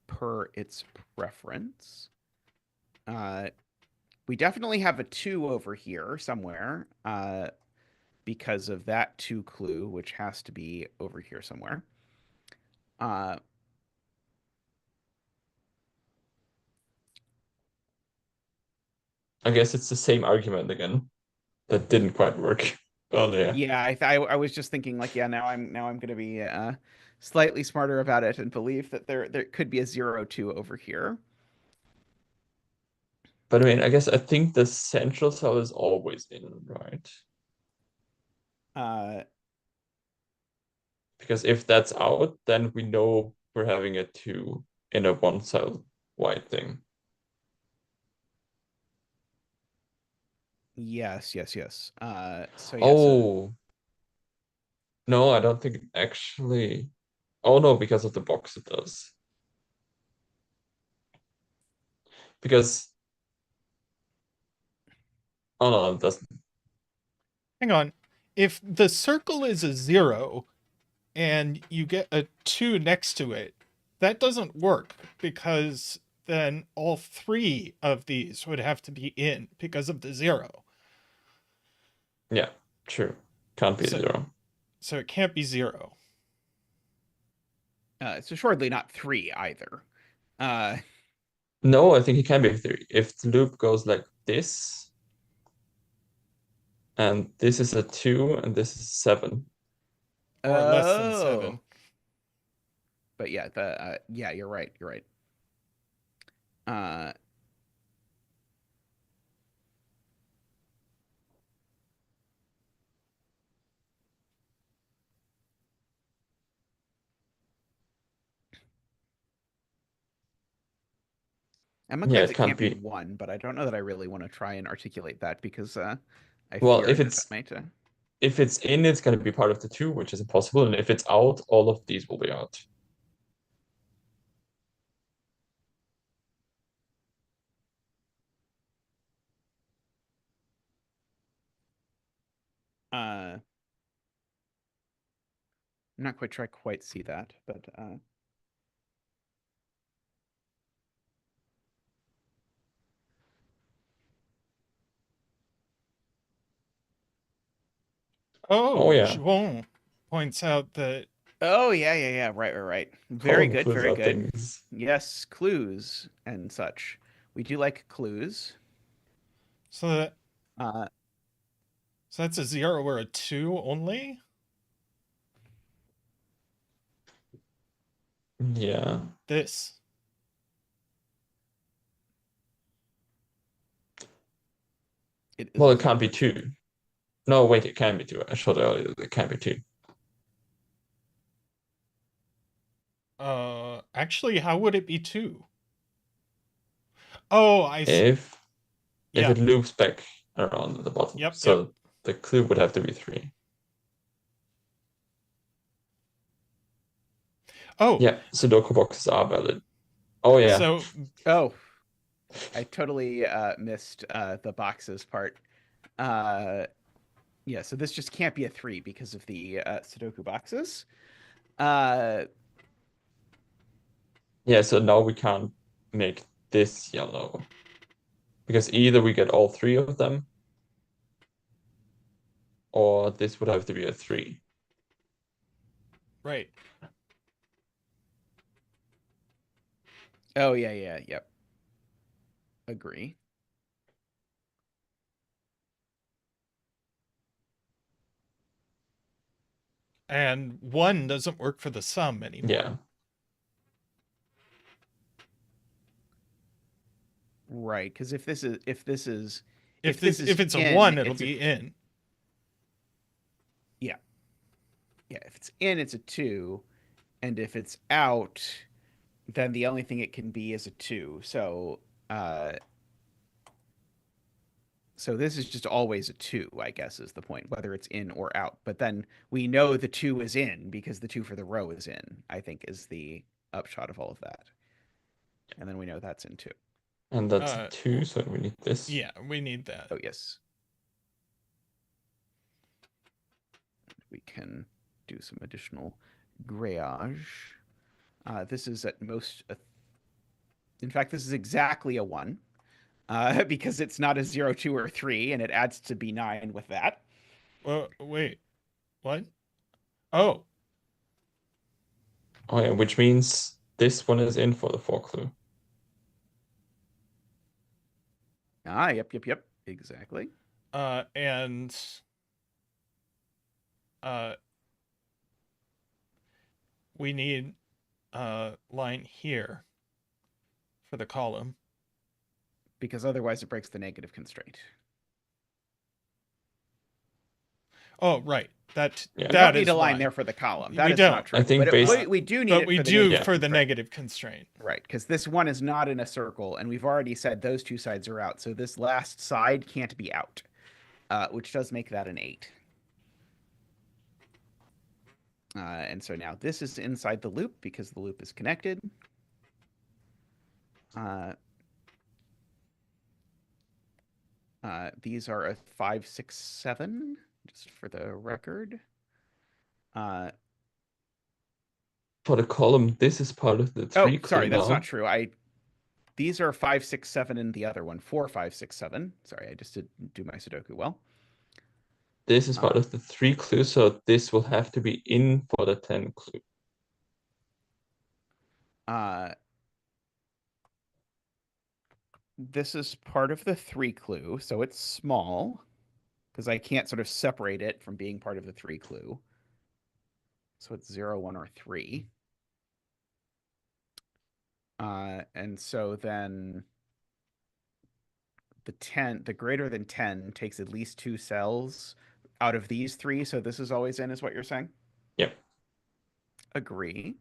per its preference. We definitely have a 2 over here somewhere because of that 2 clue, which has to be over here somewhere. I guess it's the same argument again. That didn't quite work. Oh yeah. Yeah, I was just thinking like, yeah, now I'm gonna be slightly smarter about it and believe that there could be a 0, 2 over here. But I mean, I think the central cell is always in, right? Because if that's out, then we know we're having a 2 in a 1 cell wide thing. Yes, yes, yes. So yeah, so Oh, no, I don't think it actually. Oh no, because of the box it does. Because oh no, it doesn't. Hang on. If the circle is a 0 and you get a 2 next to it, that doesn't work because then all 3 of these would have to be in because of the 0. Yeah, true. Can't be a So 0. so it can't be 0. it's assuredly not 3 either. No, I think it can be a 3. If the loop goes like this, and this is a 2, and this is 7. Or less than 7. Oh, but yeah, yeah, you're right. You're right. Uh, Emma Yeah, claims it it can't can't be be. 1, but I don't know that I really want to try and articulate that because I Well, fear that might. if it's in, it's going to be part of the 2, which is impossible. And if it's out, all of these will be out. I'm not quite sure I quite see that, but Oh Oh, yeah. Juon points out that oh yeah, yeah, yeah. Right, right, right. Very Calling good, clues very out good. things. Yes, clues and such. We do like clues. so that Uh, so that's a 0 or a 2 only? Yeah. This. It Well, a it can't be 0 or 2. No, wait, it can be 2. I showed earlier it can't be 2. Actually, how would it be 2? Oh, I see. If Yeah. it loops back around the bottom. Yep, So yep. the clue would have to be 3. Oh, Yeah, Sudoku boxes are valid. Oh yeah. so Oh, I totally missed the boxes part. Yeah, so this just can't be a 3 because of the Sudoku boxes. Yeah, so now we can't make this yellow. Because either we get all 3 of them, or this would have to be a 3. right. Oh, yeah, yep. Agree. And 1 doesn't work for the sum anymore. Yeah. Right, because if this is If is it's a in, 1, it'll it's be in. yeah. Yeah, if it's in, it's a 2, and if it's out, then the only thing it can be is a 2. So this is just always a 2, I guess, is the point, whether it's in or out. But then we know the 2 is in because the 2 for the row is in, I think, is the upshot of all of that. And then we know that's in 2. And that's a 2, so we need this. Yeah, we need that. Oh, yes. We can do some additional grayage. This is at most, in fact, this is exactly a 1. Because it's not a 0, 2, or 3, and it adds to B9 with that. Well, wait. What? Oh. Oh yeah, which means this one is in for the 4 clue. Yep. Exactly. And we need a line here for the column. Because otherwise it breaks the negative constraint. Oh, right. That Yeah. We that don't need is a line why. there for the column. We That is don't. not true. I think we do need but it we for the do negative for the constraint. negative constraint. Right, because this one is not in a circle, and we've already said those 2 sides are out. So this last side can't be out, which does make that an 8. And so now this is inside the loop because the loop is connected. These are a 5, 6, 7, just for the record. For the column, this is part of the 3 clue sorry, that's now. not true. These are 5, 6, 7 in the other one. 4, 5, 6, 7. Sorry, I just didn't do my Sudoku well. This is part of the 3 clue, so this will have to be in for the 10 clue. This is part of the 3 clue, so it's small because I can't sort of separate it from being part of the 3 clue. So it's 0, 1, or 3. And so then the greater than 10 takes at least 2 cells out of these 3. So this is always in, is what you're saying? Yep. Agree.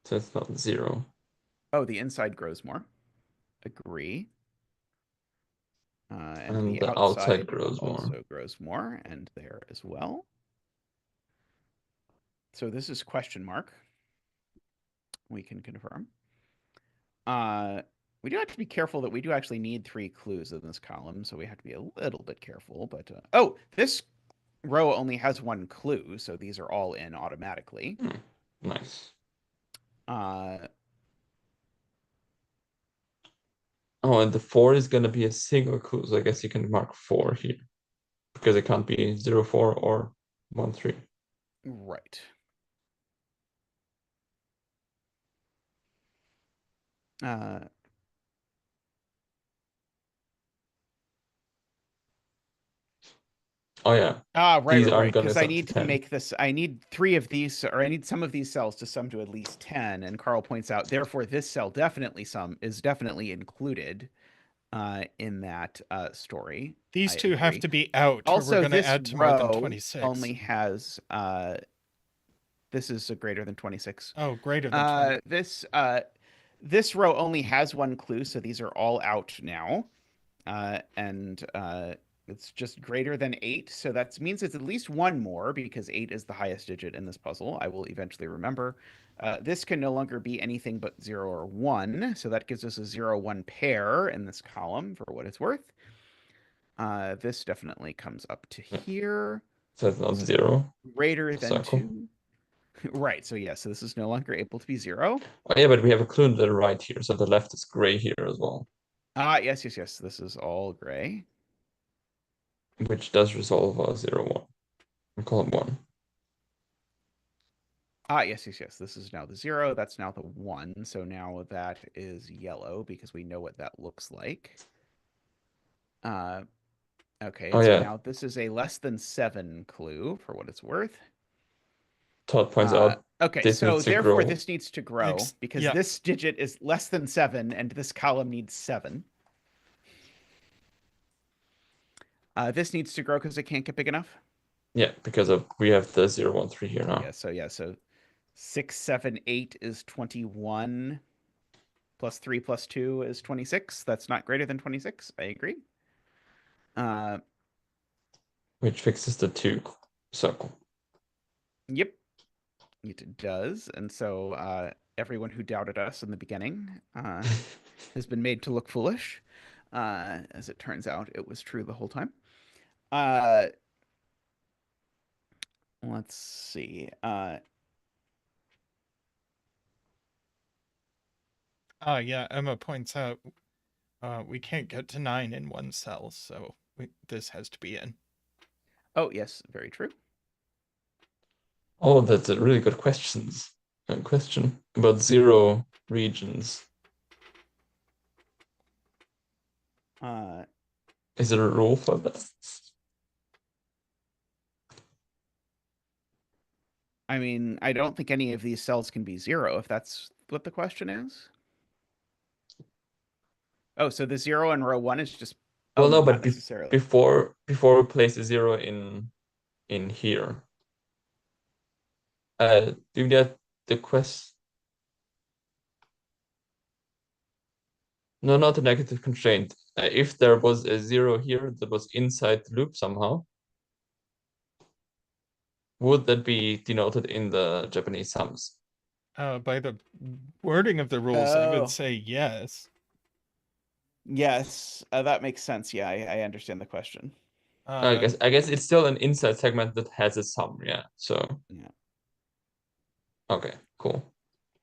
So it's not 0. Oh, the inside grows more. Agree. And the outside grows also more. grows more, and there as well. So this is question mark. We can confirm. We do have to be careful that we do actually need 3 clues in this column, so we have to be a little bit careful. But oh, this row only has 1 clue, so these are all in automatically. Nice. Oh, and the 4 is going to be a single clue, so I guess you can mark 4 here. Because it can't be 0, 4 or 1, 3. Right. Oh yeah, Ah, right, these right, aren't right. gonna Because I sum to need to 10. make this. I need 3 of these, or I need some of these cells to sum to at least 10. And Carl points out, therefore, this cell is definitely included in that story. These I two have agree. to be out, or we're Also, going to this add to more than row 26. only has this is a greater than 26. Oh, greater than 20. This row only has 1 clue, so these are all out now. And it's just greater than 8, so that means it's at least 1 more, because 8 is the highest digit in this puzzle. I will eventually remember. This can no longer be anything but 0 or 1, so that gives us a 0-1 pair in this column, for what it's worth. This definitely comes up to here. So it's not 0. Greater than Circle. 2. Right, so yeah, so this is no longer able to be 0. Oh yeah, but we have a clue to the right here, so the left is gray here as well. Yes. This is all gray. Which does resolve a 0-1 in column 1. Yes. This is now the 0. That's now the 1. So now that is yellow, because we know what that looks like. Okay, Oh so yeah, now this is a less than 7 clue, for what it's worth. Todd points out Okay, this so needs to therefore grow. this needs to grow, because yeah. this digit is less than 7, and this column needs 7. This needs to grow because it can't get big enough. Yeah, because we have the 0-1-3 here now. So 6, 7, 8 is 21. Plus 3 plus 2 is 26. That's not greater than 26. I agree. Which fixes the 2 circle. Yep, it does. And so everyone who doubted us in the beginning has been made to look foolish. As it turns out, it was true the whole time. Let's see. Yeah, Emma points out we can't get to 9 in one cell, so this has to be in. Oh, yes, very true. Oh, that's a really good question about 0 regions. Is there a rule for that? I mean, I don't think any of these cells can be 0, if that's what the question is. Oh, so the 0 in row 1 is just... Well, no, not but necessarily. before we place a 0 in here, do you get the quest? No, not a negative constraint. If there was a 0 here that was inside the loop somehow, would that be denoted in the Japanese sums? By the wording of the rules, I Oh. would say yes. Yes, that makes sense. Yeah, I understand the question. I guess it's still an inside segment that has a sum. Yeah. So. Yeah. Okay. Cool.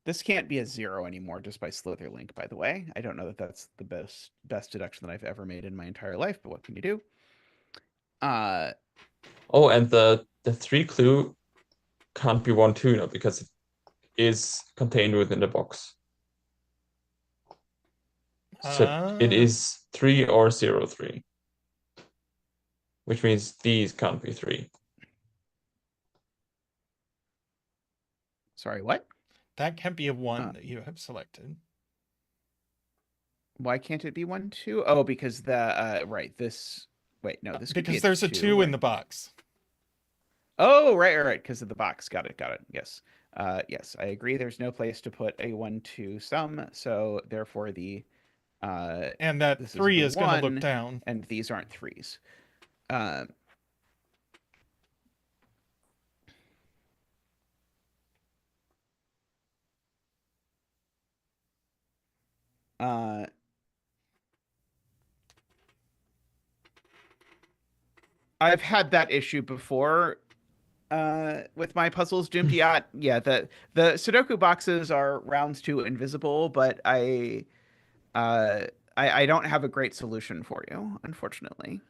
This can't be a 0 anymore just by Slitherlink, by the way. I don't know that that's the best deduction that I've ever made in my entire life, but what can you do? Oh, and the 3 clue can't be 1-2 now because it is contained within the box. So it is 3 or 0-3, which means these can't be 3. Sorry, what? That can't be a 1 that you have selected. Why can't it be 1, 2? Oh, because the right, this... Wait, no, this could because be there's a 2 right? in the box. Oh, right, because of the box. Got it. Yes. Yes, I agree. There's no place to put a 1, 2 sum, so therefore the... and that 3 is going to look down. And these aren't 3s. I've had that issue before with my puzzles doomed. Yeah, the Sudoku boxes are rounds to invisible, but I don't have a great solution for you, unfortunately.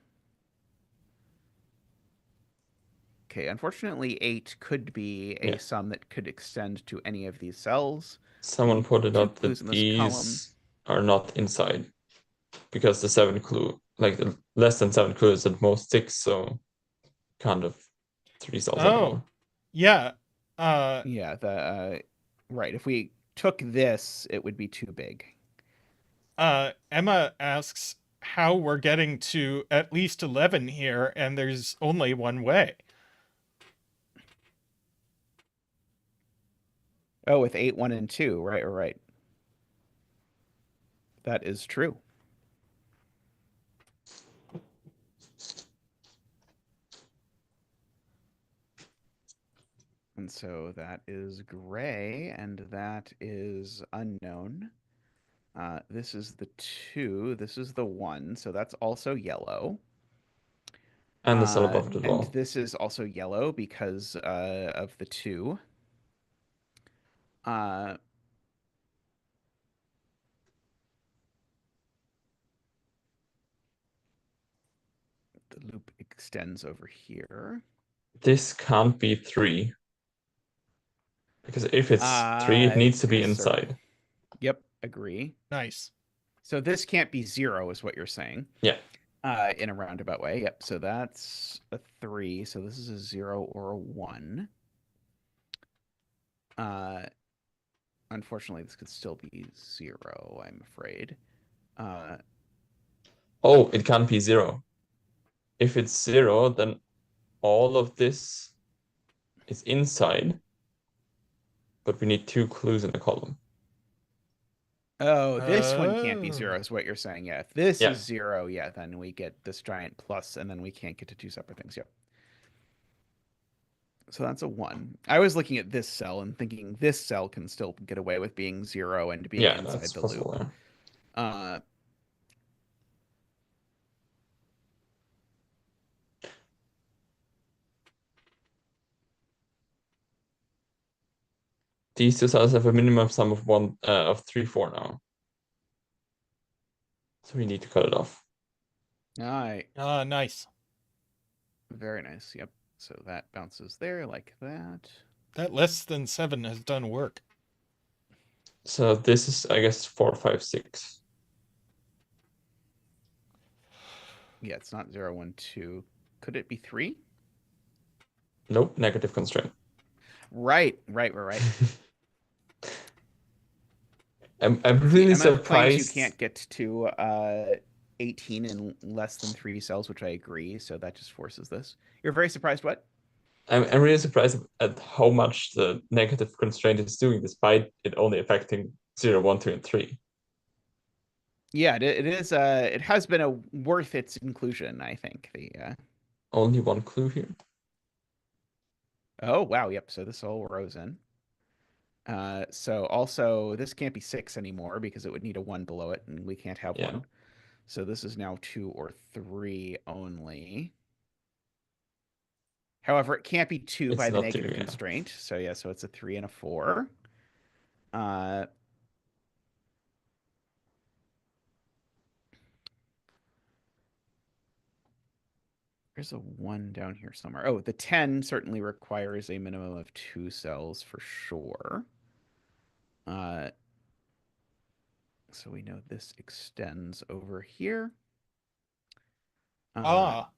Okay, unfortunately, 8 could be a sum that could extend to any of these cells. Someone pointed out that these column are not inside because the 7 clue, like the less than 7 clue is at most 6, so kind of 3 cells at a Oh, time. yeah. Yeah, right. If we took this, it would be too big. Emma asks how we're getting to at least 11 here, and there's only one way. Oh, with 8, 1, and 2. Right. That is true. And so that is gray, and that is unknown. This is the 2. This is the 1. So that's also yellow. And the cell above it as And well. this is also yellow because of the 2. The loop extends over here. This can't be 3. Because if it's 3, it needs to be inside. Yep, agree. Nice. So this can't be 0 is what you're saying. Yeah. In a roundabout way. Yep. So that's a 3. So this is a 0 or a 1. Unfortunately, this could still be 0, I'm afraid. Oh, it can't be 0. If it's 0, then all of this is inside, but we need 2 clues in the column. Oh, this one can't be Oh. 0 is what you're saying. Yeah. If this Yeah. is 0, yeah, then we get this giant plus, and then we can't get to 2 separate things. Yep. So that's a 1. I was looking at this cell and thinking this cell can still get away with being 0 and being Yeah, inside that's the possible. loop. Yeah. These 2 cells have a minimum sum of 3, 4 now. So we need to cut it off. All right. Nice. Very nice. Yep. So that bounces there like that. That less than 7 has done work. So this is, I guess, 4, 5, 6. Yeah, it's not 0, 1, 2. Could it be 3? Nope, negative constraint. Right. I'm See, really Emma claims surprised. you can't get to 18 in less than 3 cells, which I agree. So that just forces this. You're very surprised. What? I'm really surprised at how much the negative constraint is doing, despite it only affecting 0, 1, 2, and 3. Yeah, it is. It has been worth its inclusion, I think. Only 1 clue here. Oh wow, yep. So this all rows in. So also this can't be 6 anymore because it would need a 1 below it, and we can't have 1. So this is now 2 or 3 only. However, it can't be 2 by It's the not negative 2, yeah. constraint. So yeah, so it's a 3 and a 4. There's a 1 down here somewhere. Oh, the 10 certainly requires a minimum of 2 cells for sure. So we know this extends over here. Emma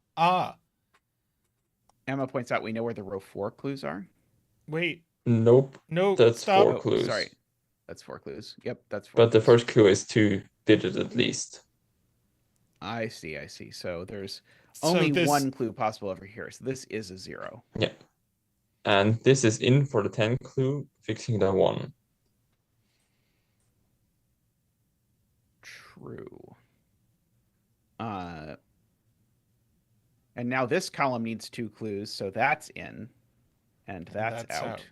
points out we know where the row 4 clues are. Wait. Nope. No, That's stop. 4 clues. Sorry. That's 4 clues. Yep, that's 4 But the clues. first clue is 2 digits at least. I see. So there's only 1 clue possible over here. So this is a 0. Yeah. And this is in for the 10 clue, fixing the 1. True. And now this column needs 2 clues, so that's in, and that's out.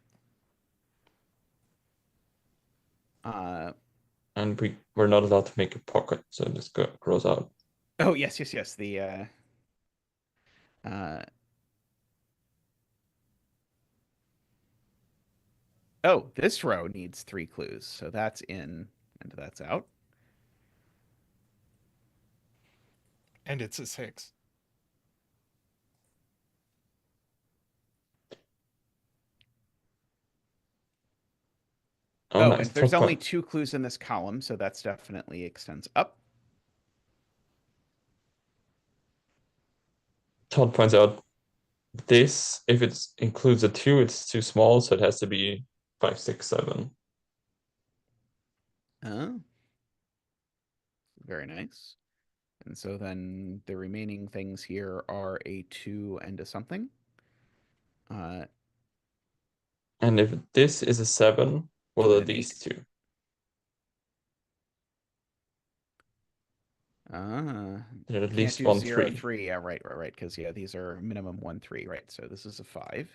And we're not allowed to make a pocket, so this grows out. Oh yes. Oh, this row needs 3 clues, so that's in and that's out. And it's a 6. Oh, nice. And there's only 2 clues in this column, so that's definitely extends up. Todd points out this, if it includes a 2, it's too small, so it has to be 5, 6, 7. Oh, very nice. And so then the remaining things here are a 2 and a something. And if this is a 7, what And are an these 8. two? They're at Can't least do 1, 0, 3. 3. Yeah, right. Because yeah, these are minimum 1, 3, right? So this is a 5.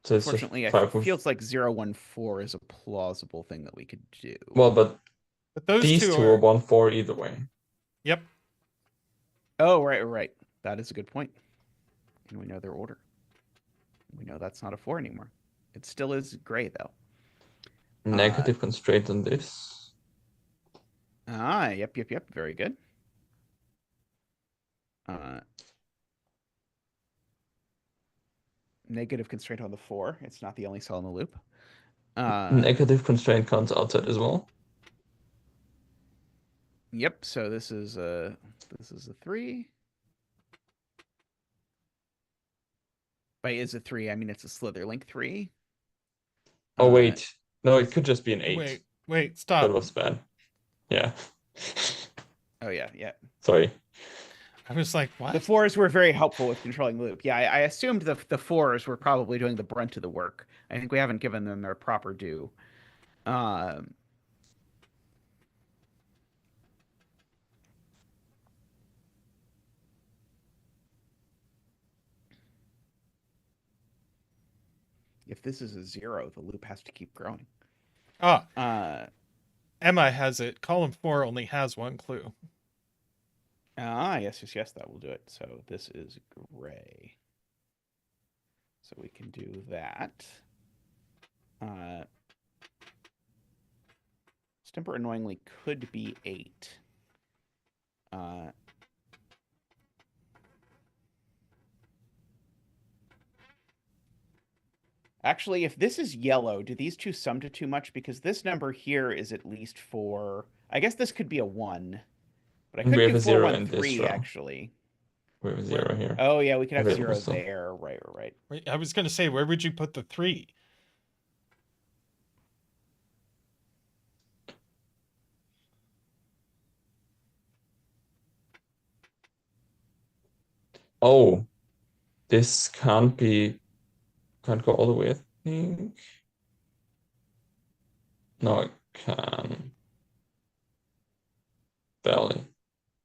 So it's just Unfortunately, it 5 of... feels like 0, 1, 4 is a plausible thing that we could do. Well, but But those these two are 1, 4 either way. Yep. Oh, right. That is a good point. And we know their order. We know that's not a 4 anymore. It still is gray, though. Negative constraint on this. Yep. Very good. Negative constraint on the 4. It's not the only cell in the loop. Negative constraint counts outside as well. Yep. So this is a 3. By is a 3, I mean it's a Slitherlink 3. Oh, wait. No, it could just be an 8. Wait, stop. That was bad. Yeah. Oh, yeah. I was like, what? The 4s were very helpful with controlling the loop. Yeah, I assumed the 4s were probably doing the brunt of the work. I think we haven't given them their proper due. If this is a 0, the loop has to keep growing. Emma has it. Column 4 only has 1 clue. Yes, that will do it. So this is gray. So we can do that. Stimper annoyingly could be 8. Actually, if this is yellow, do these two sum to too much? Because this number here is at least 4. I guess this could be a 1. But I could do 4, 1, 3, actually. We have a 0 here. Oh, yeah, we could have Available 0 still. there. Right. Wait, I was going to say, where would you put the 3? Oh, this can't go all the way, I think. No, it can. Barely.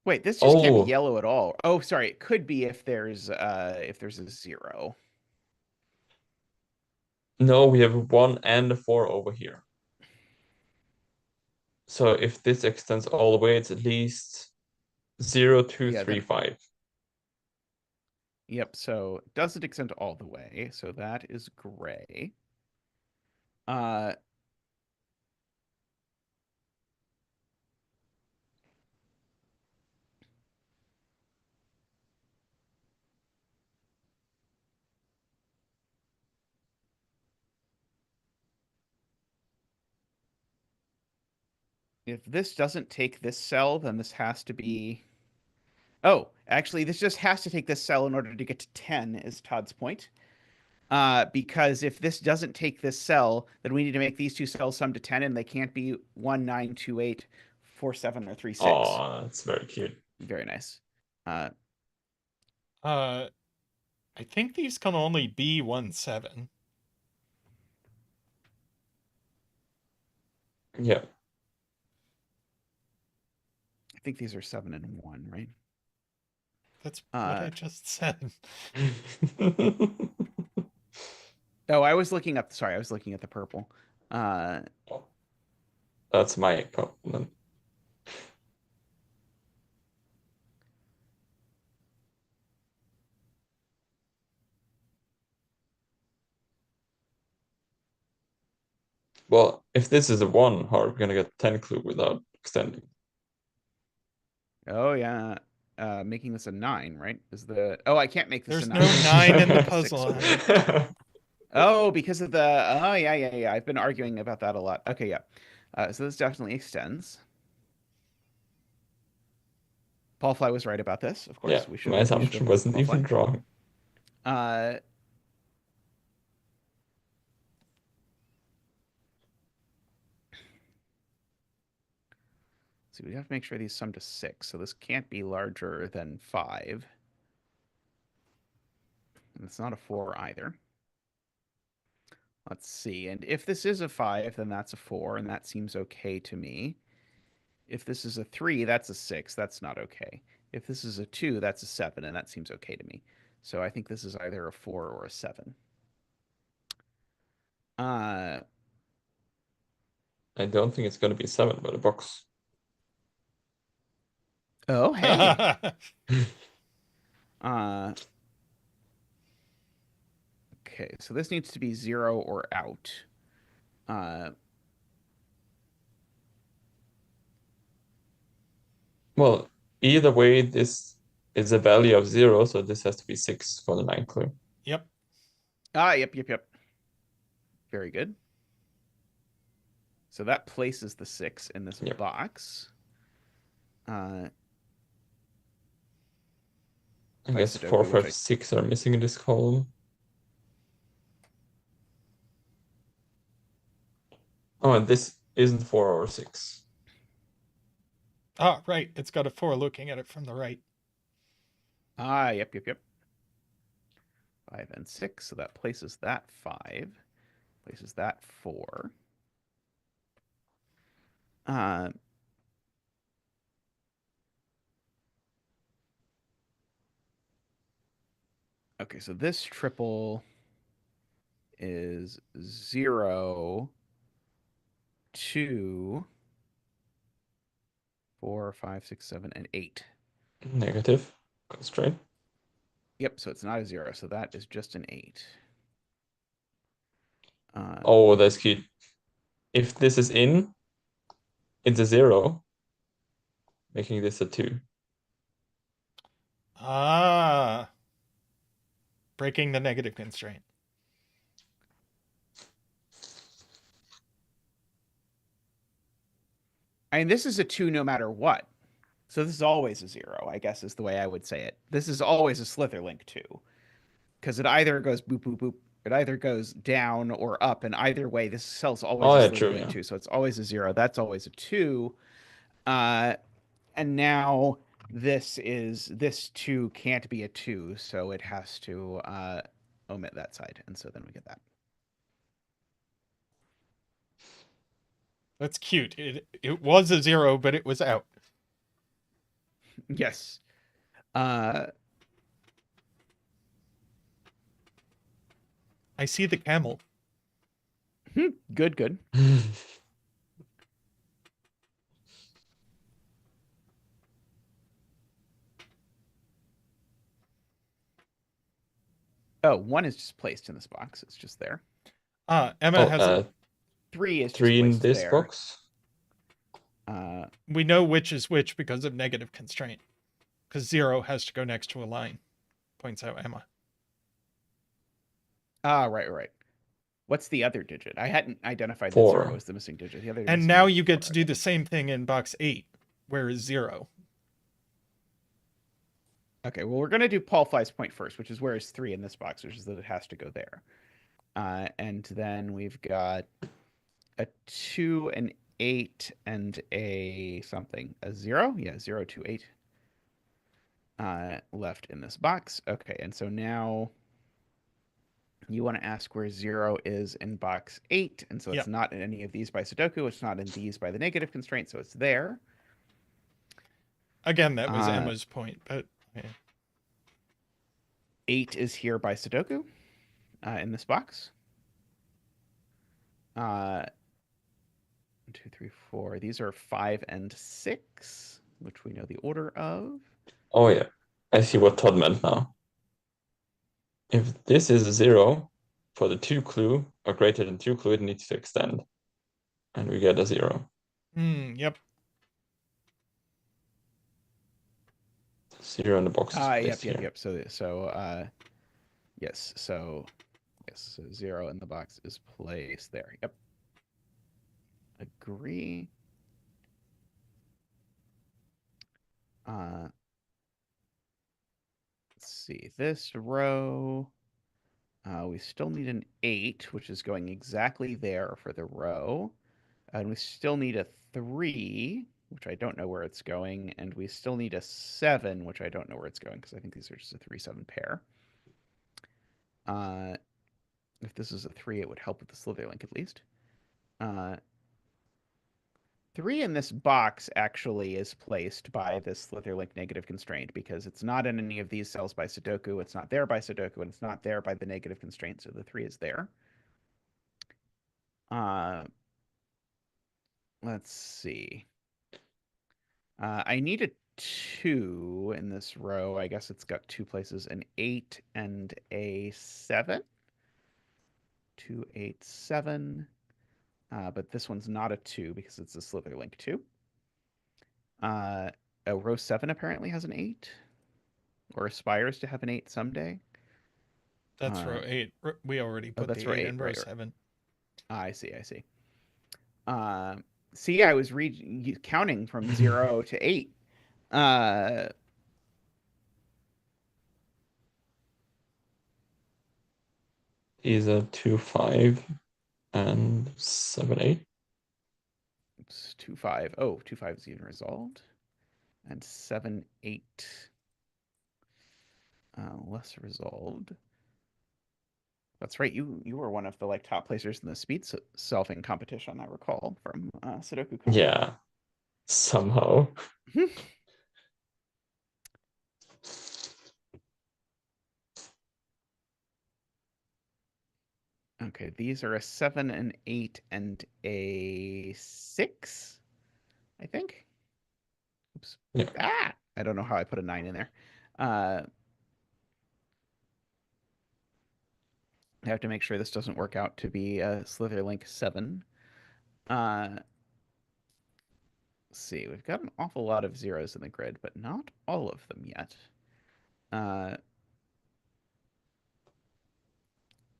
Wait, this just can't be yellow at all. Oh, sorry, it could be if there's a 0. No, we have a 1 and a 4 over here. So if this extends all the way, it's at least 0, 2, 3, 5. Yep, so it doesn't extend all the way, so that is gray. If this doesn't take this cell, then this has to be... Oh, actually, this just has to take this cell in order to get to 10, is Todd's point. Because if this doesn't take this cell, then we need to make these two cells sum to 10, and they can't be 1, 9, 2, 8, 4, 7, or 3, 6. Oh, that's very cute. Very nice. I think these can only be 1, 7. Yeah. I think these are 7 and 1, right? That's what I just said. Oh, I was looking up. Sorry, I was looking at the purple. That's my problem. Well, if this is a 1, how are we gonna get 10 clue without extending? Oh yeah, making this a 9, right? Is the I can't make this There's a 9. no 9 in the Six puzzle. Oh, because of the yeah. I've been arguing about that a lot. Okay, yeah. So this definitely extends. Palfly was right about this. Of course, Yeah, we should. my assumption wasn't even wrong. So we have to make sure these sum to 6. So this can't be larger than 5. And it's not a 4 either. Let's see. And if this is a 5, then that's a 4, and that seems okay to me. If this is a 3, that's a 6. That's not okay. If this is a 2, that's a 7, and that seems okay to me. So I think this is either a 4 or a 7. I don't think it's going to be 7 by the box. Oh, hey. Okay, so this needs to be 0 or out. Well, either way, this is a value of 0, so this has to be 6 for the 9 clue. Yep. Yep. Very good. So that places the 6 in this box. I guess Sudoku, 4, 5, 6 are missing in this column. Oh, and this isn't 4 or 6. Ah, right. It's got a 4 looking at it from the right. Yep. 5 and 6. So that places that 5. Places that 4. Okay, so this triple is 0, 2, 4, 5, 6, 7, and 8. Negative constraint. Yep, so it's not a 0, so that is just an 8. Oh, that's cute. If this is in, it's a 0, making this a 2. Ah. Breaking the negative constraint. I mean, this is a 2 no matter what. So this is always a 0, I guess is the way I would say it. This is always a Slitherlink 2. Because it either goes boop, boop, boop. It either goes down or up. And either way, this cell's always a Slitherlink 2. So it's always a 0. That's always a 2. And now this 2 can't be a 2. So it has to omit that side. And so then we get that. That's cute. It was a 0, but it was out. Yes. I see the camel. Good. Oh, 1 is just placed in this box. It's just there. Emma has 3 is 3 in this there. box. We know which is which because of negative constraint. Because 0 has to go next to a line, points out Emma. Right. What's the other digit? I hadn't identified 4. that 0 was the missing digit. The other and now you get to do the same thing in box 8, where is 0. Okay, well, we're going to do Palfly's point first, which is where is 3 in this box, which is that it has to go there. And then we've got a 2, an 8, and a something. A 0? Yeah, 0, 2, 8. Left in this box. Okay, and so now you want to ask where 0 is in box 8. And so it's not in any of these by Sudoku. It's not in these by the negative constraint, so it's there. Again, that was Emma's point, but... Yeah. 8 is here by Sudoku in this box. 1, 2, 3, 4. These are 5 and 6, which we know the order of. Oh, yeah. I see what Todd meant now. If this is a 0 for the 2 clue or greater than 2 clue, it needs to extend. And we get a 0. Yep. 0 in the box. Yep. So 0 in the box is placed there. Yep. Agree. Let's see. This row, we still need an 8, which is going exactly there for the row. And we still need a 3, which I don't know where it's going. And we still need a 7, which I don't know where it's going because I think these are just a 3-7 pair. If this is a 3, it would help with the slither link at least. 3 in this box actually is placed by this slither link negative constraint because it's not in any of these cells by sudoku, it's not there by sudoku, and it's not there by the negative constraint, so the 3 is there. Let's see. I need a 2 in this row. I guess it's got 2 places, an 8 and a 7. 2, 8, 7. But this one's not a 2 because it's a slither link 2. Row 7 apparently has an 8, or aspires to have an 8 someday. That's row 8. We already put that's the row 8 8, in row right. 7. I see. See, I was counting from 0 to 8. Is a 2, 5, and 7, 8. It's 2, 5. Oh, 2, 5 is even resolved. And 7, 8. Less resolved. That's right. You were one of the top placers in the speed solving competition, I recall, from Sudoku Con. Yeah, somehow. Okay, these are a 7, an 8, and a 6, I think. Oops. Yeah. I don't know how I put a 9 in there. I have to make sure this doesn't work out to be a Slitherlink 7. Let's see, we've got an awful lot of zeros in the grid, but not all of them yet.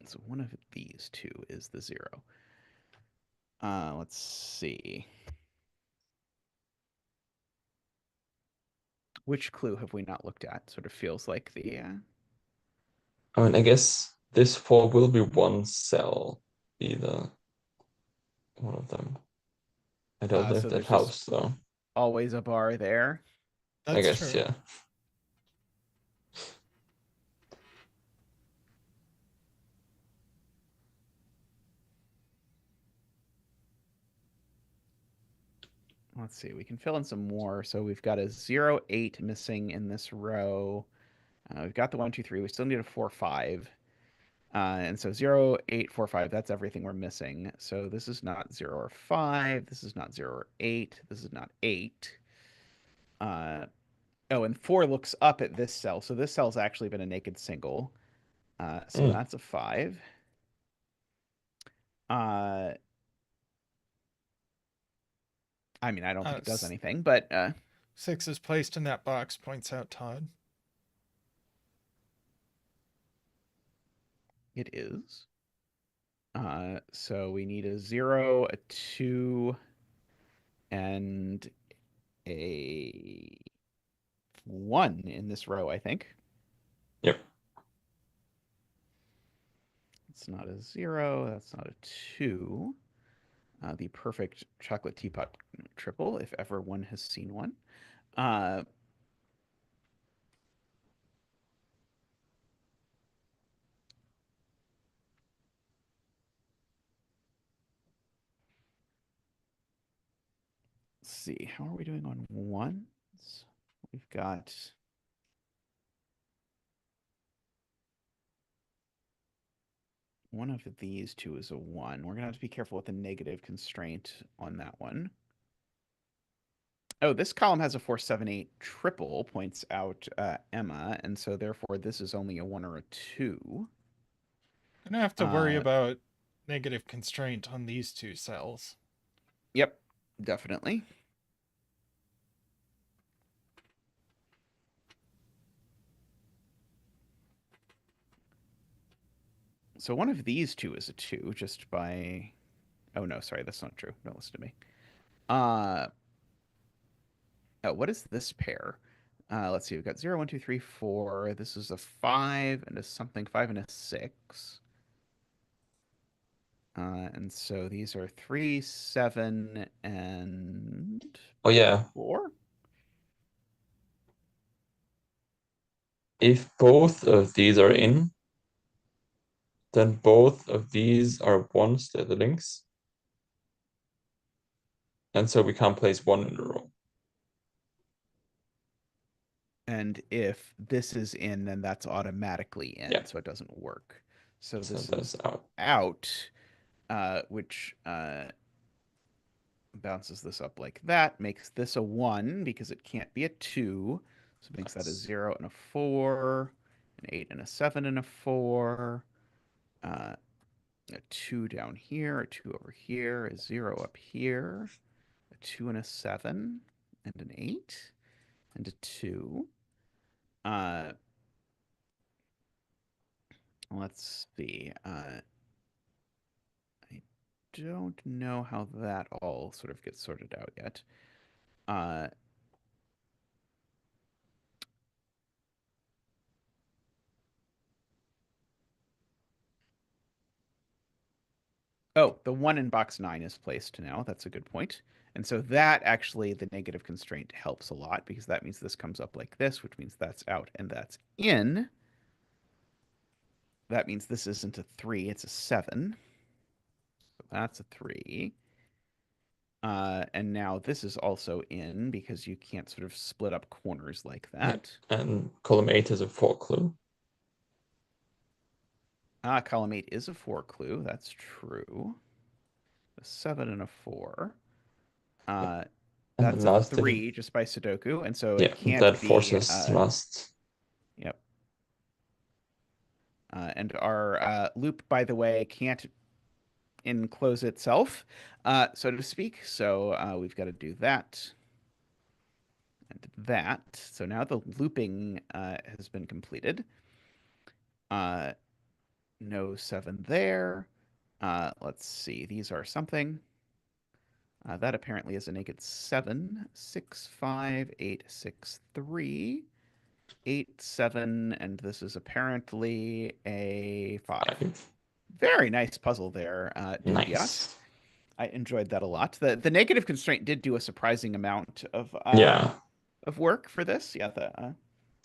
So one of these 2 is the 0. Let's see. Which clue have we not looked at? Sort of feels like the... I mean, I guess this 4 will be one cell, either one of them. I don't know so if that there's helps, though. always a bar there. That's I guess, true. yeah. Let's see, we can fill in some more. So we've got a 0, 8 missing in this row. We've got the 1, 2, 3. We still need a 4, 5. And so 0, 8, 4, 5, that's everything we're missing. So this is not 0 or 5. This is not 0 or 8. This is not 8. Oh, and 4 looks up at this cell. So this cell's actually been a naked single. So that's a 5. I mean, I don't think it does anything, but... 6 is placed in that box, points out Todd. It is. So we need a 0, a 2, and a 1 in this row, I think. Yep. It's not a 0. That's not a 2. The perfect chocolate teapot triple, if ever one has seen one. Let's see. How are we doing on ones? We've got... One of these 2 is a 1. We're going to have to be careful with the negative constraint on that one. Oh, this column has a 4, 7, 8 triple, points out Emma, and so therefore this is only a 1 or a 2. Gonna have to worry about negative constraint on these 2 cells. Yep, definitely. So one of these 2 is a 2, just by... Oh, no, sorry, that's not true. Don't listen to me. Oh, what is this pair? Let's see. We've got 0, 1, 2, 3, 4. This is a 5 and a something, 5 and a 6. And so these are 3, 7, and Oh yeah, 4. if both of these are in, then both of these are ones, they're the links. And so we can't place one in a row. And if this is in, then that's automatically in, Yeah. so it doesn't work. So So this that's is out. which bounces this up like that, makes this a 1 because it can't be a 2. So it makes that a Nice. 0 and a 4, an 8 and a 7 and a 4, a 2 down here, a 2 over here, a 0 up here, a 2 and a 7, and an 8, and a 2. Let's see. I don't know how that all sort of gets sorted out yet. Oh, the 1 in box 9 is placed now. That's a good point. And so that actually, the negative constraint helps a lot because that means this comes up like this, which means that's out and that's in. That means this isn't a 3, it's a 7. So that's a 3. And now this is also in because you can't sort of split up corners like that. Yeah. And column 8 is a 4 clue. Column 8 is a 4 clue. That's true. A 7 and a 4. And That's the a last 3 just by Sudoku, and so yeah, it can't that be. forces last. Yep. And our loop, by the way, can't enclose itself, so to speak. So we've got to do that and that. So now the looping has been completed. No 7 there. Let's see. These are something. That apparently is a naked 7. 6, 5, 8, 6, 3. 8, 7, and this is apparently a 5. Very nice puzzle there, Nice. I enjoyed that a lot. The negative constraint did do a surprising amount of work for this. Yeah,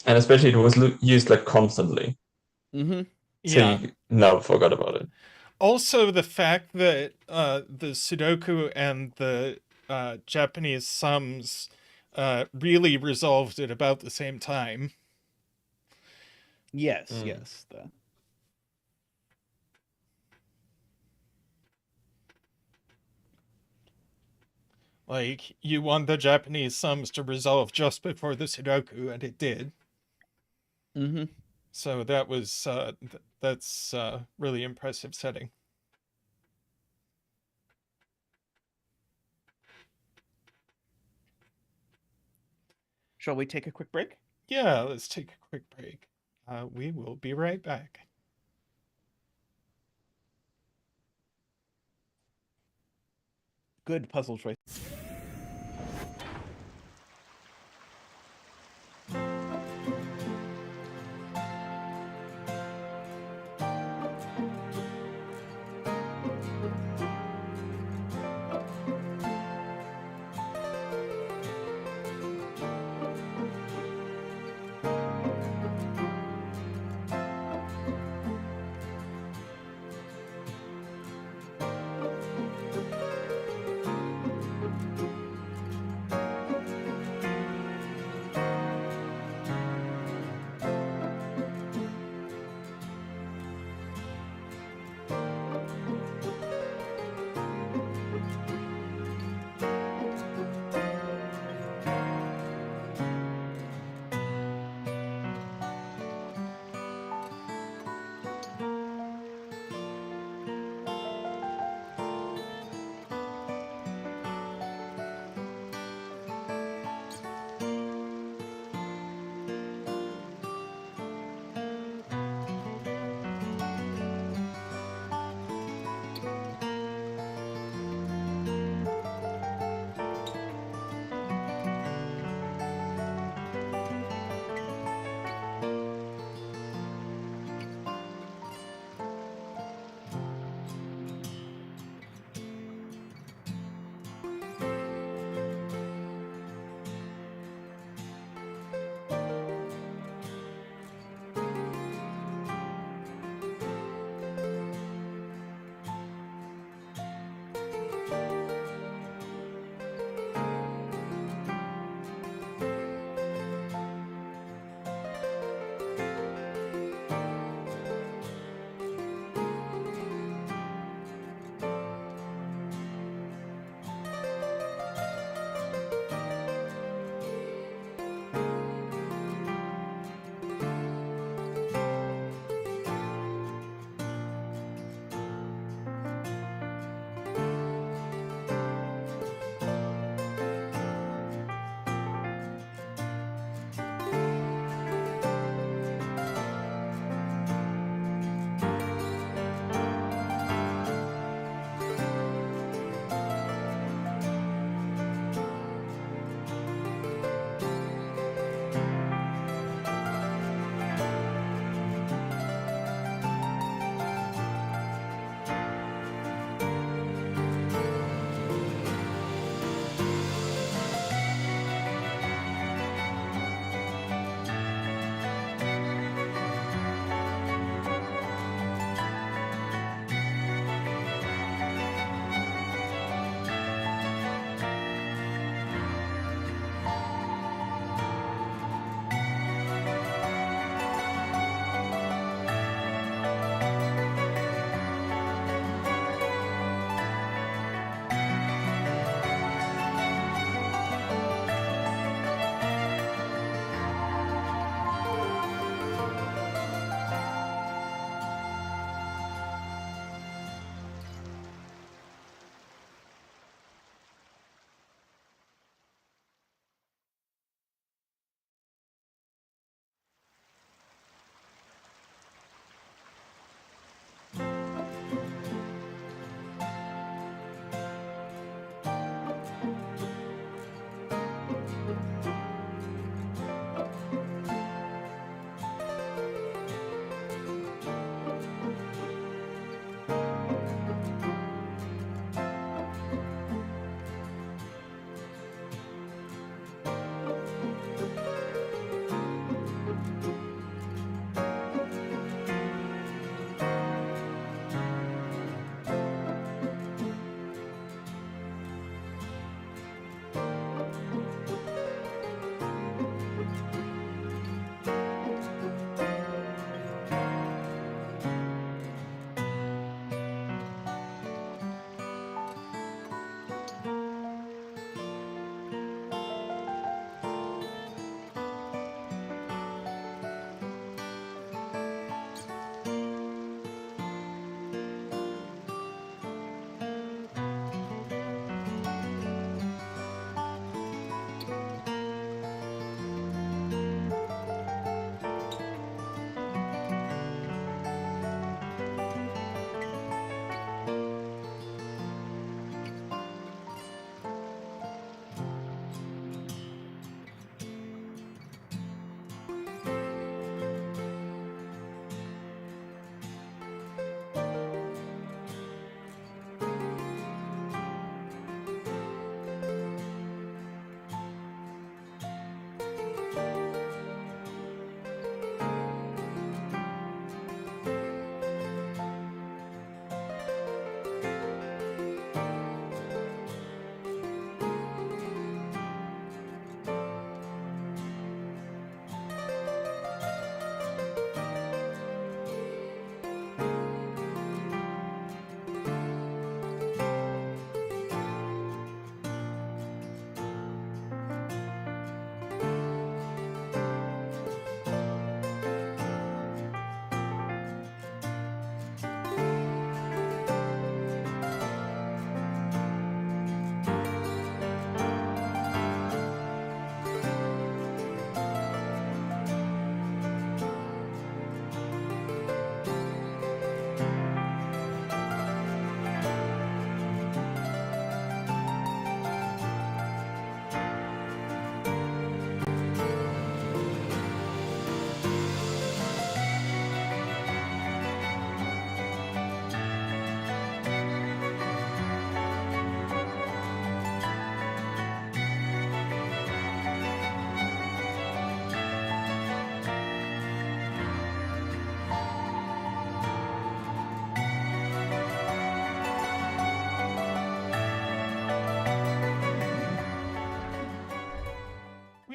and especially it was used like constantly. Mm-hmm. So Yeah. you never forgot about it. Also, the fact that the Sudoku and the Japanese sums really resolved at about the same time. Yes, yes. Like, you want the Japanese sums to resolve just before the Sudoku, and it did. Mm-hmm. So that was that's really impressive setting. Shall we take a quick break? Yeah, let's take a quick break. We will be right back. Good puzzle choice.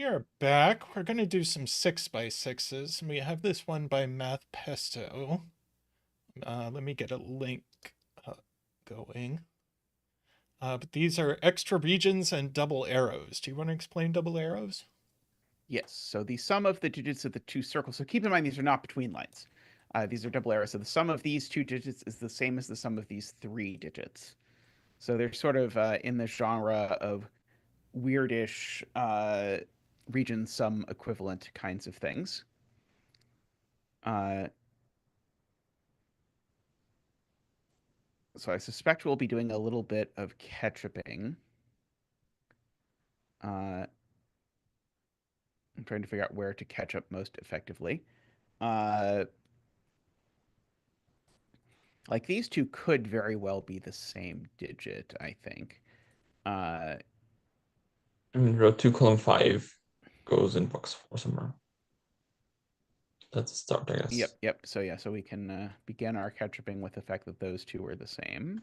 We are back. We're going to do some 6x6s, and we have this one by Math Pesto. Let me get a link going. But these are extra regions and double arrows. Do you want to explain double arrows? Yes. So the sum of the digits of the two circles. So keep in mind these are not between lines. These are double arrows. So the sum of these two digits is the same as the sum of these three digits. So they're sort of in the genre of weirdish region sum equivalent kinds of things. So I suspect we'll be doing a little bit of ketchuping. I'm trying to figure out where to catch up most effectively. Like these two could very well be the same digit, I think. I mean, row 2, column 5 goes in box 4 somewhere. That's a start, I guess. Yep. So yeah, so we can begin our ketchuping with the fact that those two are the same.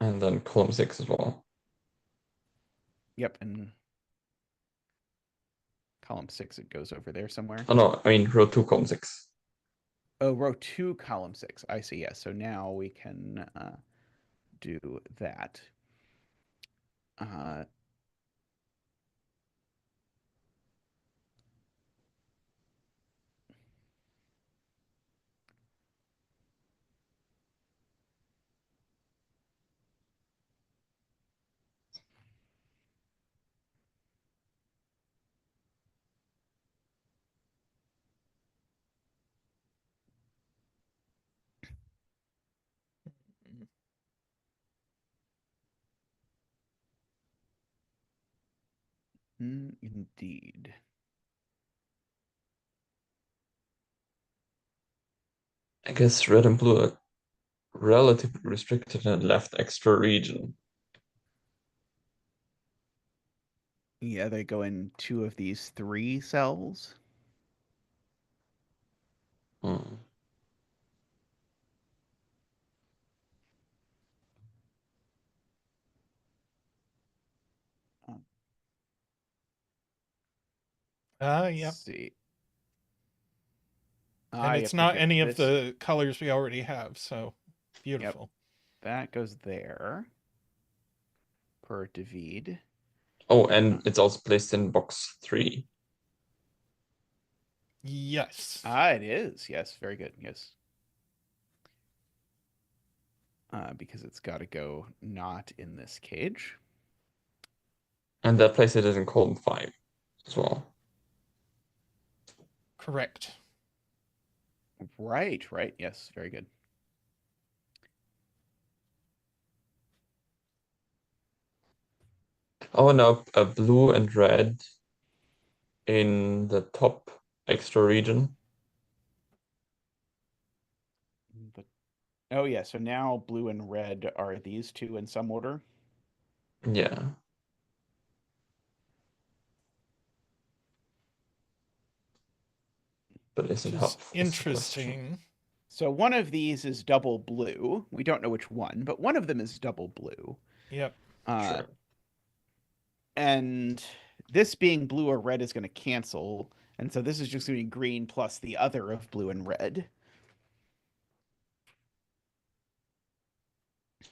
And then column 6 as well. Yep, and column 6, it goes over there somewhere. Oh no, I mean row 2, column 6. Oh, row 2, column 6. I see, yes. So now we can do that. Indeed. I guess red and blue are relatively restricted and left extra region. Yeah, they go in 2 of these 3 cells. Hmm. Yep. Let's see. And it's Yep, not okay, any of this, the colors we already have, so beautiful. that goes there. Per divide. Oh, and it's also placed in box 3. Yes. It is. Yes, very good. Yes. Because it's got to go not in this cage. And that places it in column 5 as well. Correct. Right. Yes, very good. Oh, now blue and red in the top extra region. Oh, yeah. So now blue and red are these two in some order. Yeah. But is it Which is helpful? Is the question. interesting. So one of these is double blue. We don't know which one, but one of them is double blue. Yep. Sure. And this being blue or red is going to cancel. And so this is just going to be green plus the other of blue and red.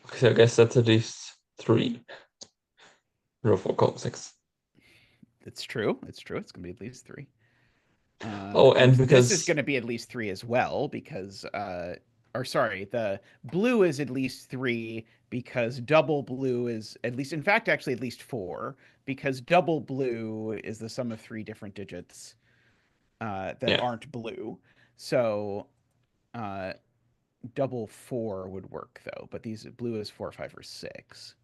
Okay, I guess that's at least 3. Row 4, column 6. It's true. It's going to be at least 3. And this is because going to be at least 3 as well because, or sorry, the blue is at least 3 because double blue is at least, in fact, actually at least 4 because double blue is the sum of 3 different digits that aren't blue. So double 4 would work though, but these blue is 4, 5, or 6.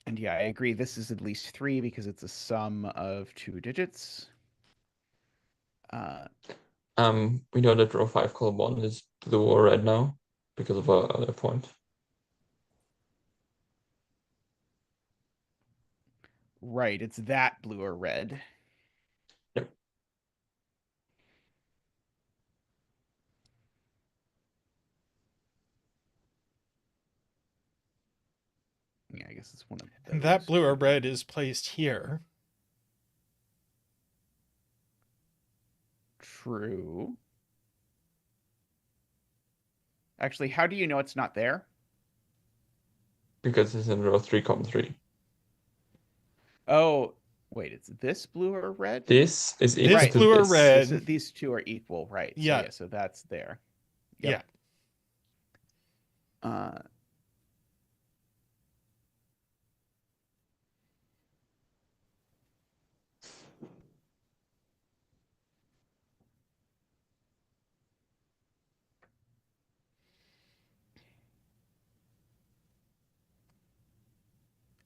And yeah, I agree. This is at least 3 because it's a sum of 2 digits. we know that row 5, column 1 is blue or red now because of our other point. Right, it's that blue or red. Yep. Yeah, I guess it's one of those. And that blue or red is placed here. True. Actually, how do you know it's not there? Because it's in row 3, column 3. Oh, wait, it's this blue or red? This is This equal to blue or this. red. These two are equal, right? Yeah. So, yeah, so that's there. Yep. Yeah.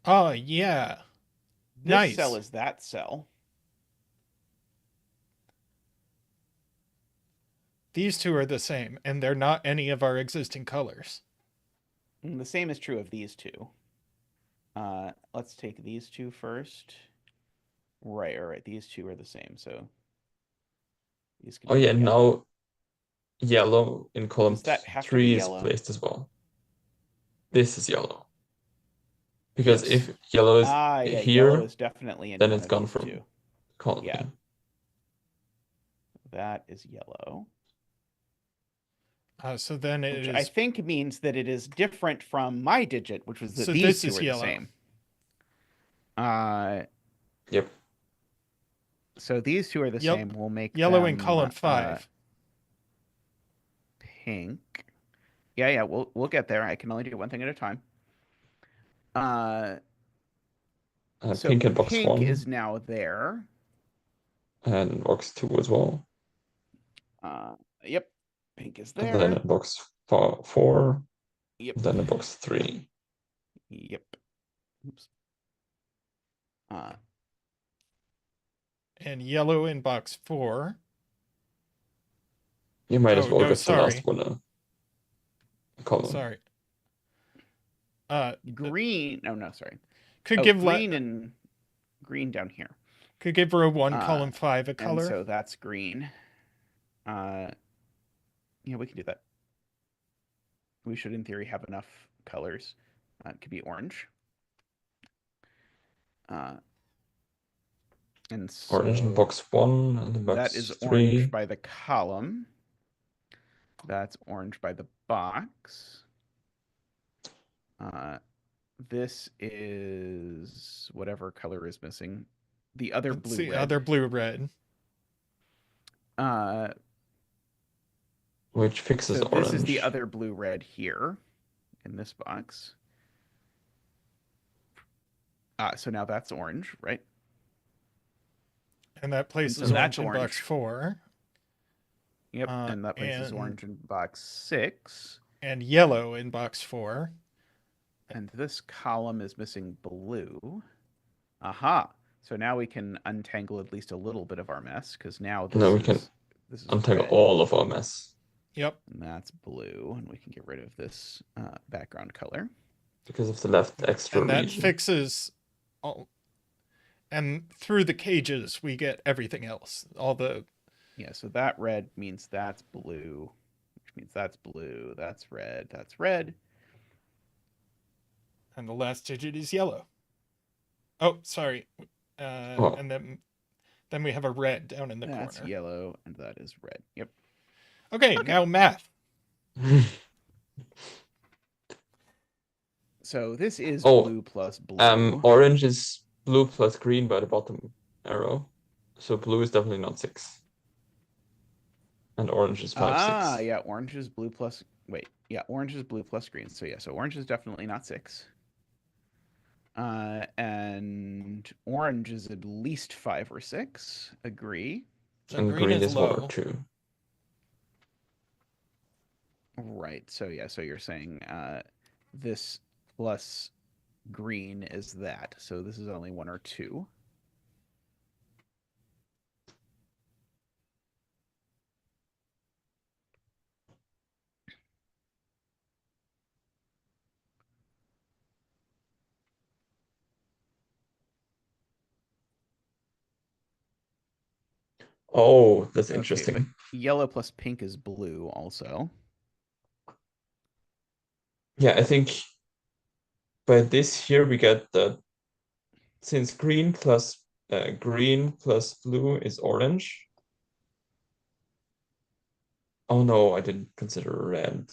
Oh, yeah. This Nice. cell is that cell. These two are the same, and they're not any of our existing colors. And the same is true of these two. Let's take these two first. Right. These two are the same, so these can Oh be yeah, yellow. now yellow in column Does that have to 3 be is yellow? placed as well. This is yellow. Because Yes. if yellow is yeah, here, yellow is definitely in then one it's of gone these from two. column. Yeah. That is yellow. So then it Which is. I think means that it is different from my digit, which was that So these this two is are yellow. the same. Yep. So these two are the same. We'll make yellow them, in column 5. Pink. Yeah, we'll get there. I can only do one thing at a time. So Pink in box pink 1 is now there. and box 2 as well. Yep. Pink is And there. then in box 4. Yep. Then in box 3. Yep. Oops. And yellow in box 4. You might as Oh, well no, get the sorry. last one column. Sorry. Green. Oh no, sorry. Could give green down here. Could give row 1, column 5 a color. And so that's green. Yeah, we can do that. We should, in theory, have enough colors. It could be orange. And so Orange in box 1 and in box that is 3. orange by the column. That's orange by the box. This is whatever color is missing. The other It's blue the red. other blue red. Which fixes So orange. this is the other blue red here in this box. So now that's orange, right? And that places so orange that's in box orange. 4. Yep, and that places orange in box 6. And yellow in box 4. And this column is missing blue. Aha! So now we can untangle at least a little bit of our mess, because now this is untangle red. all of our mess. Yep. And that's blue, and we can get rid of this background color. Because of the left extra And that region. fixes all. And through the cages, we get everything else. All the. Yeah, so that red means that's blue, which means that's blue, that's red, that's red. And the last digit is yellow. Oh, sorry. And then we have a red down in the corner. That's yellow, and that is red. Yep. Okay, now math. So this is blue plus blue. Orange is blue plus green by the bottom arrow. So blue is definitely not 6. And orange is 5, 6. Yeah, orange is blue plus... Wait, yeah, orange is blue plus green. So yeah, so orange is definitely not 6. And orange is at least 5 or 6. Agree. So And green is low. 1 or 2. Right, so yeah, so you're saying this plus green is that. So this is only 1 or 2. Oh, that's Okay, interesting. but yellow plus pink is blue also. Yeah, I think But this here we get that since green plus blue is orange. Oh no, I didn't consider red.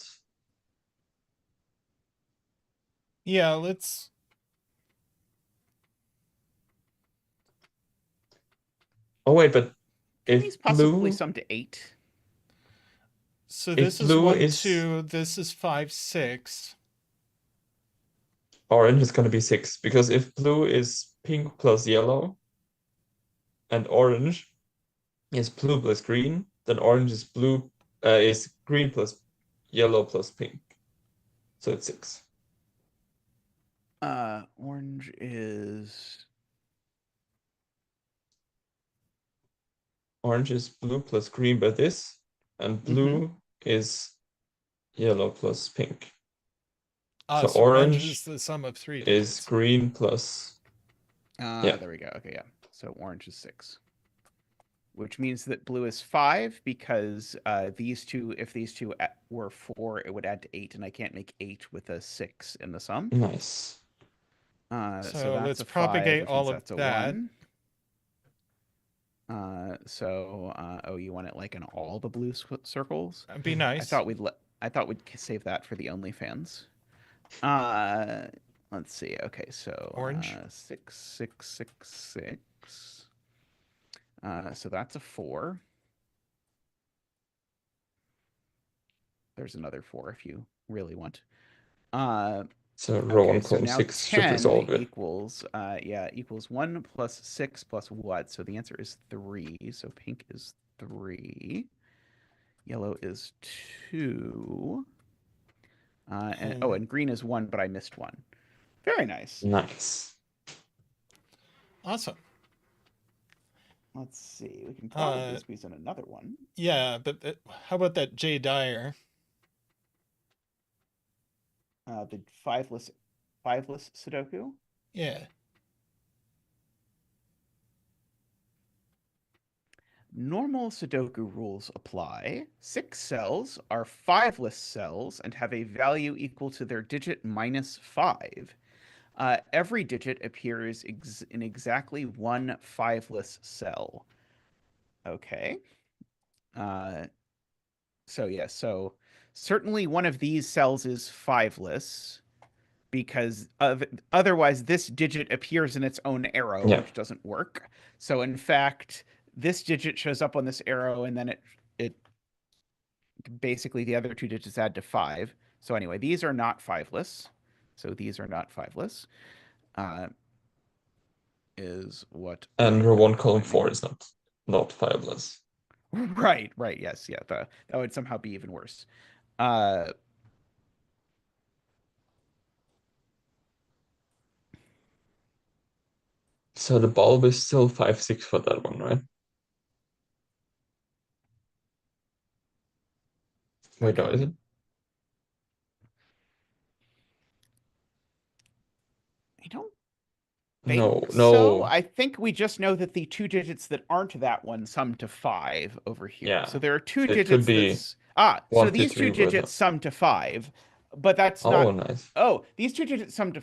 Yeah, let's. Oh wait, but Can if these possibly blue sum to 8? So If this is blue 1, is- 2. This is 5, 6. orange is going to be 6, because if blue is pink plus yellow and orange is blue plus green, then orange is green plus yellow plus pink. So it's 6. Orange is Orange is blue plus green by this, and blue is yellow plus pink. So So orange orange is the sum of 3 is digits. green plus yeah. There we go. Okay, yeah. So orange is 6. Which means that blue is 5 because these two, if these two were 4, it would add to 8, and I can't make 8 with a 6 in the sum. Nice. So So that's let's a 5, propagate which all means of that's a that. 1. Oh, you want it like in all the blue circles? That'd be nice. I thought we'd save that for the OnlyFans. Let's see. Okay, so Orange. 6, 6, 6, 6. So that's a 4. There's another 4 if you really want. So row 1, So column now 6 should 10 resolve it. equals 1 plus 6 plus what? So the answer is 3. So pink is 3. Yellow is 2. And green is 1, but I missed 1. Very nice. Nice. Awesome. Let's see. We can probably squeeze in another one. Yeah, but how about that J. Dyer? The fiveless Sudoku. Yeah. Normal Sudoku rules apply. 6 cells are fiveless cells and have a value equal to their digit minus 5. Every digit appears in exactly one fiveless cell. Okay. So certainly one of these cells is fiveless because otherwise this digit appears in its own arrow, Yeah. which doesn't work. So in fact, this digit shows up on this arrow, and then it basically the other two digits add to 5. So anyway, these are not fiveless. So these are not fiveless. Is what. And row 1, column 4 is not fiveless. Right. Yes. Yeah. That would somehow be even worse. So the bulb is still 5, 6 for that one, right? Wait, no, is it? I don't No, think no. so. I think we just know that the two digits that aren't that one sum to 5 over here. Yeah. So there are two It digits could be that's so 1, 2, these 3 two digits sum to 5, but that's not. Oh, nice. Oh, these two digits sum to.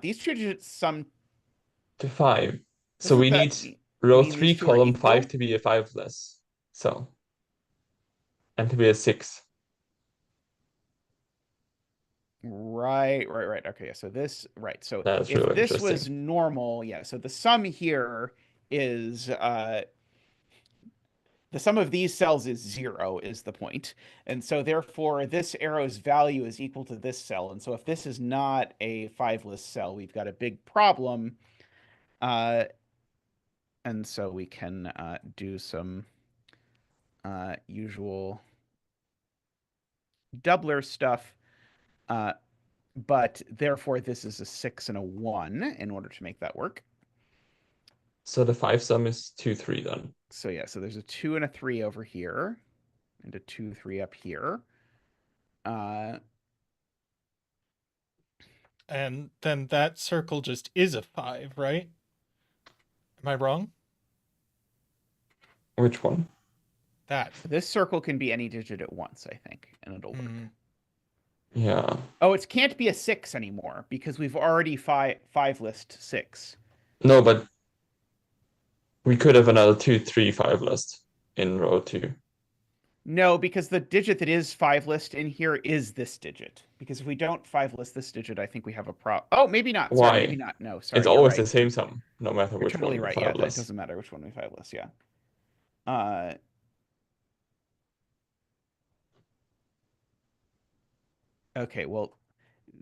These two digits sum To 5. So Doesn't we that need row mean 3, these two are column 5 equal? to be a 5 less. So. And to be a 6. Right. Okay, so this right. So That's if really this was interesting. normal, yeah. So the sum here is the sum of these cells is 0 is the point. And so therefore this arrow's value is equal to this cell. And so if this is not a fiveless cell, we've got a big problem. And so we can do some usual doubler stuff. But therefore this is a 6 and a 1 in order to make that work. So the 5 sum is 2, 3 then. So yeah, so there's a 2 and a 3 over here, and a 2, 3 up here. And then that circle just is a 5, right? Am I wrong? Which one? That. This circle can be any digit at once, I think, and it'll work. Yeah. Oh, it can't be a 6 anymore because we've already five list 6. No, but we could have another 2, 3, 5 list in row 2. No, because the digit that is 5 list in here is this digit. Because if we don't 5 list this digit, I think we have a problem. Oh, maybe not. Sorry, maybe Why? not. No, It's sorry, you're always the right. same sum, no matter You're which totally one we right. Yeah, 5 it list. doesn't matter which one we 5 list. Yeah. Uh, okay, well,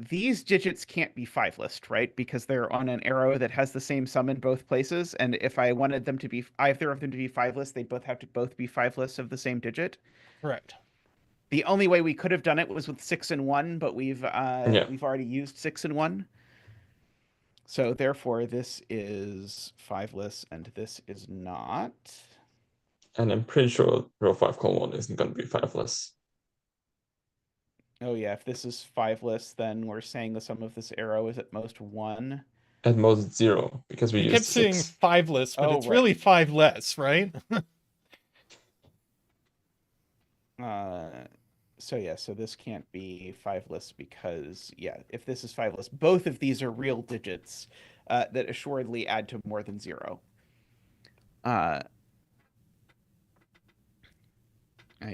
these digits can't be 5 list, right? Because they're on an arrow that has the same sum in both places. And if I wanted them to be either of them to be 5 list, they'd both have to both be 5 lists of the same digit. Correct. The only way we could have done it was with 6 and 1, but we've Yeah. already used 6 and 1. So therefore, this is 5 lists, and this is not. And I'm pretty sure row 5 column 1 isn't going to be 5 lists. Oh yeah, if this is 5 lists, then we're saying the sum of this arrow is at most 1. At most it's 0 because we I used kept saying 6. 5 lists, but Oh, it's right. really 5 less, right? So yeah, so this can't be 5 lists because yeah, if this is 5 lists, both of these are real digits that assuredly add to more than 0. I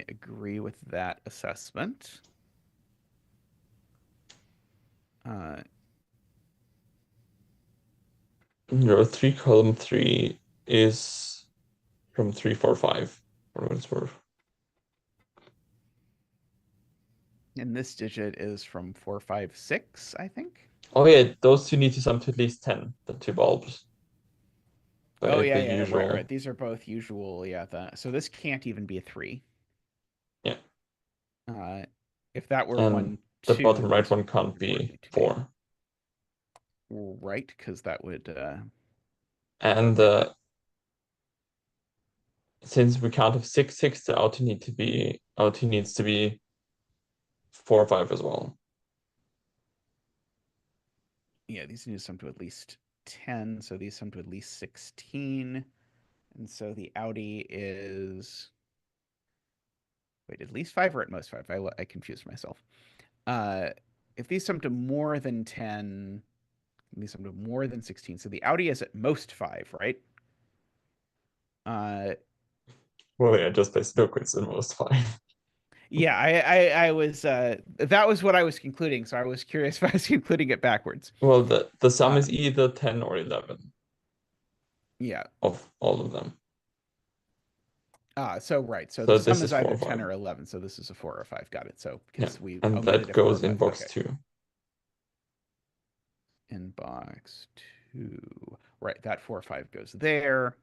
agree with that assessment. Row 3 column 3 is from 3, 4, 5, for what it's worth. And this digit is from 4, 5, 6, I think. Oh yeah, those two need to sum to at least 10, the 2 bulbs. But Oh if yeah, the yeah, usual... right. These are both usual. Yeah, so this can't even be a 3. Yeah. If that were And 1, the 2, bottom right these one would can't unfortunately be too big. 4. Right, because that would. And since we can't have 6, 6, the outer needs to be 4, 5 as well. Yeah, these need to sum to at least 10, so these sum to at least 16. And so the Audi is. Wait, at least 5 or at most 5? I confused myself. If these sum to more than 10, these sum to more than 16. So the Audi is at most 5, right? Well, yeah, just by sudoku, it's almost 5. Yeah, I was that was what I was concluding. So I was curious if I was concluding it backwards. Well, the sum Uh, is either 10 or 11 Yeah. of all of them. So right. So the So sum this is is 4 either or 10 5. or 11. So this is a 4 or 5. Got it. So Yeah, because we and omitted that a 4 or goes in 5. box Okay. 2. In box 2. Right. That 4 or 5 goes there.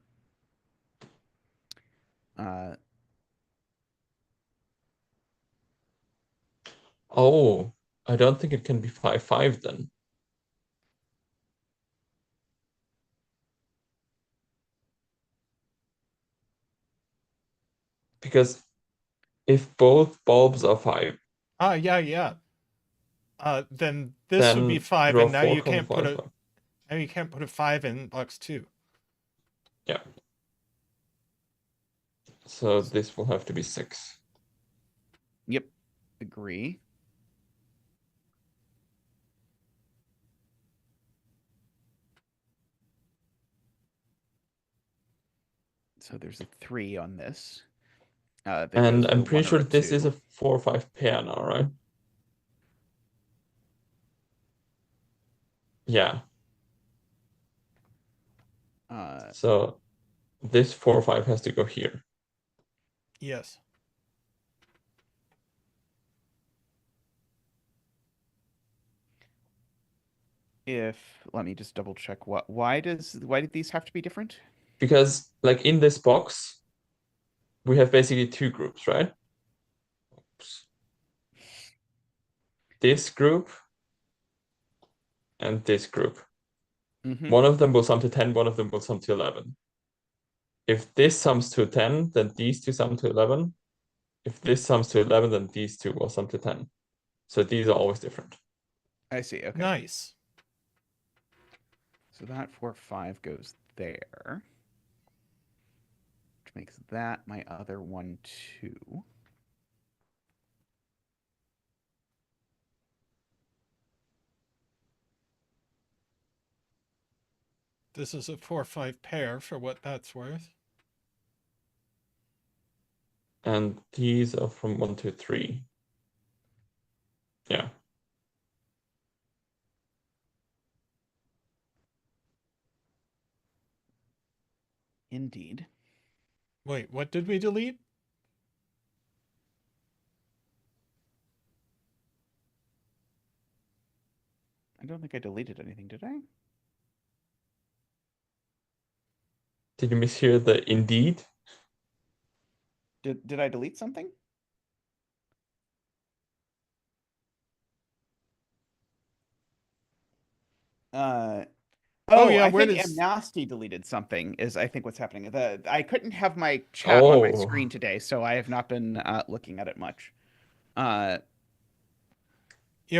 Oh, I don't think it can be 5, 5 then. Because if both bulbs are 5, Yeah. Then this would be then 5, row and now 4 you column can't 4 put is a 5. now you can't put a 5 in box 2. Yeah. So this will have to be 6. Yep. Agree. So there's a 3 on this. That goes And with I'm a pretty 1 or sure a this is 2. a 4 or 5 pair now, right? Yeah. So this 4 or 5 has to go here. Yes. Let me just double check why did these have to be different? Because like in this box, we have basically 2 groups, right? Oops. This group and this group. Mm-hmm. One of them will sum to 10, one of them will sum to 11. If this sums to 10, then these two sum to 11. If this sums to 11, then these two will sum to 10. So these are always different. I see. Okay. Nice. So that 4, 5 goes there. Which makes that my other 1, 2. This is a 4-5 pair for what that's worth. And these are from 1 to 3. Yeah. Indeed. Wait, what did we delete? I don't think I deleted anything, did I? Did you mishear the indeed? Did I delete something? Uh, Oh, oh, yeah, I where think does... Amnesty deleted something. Is I think what's happening. I couldn't have my chat on my Oh. screen today, so I have not been looking at it much. Yeah,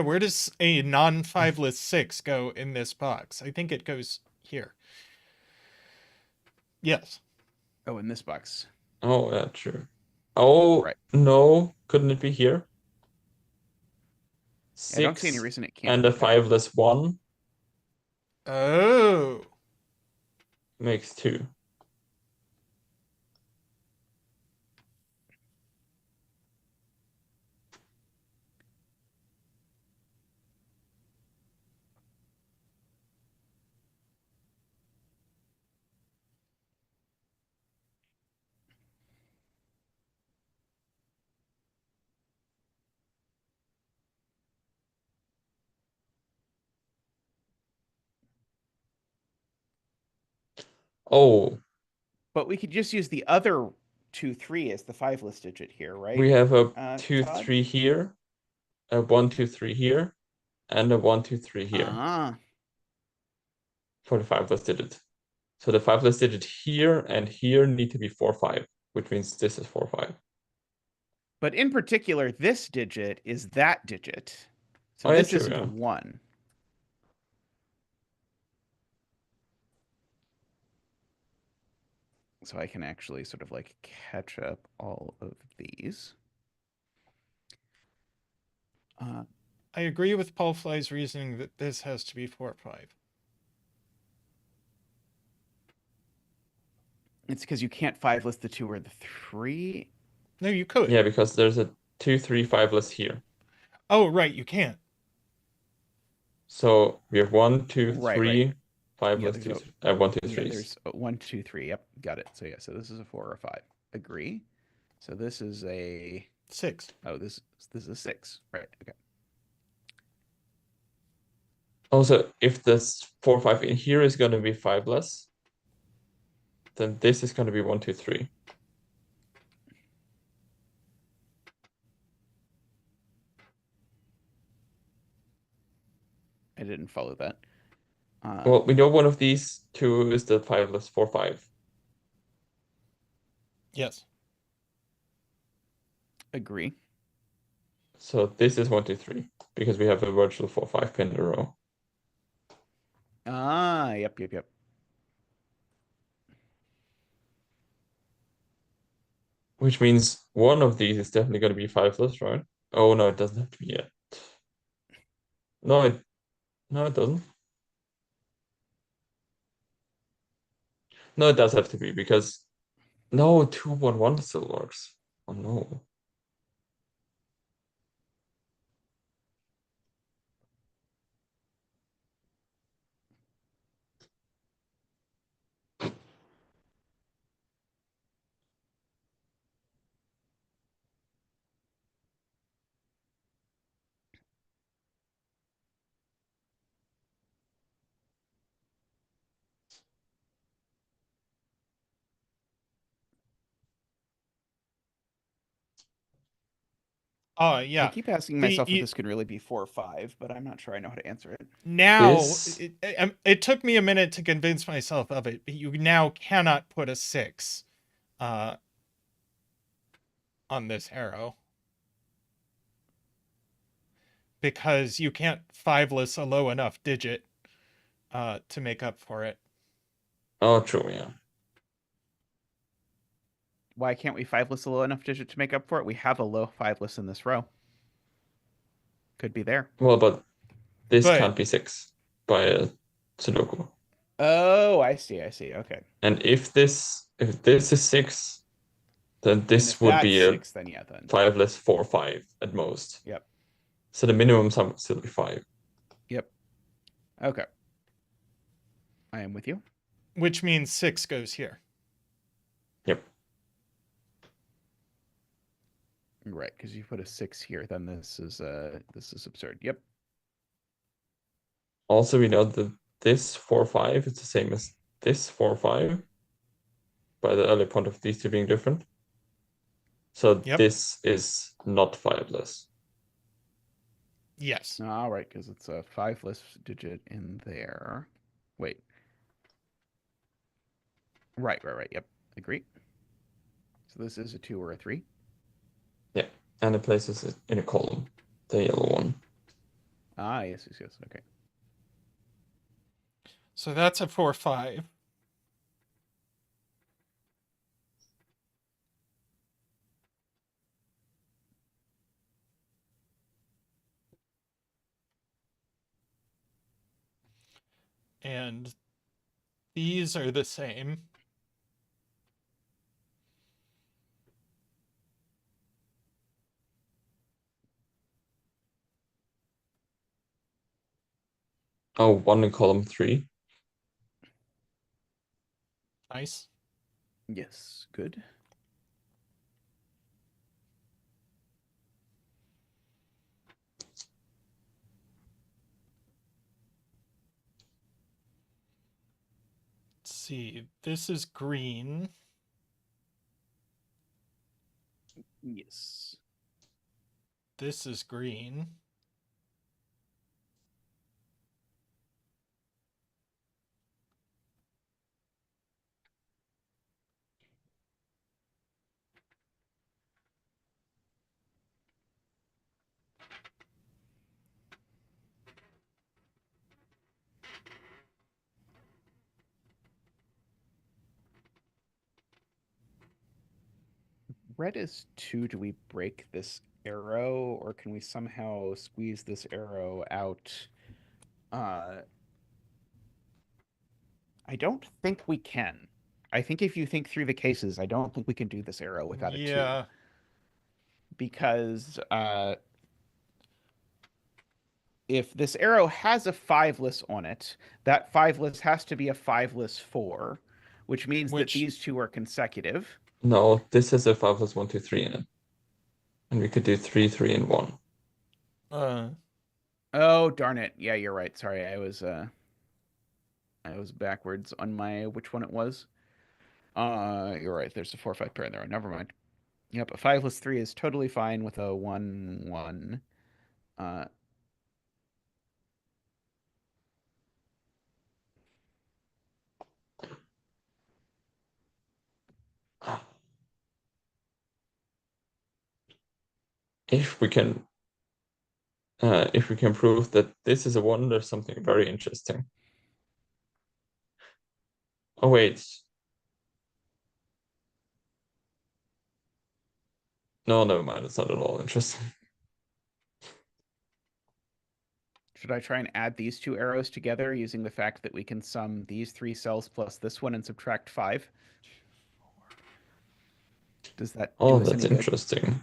where does a non-5-less 6 go in this box? I think it goes here. Yes. Oh, in this box. Oh, yeah, true. Oh, Right. no. Couldn't it be here? I don't see any 6 reason it can't and be a there. 5-less 1 Oh. makes 2. Oh, But we could just use the other 2, 3 as the 5-less digit here, right? we have a 2, Todd? 3 here, a 1, 2, 3 here, and a 1, 2, 3 here Ah, for the 5-less digit. So the 5-less digit here and here need to be 4, 5, which means this is 4, 5. but in particular, this digit is that digit. So Oh, yeah, this true, isn't a yeah. 1. So I can actually sort of like catch up all of these. I agree with Palfly's reasoning that this has to be 4-5. It's because you can't 5-list the 2 or the 3. No, you could. Yeah, because there's a 2, 3, 5-less here. Oh, right, you can't. So we have 1, 2, Right, 3, right. 5-less, there's 2, 1, 2, Yeah, 3s. there's 1, 2, 3. Yep, got it. So yeah, so this is a 4 or a 5. Agree. So this is a 6. oh this is a 6. Right. Okay. Also, if this 4, 5 in here is going to be 5-less, then this is going to be 1, 2, 3. I didn't follow that. Well, we know one of these two is the 5-less 4, 5. Yes. Agree. So this is 1, 2, 3 because we have a virtual 4, 5 pin in a row. Yep, yep, yep. Which means one of these is definitely going to be 5-less, right? Oh no, it doesn't have to be yet. No, it doesn't. No, it does have to be because no 2, 1, 1 still works. Oh no. I Yeah. keep asking myself if this could really be 4 or 5, but I'm not sure I know how to answer it. Now, This it took me a minute to convince myself of it, but you now cannot put a 6 on this arrow. Because you can't 5-less a low enough digit to make up for it. Oh, true, yeah. Why can't we 5-list a low enough digit to make up for it? We have a low 5-list in this row. Could be there. Well, but this But can't be 6 by a Sudoku. Oh, I see. Okay. And if this is 6, then And this if would that's be a 6, then yeah, then. 5 less 4, 5 at most. Yep. So the minimum sum would still be 5. Yep. Okay. I am with you. Which means 6 goes here. Yep. Right, because you put a 6 here, then this is absurd. Yep. Also, we know that this 4, 5 is the same as this 4, 5 by the early point of these two being different. So Yep. this is not 5 less. Yes. All right, because it's a 5 less digit in there. Wait. Right. Yep. Agree. So this is a 2 or a 3. Yeah, and it places it in a column, the yellow one. Ah, yes. Okay. So that's a 4, 5. And these are the same. Oh, 1 in column 3. Nice. Yes. Good. Let's see. This is green. Yes. This is green. Red is 2. Do we break this arrow, or can we somehow squeeze this arrow out? I don't think we can. I think if you think through the cases, I don't think we can do this arrow without a 2. Yeah. Because if this arrow has a 5-less on it, that 5-less has to be a 5-less 4, which means that Which these two are consecutive. No, this has a 5 plus 1, 2, 3 in it. And we could do 3, 3, and 1. Oh, darn it. Yeah, you're right. Sorry, I was backwards on my which one it was. You're right. There's a 4, 5 pair in there. Never mind. Yep, a 5-less 3 is totally fine with a 1, 1. Uh, If we can prove that this is a 1, there's something very interesting. Oh wait. No, never mind. It's not at all interesting. Should I try and add these two arrows together using the fact that we can sum these 3 cells plus this one and subtract 5? Does that Oh, do us that's any good? interesting.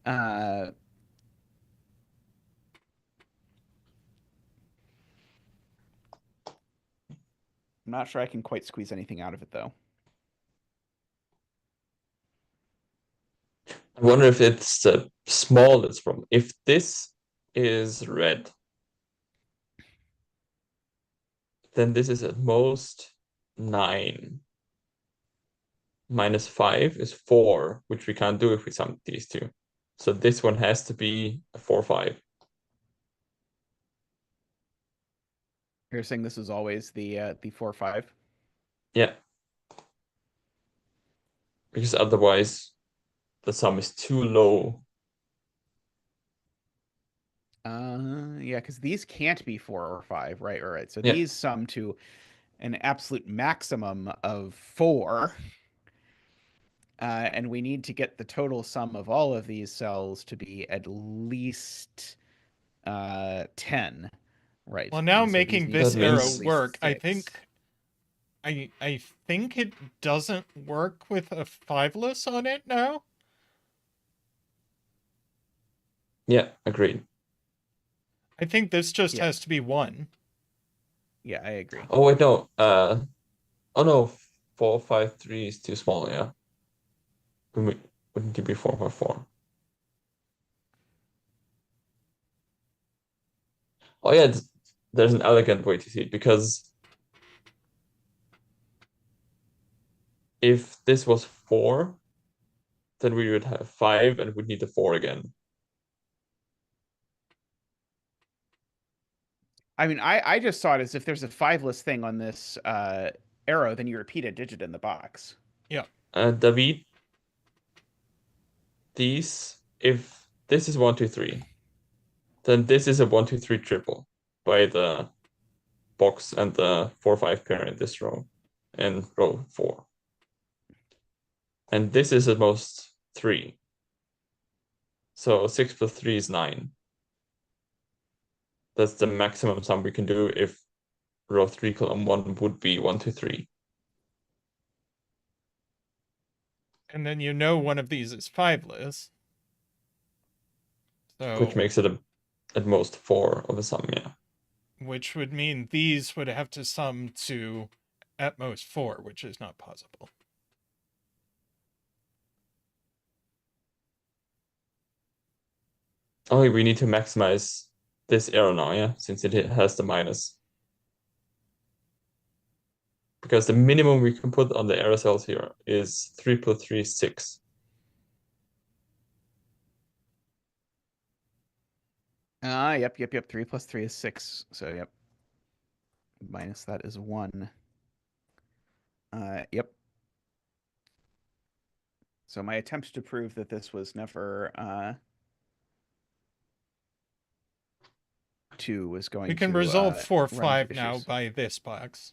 I'm not sure I can quite squeeze anything out of it, though. I wonder if it's the smallest from. If this is red, then this is at most 9. Minus 5 is 4, which we can't do if we sum these two. So this one has to be a 4, 5. You're saying this is always the 4, 5? Yeah. Because otherwise the sum is too low. Yeah, because these can't be 4 or 5, right? All right. So Yeah. these sum to an absolute maximum of 4. And we need to get the total sum of all of these cells to be at least 10. Right. Well, now And so these making need this to be at arrow means- work, I 6. think I think it doesn't work with a fiveless on it now. Yeah, agreed. I think this just Yeah. has to be 1. Yeah, I agree. Oh wait, no. Oh no, 453 is too small. Yeah, wouldn't it be 454? Oh yeah, there's an elegant way to see it, because if this was 4, then we would have 5 and we'd need the 4 again. I mean, I just saw it as if there's a fiveless thing on this arrow, then you repeat a digit in the box. Yeah. David, if this is 1, 2, 3, then this is a 1, 2, 3 triple by the box and the 4, 5 pair in this row and row 4. And this is at most 3. So 6 plus 3 is 9. That's the maximum sum we can do if row 3, column 1 would be 1, 2, 3. And then one of these is fiveless. So Which makes it at most 4 of a sum, yeah. which would mean these would have to sum to at most 4, which is not possible. Oh, we need to maximize this arrow now, yeah, since it has the minus. Because the minimum we can put on the arrow cells here is 3 plus 3 is 6. Yep. 3 plus 3 is 6. So, yep. Minus that is 1. Yep. So my attempt to prove that this was never 2 was going We can to resolve 4, run into 5 now issues. by this box.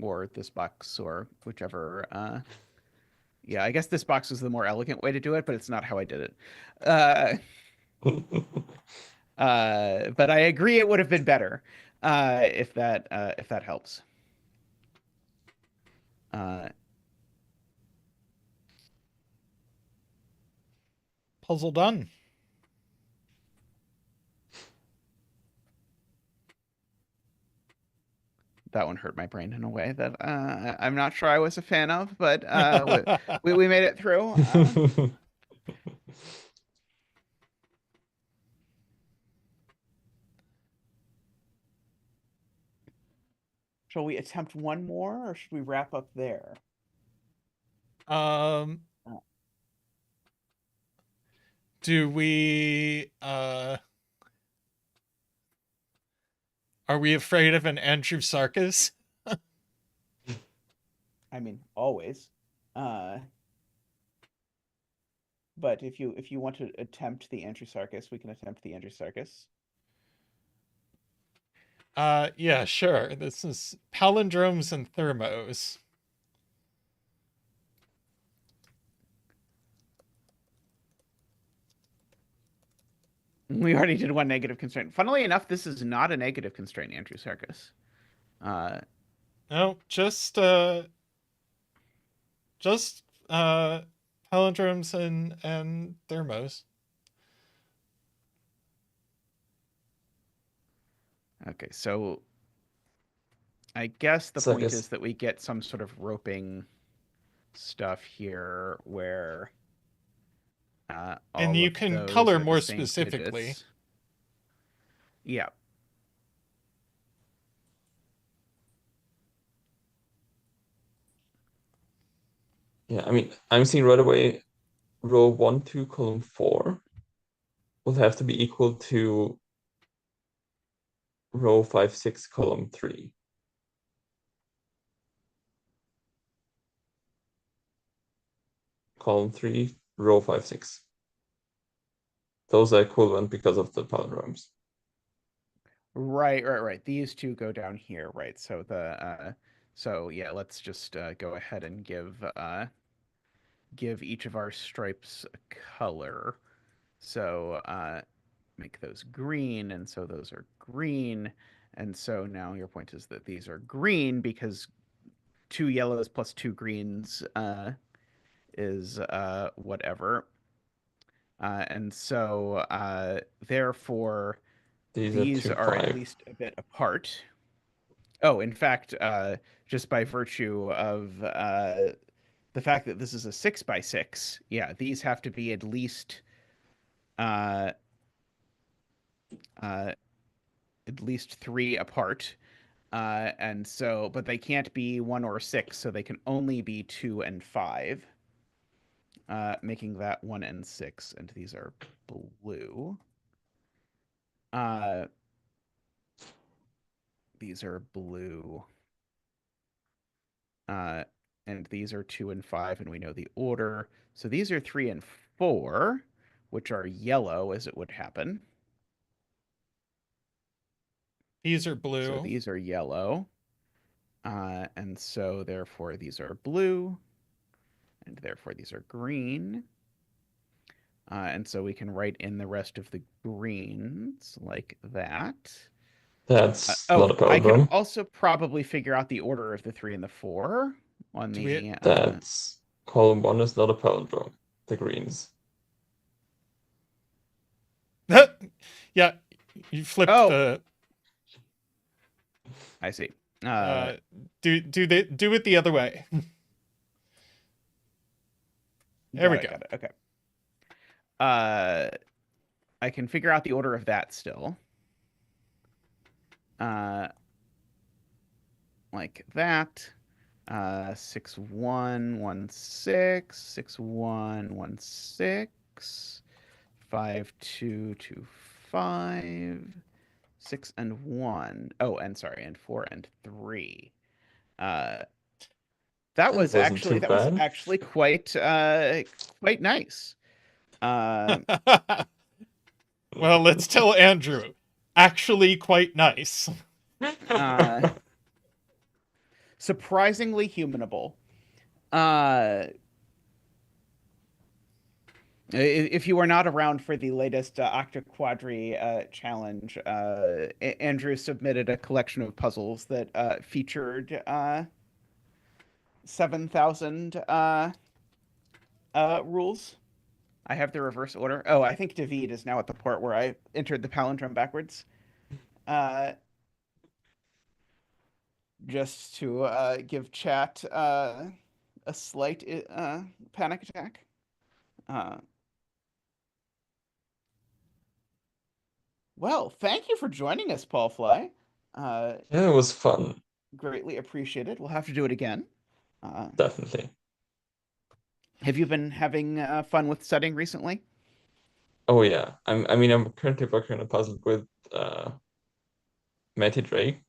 Or this box, or whichever. Yeah, I guess this box is the more elegant way to do it, but it's not how I did it. But I agree it would have been better if that helps. Puzzle done. That one hurt my brain in a way that I'm not sure I was a fan of, but we made it through. Shall we attempt one more, or should we wrap up there? Do we are we afraid of an Andrew Sarkis? I mean, always. But if you want to attempt the Andrew Sarkis, we can attempt the Andrew Sarkis. Yeah, sure. This is palindromes and thermos. We already did one negative constraint. Funnily enough, this is not a negative constraint, Andrew Sarkis. No, just palindromes and thermos. Okay, so I guess the So I point guess- is that we get some sort of roping stuff here where all And you of can those color are the more same specifically. digits. Yeah. Yeah, I mean, I'm seeing right away row 1, 2, column 4 will have to be equal to row 5, 6, column 3. Column 3, row 5, 6. Those are equivalent because of the palindromes. Right. These two go down here, right? So so yeah, let's just go ahead and give each of our stripes a color. So make those green, and so those are green, And so now your point is that these are green because 2 yellows plus 2 greens is whatever. And so therefore these are at 2, 5. least a bit apart. Oh, in fact, just by virtue of the fact that this is a 6x6, yeah, these have to be at least uh, uh, 3 apart. And so, but they can't be 1 or 6, so they can only be 2 and 5, making that 1 and 6. And these are blue. These are blue. And these are 2 and 5, and we know the order. So these are 3 and 4, which are yellow, as it would happen. These are blue. So these are yellow. And so therefore these are blue. And therefore these are green. And so we can write in the rest of the greens like that. That's not a I could palindrome. also probably figure out the order of the 3 and the 4 on the. That's column 1 is not a palindrome. The greens. Yeah, you flipped Oh. the. I see. Do it the other way. There we go. Got it. Okay. I can figure out the order of that still. Like that. 6 1 1 6 6 1 1 6 5 2 2 5 6 and 1. Oh, and sorry, and 4 and 3. That was actually quite nice. Well, let's tell Andrew. Actually quite nice. Surprisingly humanable. If you are not around for the latest Octa Quadri challenge, Andrew submitted a collection of puzzles that featured 7,000 rules. I have the reverse order. Oh, I think David is now at the part where I entered the palindrome backwards. Just to give chat a slight panic attack. Well, thank you for joining us, Palfly. Yeah, it was fun. Greatly appreciated. We'll have to do it again. Definitely. Have you been having fun with studying recently? Oh yeah. I'm currently working on a puzzle with Matty Drake.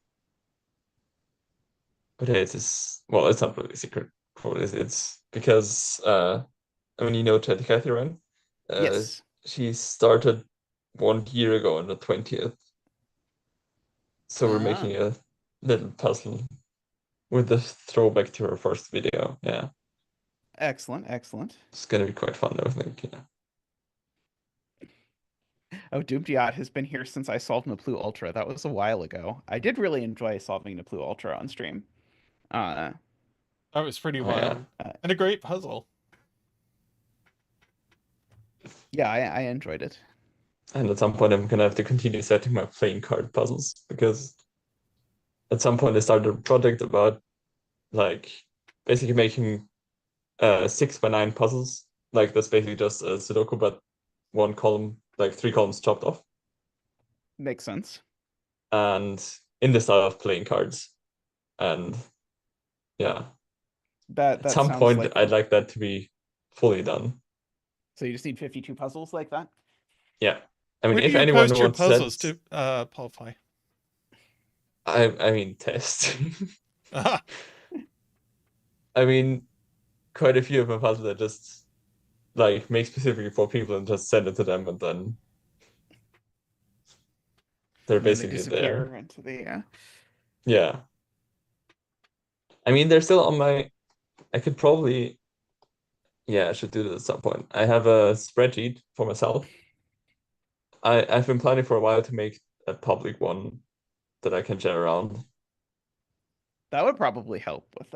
But it's not really a secret for this. It's because you know Chatty Cathy, right? Yes. She started 1 year ago on the 20th. So we're making a little puzzle with the throwback to her first video. Yeah. Excellent. It's gonna be quite fun, I think. Yeah. Oh, Doomdiat has been here since I solved Naplu Ultra. That was a while ago. I did really enjoy solving Naplu Ultra on stream. That was pretty yeah. wild. And a great puzzle. Yeah, I enjoyed it. And at some point I'm gonna have to continue setting my playing card puzzles, because at some point I started a project about like basically making 6x9 puzzles. Like that's basically just a Sudoku, but 1 column, like 3 columns chopped off. Makes sense. And in the style of playing cards. And yeah. That At some sounds point like I'd like that to be fully done. So you just need 52 puzzles like that? Yeah. I mean, Where do if you anyone post your wants puzzles that, to Palfly? I mean test. I mean, quite a few of my puzzles I just like make specifically for people and just send it to them, and then they're basically there. Into the Yeah. I mean, they're still on my. I could probably. Yeah, I should do this at some point. I have a spreadsheet for myself. I've been planning for a while to make a public one that I can share around. That would probably help with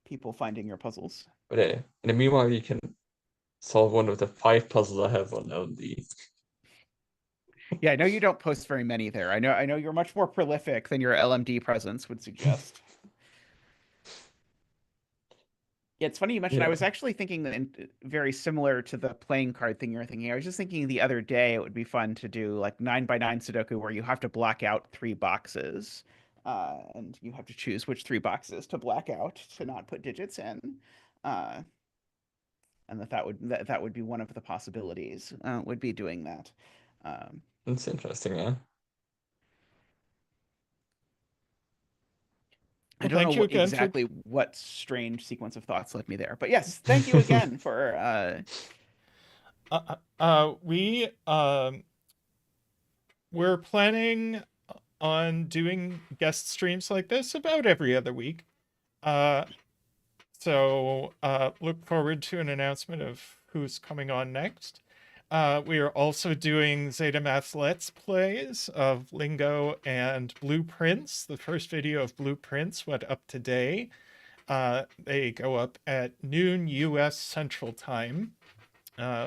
people finding your puzzles. But hey, in the meanwhile, you can solve one of the 5 puzzles I have on LD. Yeah, I know you don't post very many there. I know you're much more prolific than your LMD presence would suggest. Yeah, it's funny you mentioned. I Yeah. was actually thinking that very similar to the playing card thing you're thinking. I was just thinking the other day it would be fun to do like 9x9 Sudoku where you have to black out 3 boxes, and you have to choose which 3 boxes to black out to not put digits in, and that would be one of the possibilities. Would be doing that. That's interesting, yeah. I Well, don't know thank you again exactly what strange sequence of thoughts led me there, but yes, thank you again for. We're planning on doing guest streams like this about every other week. So look forward to an announcement of who's coming on next. We are also doing zetamath Let's Plays of Lingo and Blueprints. The first video of Blueprints went up today. They go up at noon US Central Time,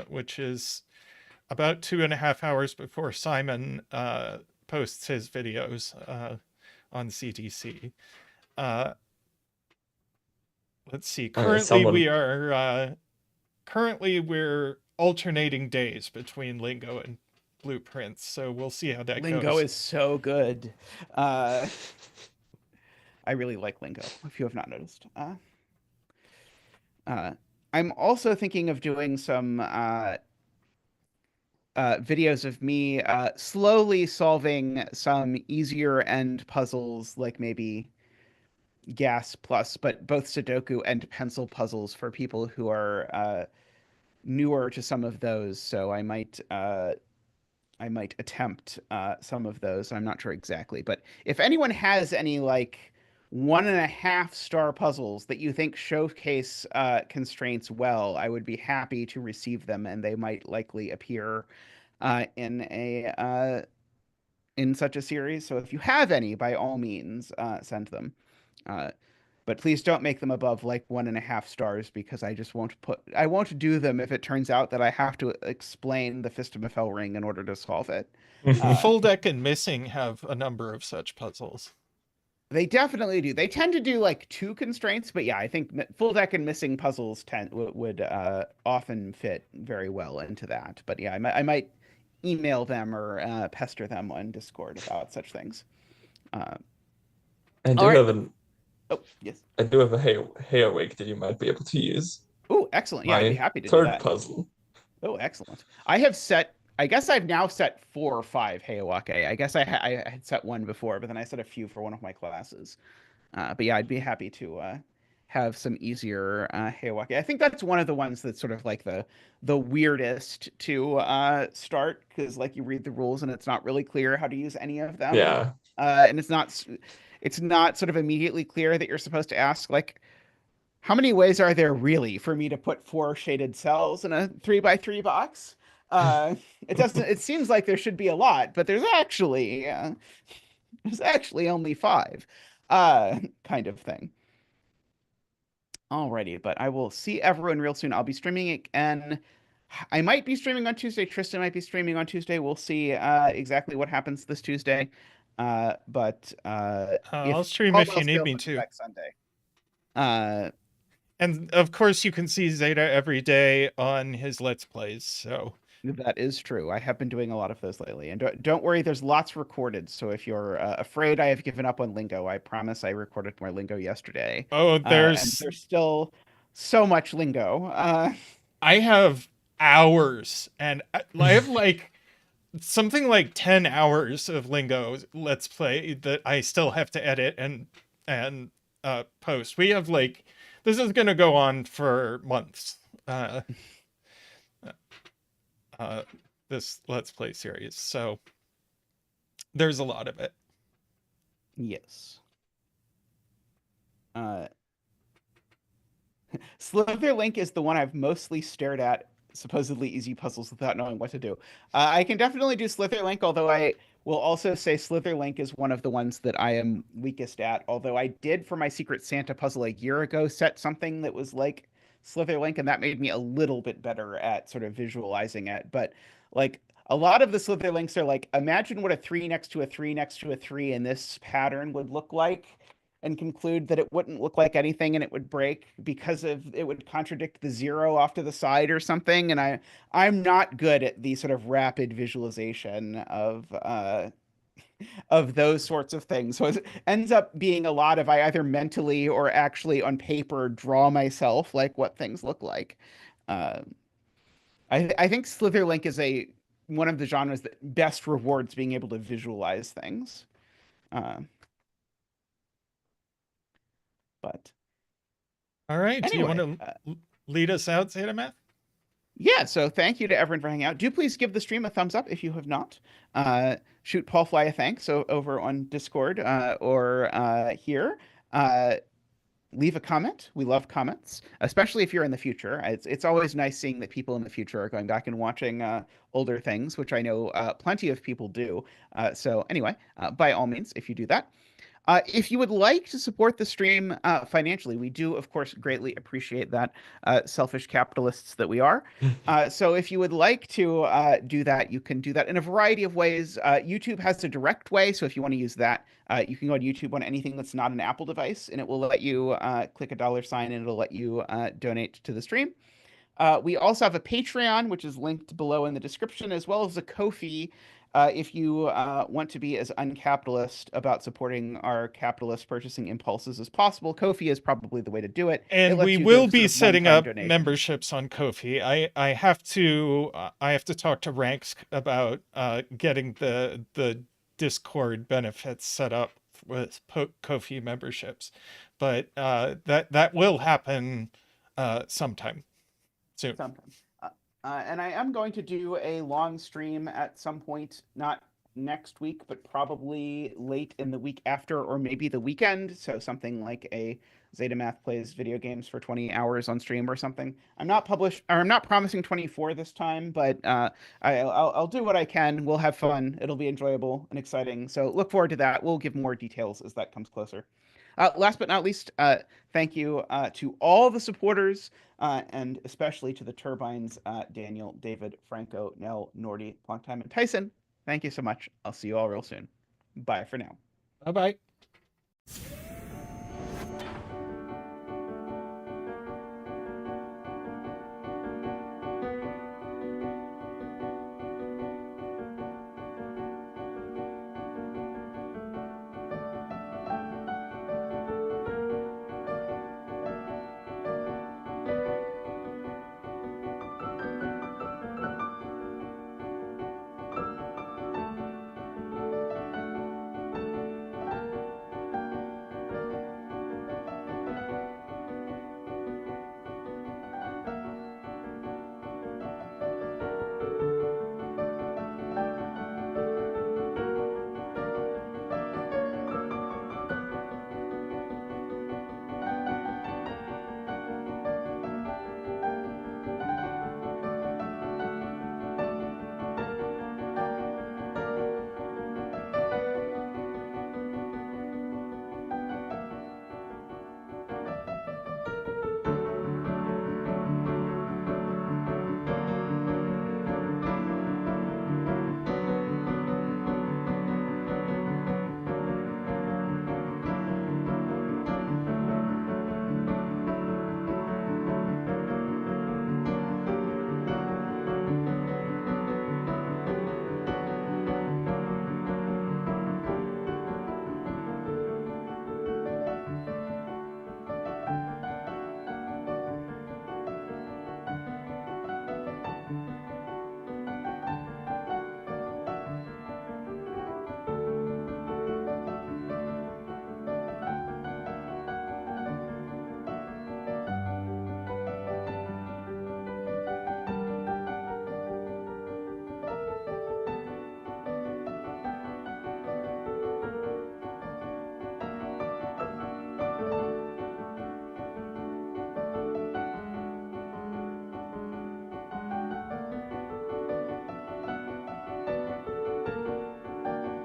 which is about 2.5 hours before Simon posts his videos on CTC. Let's see. Currently we're alternating days between Lingo and Blueprints, so we'll see how that goes. Lingo is so good. I really like Lingo, if you have not noticed. I'm also thinking of doing some videos of me slowly solving some easier end puzzles, like maybe Gas Plus, but both Sudoku and pencil puzzles for people who are newer to some of those. So I might attempt some of those. I'm not sure exactly, but if anyone has any like 1.5-star puzzles that you think showcase constraints well, I would be happy to receive them, and they might likely appear in such a series. So if you have any, by all means, send them. But please don't make them above like 1.5 stars, because I won't do them if it turns out that I have to explain the Fistamafel ring in order to solve it. Full Deck and Missing have a number of such puzzles. They definitely do. They tend to do like 2 constraints, but yeah, I think Full Deck and Missing puzzles would often fit very well into that. But yeah, I might email them or pester them on Discord about such things. I do have a Hey Awake that you might be able to use. Oh, excellent. Yeah, I'd be happy to do that. Third puzzle. Oh, excellent. I guess I've now set 4 or 5 Heiawake. I guess I had set 1 before, but then I set a few for one of my classes. But yeah, I'd be happy to have some easier Heiawake. I think that's one of the ones that's sort of like the weirdest to start, because like you read the rules and it's not really clear how to use any of them. Yeah. And it's not sort of immediately clear that you're supposed to ask like, how many ways are there really for me to put 4 shaded cells in a 3x3 box? It seems like there should be a lot, but there's actually only 5, kind of thing. Alrighty, but I will see everyone real soon. I'll be streaming again. I might be streaming on Tuesday. Tristan might be streaming on Tuesday. We'll see exactly what happens this Tuesday. But I'll stream if you need me to. Next Sunday. And of course, you can see Zeta every day on his Let's Plays. So that is true. I have been doing a lot of those lately, and don't worry, there's lots recorded. So if you're afraid I have given up on Lingo, I promise I recorded more Lingo yesterday. Oh, there's still so much Lingo. I have hours, and I have like something like 10 hours of Lingo Let's Play that I still have to edit and post. We have like, this is going to go on for months. This Let's Play series. So there's a lot of it. Yes. Slitherlink is the one I've mostly stared at supposedly easy puzzles without knowing what to do. I can definitely do Slitherlink, although I Will also say Slitherlink is one of the ones that I am weakest at, although I did for my Secret Santa puzzle a year ago set something that was like Slitherlink, and that made me a little bit better at sort of visualizing it. But like a lot of the Slitherlinks are like, imagine what a 3 next to a 3 next to a 3 in this pattern would look like, and conclude that it wouldn't look like anything and it would break because of it would contradict the 0 off to the side or something. And I'm not good at the sort of rapid visualization of those sorts of things. So it ends up being a lot of I either mentally or actually on paper draw myself like what things look like. Uh, I think Slitherlink is a one of the genres that best rewards being able to visualize things. Uh, but All right. Do you want anyway, to lead us out, zetamath? yeah, so thank you to everyone for hanging out. Do please give the stream a thumbs up if you have not. Shoot Palfly a thanks over on Discord or here. Leave a comment. We love comments, especially if you're in the future. It's always nice seeing that people in the future are going back and watching older things, which I know plenty of people do. So anyway, by all means, if you do that. If you would like to support the stream financially, we do, of course, greatly appreciate that, selfish capitalists that we are. So if you would like to do that, you can do that in a variety of ways. YouTube has a direct way, so if you want to use that, you can go to YouTube on anything that's not an Apple device, and it will let you click a $sign, and it'll let you donate to the stream. We also have a Patreon, which is linked below in the description, as well as a Ko-fi if you want to be as uncapitalist about supporting our capitalist purchasing impulses as possible. Ko-fi is probably the way to do it. And It lets we you will give be sort of setting one-time up donations. memberships on Ko-fi. I have to talk to Ranks about getting the Discord benefits set up with Ko-fi memberships, but that will happen sometime soon. Sometime. And I am going to do a long stream at some point, not next week, but probably late in the week after, or maybe the weekend. So something like a zetamath plays video games for 20 hours on stream or something. I'm not promising 24 this time, but I'll do what I can. We'll have fun. It'll be enjoyable and exciting. So look forward to that. We'll give more details as that comes closer. Last but not least, thank you to all the supporters, and especially to the Turbines, Daniel, David, Franco, Nell, Nordy, Longtime, and Tyson. Thank you so much. I'll see you all real soon. Bye for now. Bye bye.